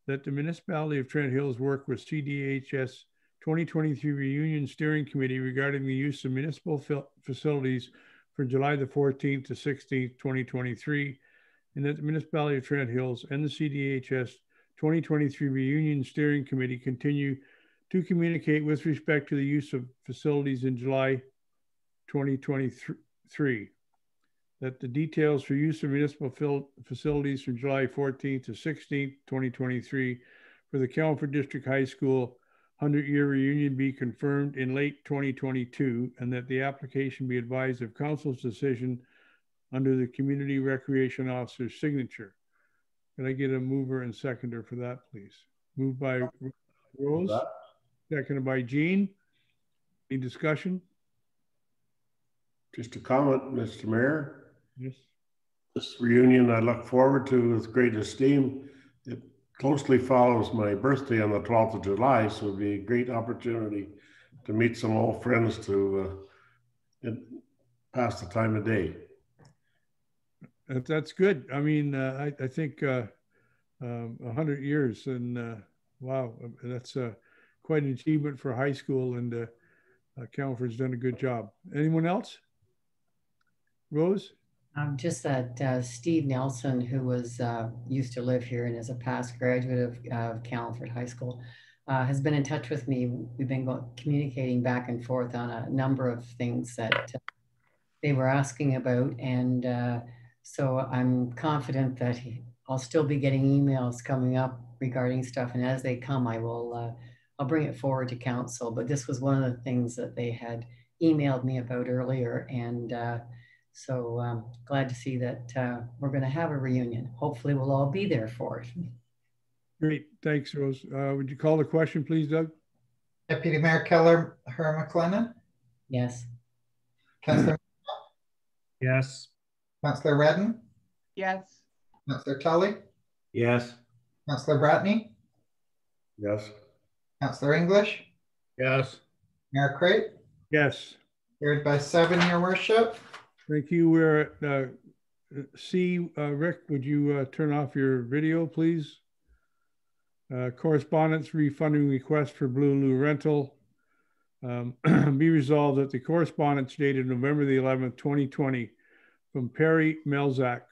That the Municipality of Trent Hills work with CDHS 2023 Reunion Steering Committee regarding the use of municipal facilities for July the 14th to 16th, 2023, and that the Municipality of Trent Hills and the CDHS 2023 Reunion Steering Committee continue to communicate with respect to the use of facilities in July 2023. That the details for use of municipal facilities from July 14th to 16th, 2023 for the Calvert District High School 100-year reunion be confirmed in late 2022, and that the application be advised of council's decision under the community recreation officer's signature. Can I get a mover and seconder for that, please? Moved by Rose, seconded by Jean. Any discussion? Just a comment, Mr. Mayor. Yes. This reunion I look forward to with great esteem. It closely follows my birthday on the 12th of July, so it'll be a great opportunity to meet some old friends to pass the time of day. That's good. I mean, I think 100 years, and wow, that's quite an achievement for high school, and Calvert's done a good job. Anyone else? Rose? Just that Steve Nelson, who was used to live here and is a past graduate of Calvert High School, has been in touch with me. We've been communicating back and forth on a number of things that they were asking about, and so I'm confident that I'll still be getting emails coming up regarding stuff, and as they come, I'll bring it forward to council. But this was one of the things that they had emailed me about earlier, and so I'm glad to see that we're going to have a reunion. Hopefully we'll all be there for it. Great, thanks, Rose. Would you call the question, please, Doug? Deputy Mayor Keller, Her McLennan? Yes. Councillor? Yes. Councillor Redden? Yes. Councillor Tully? Yes. Councillor Bratney? Yes. Councillor English? Yes. Mayor Crate? Yes. Carried by 7, Your Worship. Thank you. We're at C. Rick, would you turn off your video, please? Correspondence refunding request for Blue Lou rental. Be resolved that the correspondence dated November the 11th, 2020 from Perry Melzak,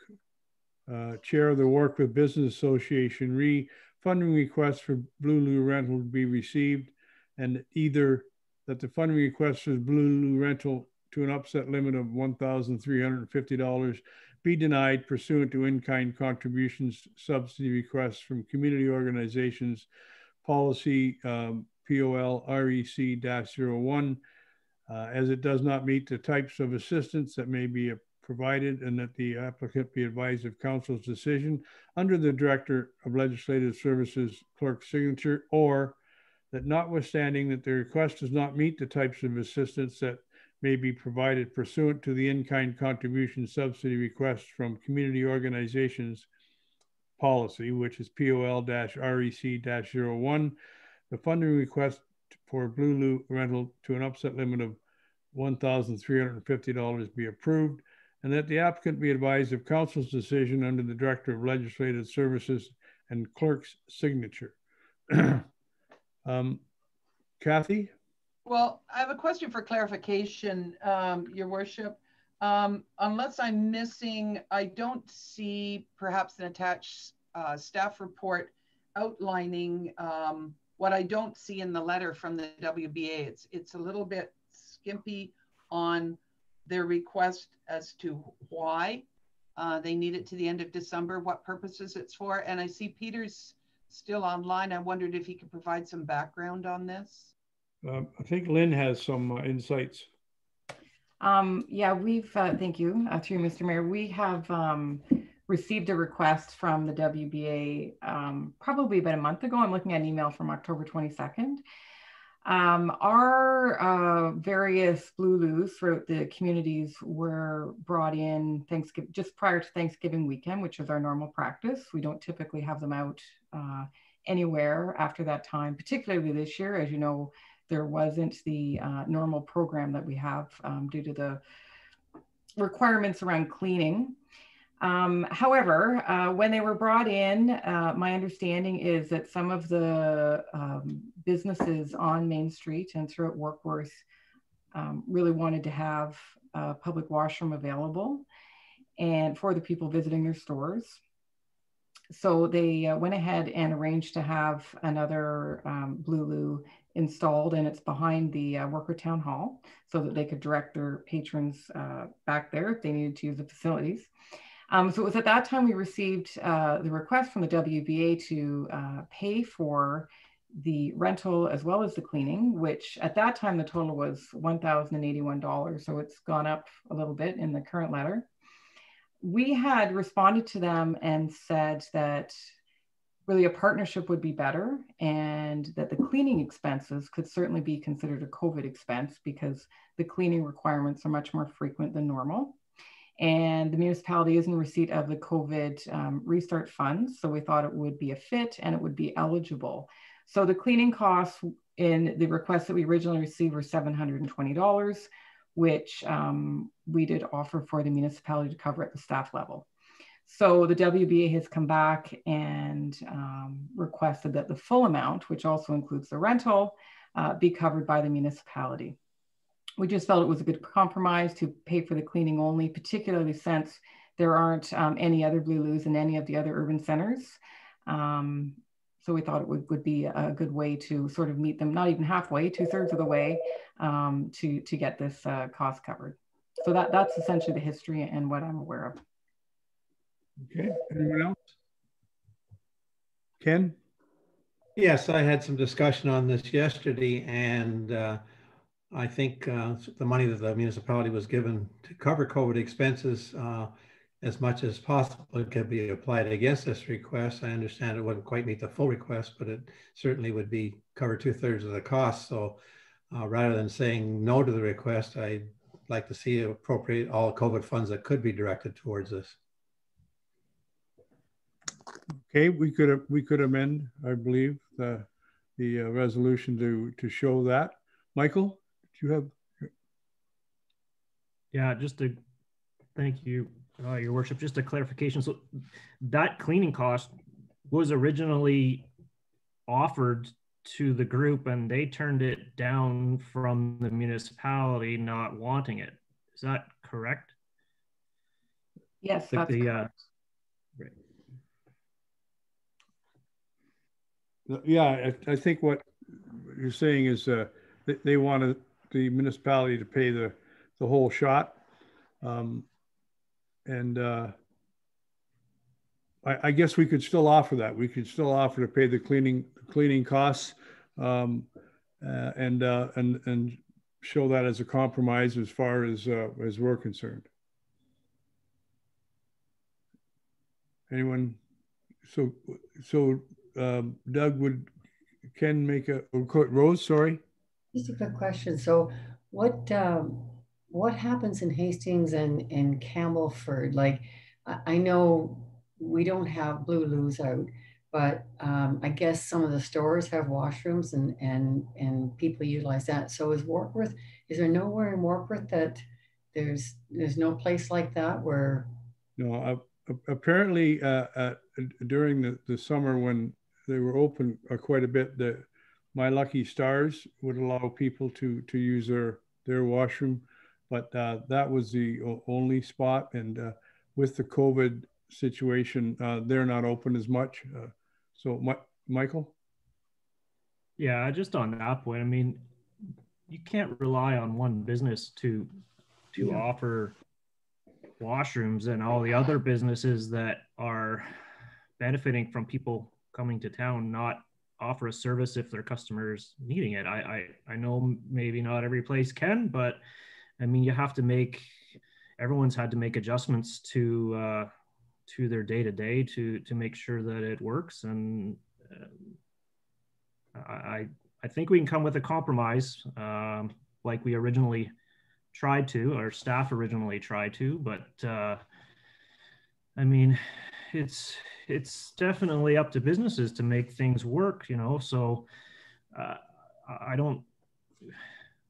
Chair of the Workworth Business Association, refunding request for Blue Lou rental to be received, and either that the funding request for Blue Lou rental to an upset limit of $1,350 be denied pursuant to in-kind contributions subsidy requests from community organizations policy POL REC-01 as it does not meet the types of assistance that may be provided, and that the applicant be advised of council's decision under the Director of Legislative Services clerk's signature, or that notwithstanding that the request does not meet the types of assistance that may be provided pursuant to the in-kind contribution subsidy requests from community organizations policy, which is POL-REC-01, the funding request for Blue Lou rental to an upset limit of $1,350 be approved, and that the applicant be advised of council's decision under the Director of Legislative Services and clerk's signature. Kathy? Well, I have a question for clarification, Your Worship. Unless I'm missing, I don't see perhaps an attached staff report outlining what I don't see in the letter from the WBA. It's a little bit skimpy on their request as to why they need it to the end of December, what purposes it's for. And I see Peter's still online. I wondered if he could provide some background on this. I think Lynn has some insights. Yeah, we've, thank you, through Mr. Mayor. We have received a request from the WBA probably about a month ago. I'm looking at an email from October 22nd. Our various Blue Lous throughout the communities were brought in Thanksgiving, just prior to Thanksgiving weekend, which is our normal practice. We don't typically have them out anywhere after that time, particularly this year. As you know, there wasn't the normal program that we have due to the requirements around cleaning. However, when they were brought in, my understanding is that some of the businesses on Main Street and throughout Workworth really wanted to have a public washroom available and for the people visiting their stores. So they went ahead and arranged to have another Blue Loo installed, and it's behind the Workworth Town Hall so that they could direct their patrons back there if they needed to use the facilities. So it was at that time we received the request from the WBA to pay for the rental as well as the cleaning, which at that time the total was $1,081. So it's gone up a little bit in the current letter. We had responded to them and said that really a partnership would be better and that the cleaning expenses could certainly be considered a COVID expense because the cleaning requirements are much more frequent than normal. And the municipality is in receipt of the COVID restart funds. So we thought it would be a fit and it would be eligible. So the cleaning costs in the request that we originally received were $720, which we did offer for the municipality to cover at the staff level. So the WBA has come back and requested that the full amount, which also includes the rental, be covered by the municipality. We just felt it was a good compromise to pay for the cleaning only, particularly since there aren't any other Blue Loos in any of the other urban centers. So we thought it would be a good way to sort of meet them, not even halfway, 2/3 of the way to get this cost covered. So that's essentially the history and what I'm aware of. Okay, anyone else? Ken? Yes, I had some discussion on this yesterday, and I think the money that the municipality was given to cover COVID expenses as much as possible could be applied against this request. I understand it wouldn't quite meet the full request, but it certainly would be cover 2/3 of the cost. So rather than saying no to the request, I'd like to see appropriate all COVID funds that could be directed towards this. Okay, we could amend, I believe, the resolution to show that. Michael, do you have? Yeah, just to thank you, Your Worship. Just a clarification. So that cleaning cost was originally offered to the group, and they turned it down from the municipality not wanting it. Is that correct? Yes, that's correct. Right. Yeah, I think what you're saying is they wanted the municipality to pay the whole shot. I guess we could still offer that. We could still offer to pay the cleaning costs and show that as a compromise as far as we're concerned. Anyone? So Doug, would Ken make a Rose? Sorry. Just a quick question. So what happens in Hastings and Campbellford? Like, I know we don't have Blue Loos out, but I guess some of the stores have washrooms and people utilize that. So is there nowhere in Workworth that there's no place like that where? No, apparently during the summer when they were open quite a bit, My Lucky Stars would allow people to use their washroom, but that was the only spot. And with the COVID situation, they're not open as much. So Michael? Yeah, just on that point, I mean, you can't rely on one business to offer washrooms, and all the other businesses that are benefiting from people coming to town not offer a service if their customers needing it. I know maybe not every place can, but I mean, everyone's had to make adjustments to their day-to-day to make sure that it works. And I think we can come with a compromise like we originally tried to, our staff originally tried to, but I mean, it's definitely up to businesses to make things work, you know. So I don't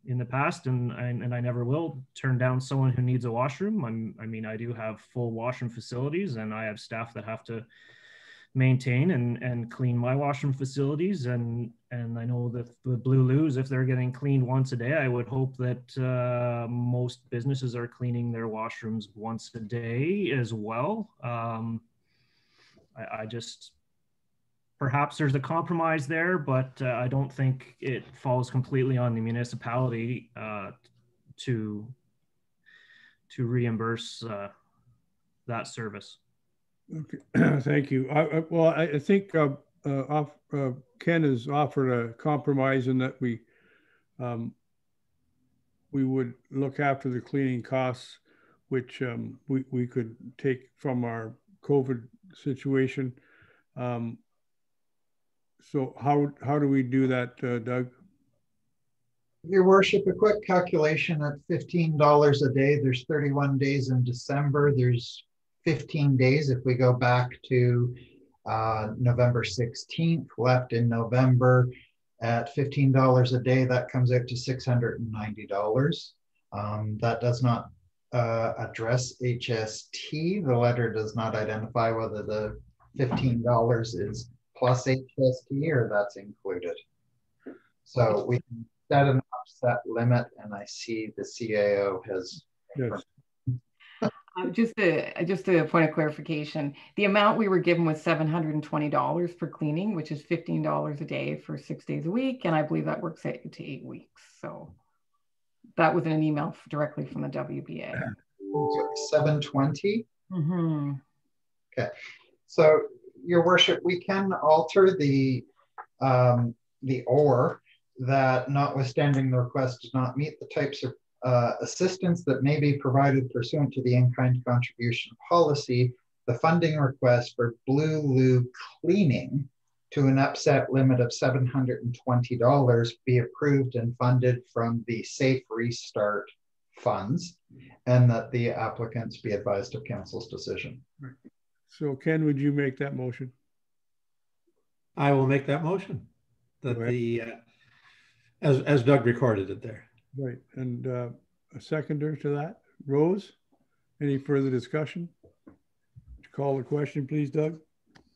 in the past, and I never will turn down someone who needs a washroom. I mean, I do have full washroom facilities, and I have staff that have to maintain and clean my washroom facilities. And I know that the Blue Loos, if they're getting cleaned once a day, I would hope that most businesses are cleaning their washrooms once a day as well. I just, perhaps there's a compromise there, but I don't think it falls completely on the municipality to reimburse that service. Okay, thank you. I think Ken has offered a compromise in that we would look after the cleaning costs, which we could take from our COVID situation. So how do we do that, Doug? Your worship, a quick calculation at $15 a day. There's 31 days in December. There's 15 days if we go back to November 16th, left in November. At $15 a day, that comes out to $690. That does not address HST. The letter does not identify whether the $15 is plus HST or that's included. So we can set an offset limit, and I see the CAO has. Yes. Just a point of clarification. The amount we were given was $720 for cleaning, which is $15 a day for 6 days a week. And I believe that works out to 8 weeks. So that was in an email directly from the WBA. 720. Mm-hmm. Okay. So, Your Worship, we can alter the OR that, notwithstanding the request does not meet the types of assistance that may be provided pursuant to the in-kind contribution policy, the funding request for Blue Loo cleaning to an upset limit of $720 be approved and funded from the Safe Restart funds, and that the applicants be advised of council's decision. Right. So Ken, would you make that motion? I will make that motion. That the as Doug recorded it there. Right, and a seconder to that. Rose, any further discussion? Call the question, please, Doug.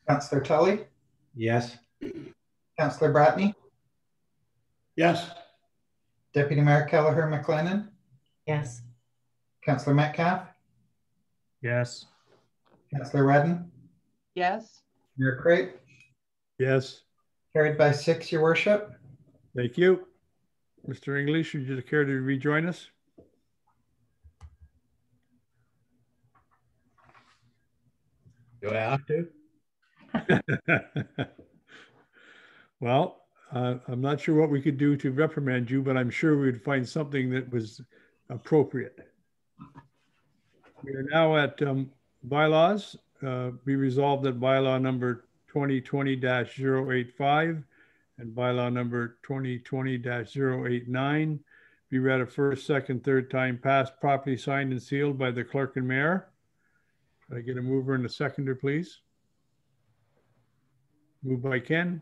Councillor Tully? Yes. Councillor Bratney? Yes. Deputy Mayor Kelleher McLennan? Yes. Councillor Metcalf? Yes. Councillor Redden? Yes. Mayor Crate? Yes. Carried by 6, Your Worship. Thank you. Mr. English, would you care to rejoin us? Do I have to? Well, I'm not sure what we could do to reprimand you, but I'm sure we would find something that was appropriate. We are now at bylaws. Be resolved that bylaw number 2020-085 and bylaw number 2020-089 be read a first, second, third time, passed, properly signed and sealed by the clerk and mayor. Could I get a mover and a seconder, please? Moved by Ken,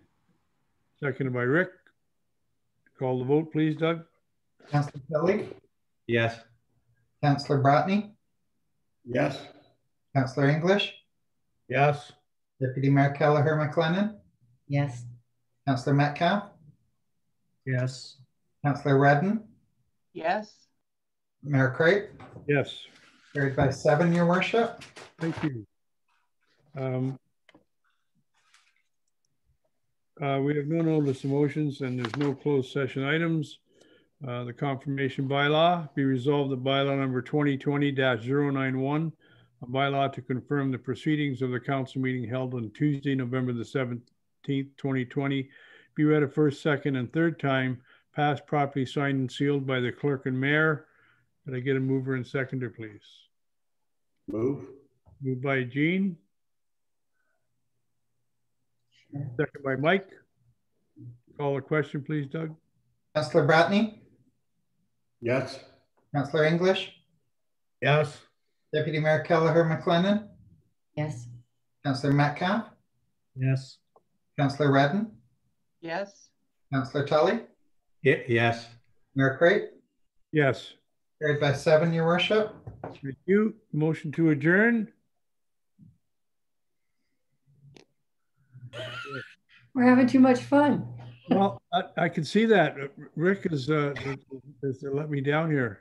seconded by Rick. Call the vote, please, Doug. Councillor Kelly? Yes. Councillor Bratney? Yes. Councillor English? Yes. Deputy Mayor Kelleher McLennan? Yes. Councillor Metcalf? Yes. Councillor Redden? Yes. Mayor Crate? Yes. Carried by 7, Your Worship. Thank you. We have no notice of motions and there's no closed session items. The confirmation bylaw be resolved that bylaw number 2020-091, a bylaw to confirm the proceedings of the council meeting held on Tuesday, November the 17th, 2020, be read a first, second, and third time, passed, properly signed and sealed by the clerk and mayor. Could I get a mover and seconder, please? Move. Moved by Jean. Second by Mike. Call the question, please, Doug. Councillor Bratney? Yes. Councillor English? Yes. Deputy Mayor Kelleher McLennan? Yes. Councillor Metcalf? Yes. Councillor Redden? Yes. Councillor Tully? Yes. Mayor Crate? Yes. Carried by 7, Your Worship. Thank you. Motion to adjourn. We're having too much fun. Well, I can see that. Rick has let me down here.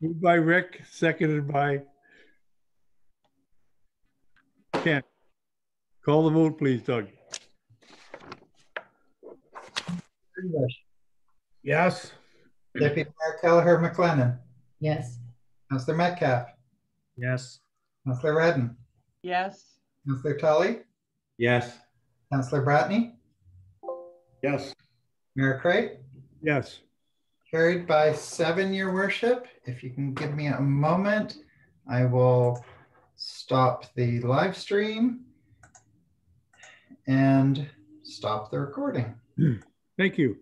Moved by Rick, seconded by Ken. Call the vote, please, Doug. Yes. Deputy Mayor Kelleher McLennan. Yes. Councillor Metcalf. Yes. Councillor Redden. Yes. Councillor Tully. Yes. Councillor Bratney. Yes. Mayor Crate. Yes. Carried by 7, Your Worship. If you can give me a moment, I will stop the live stream and stop the recording. Thank you.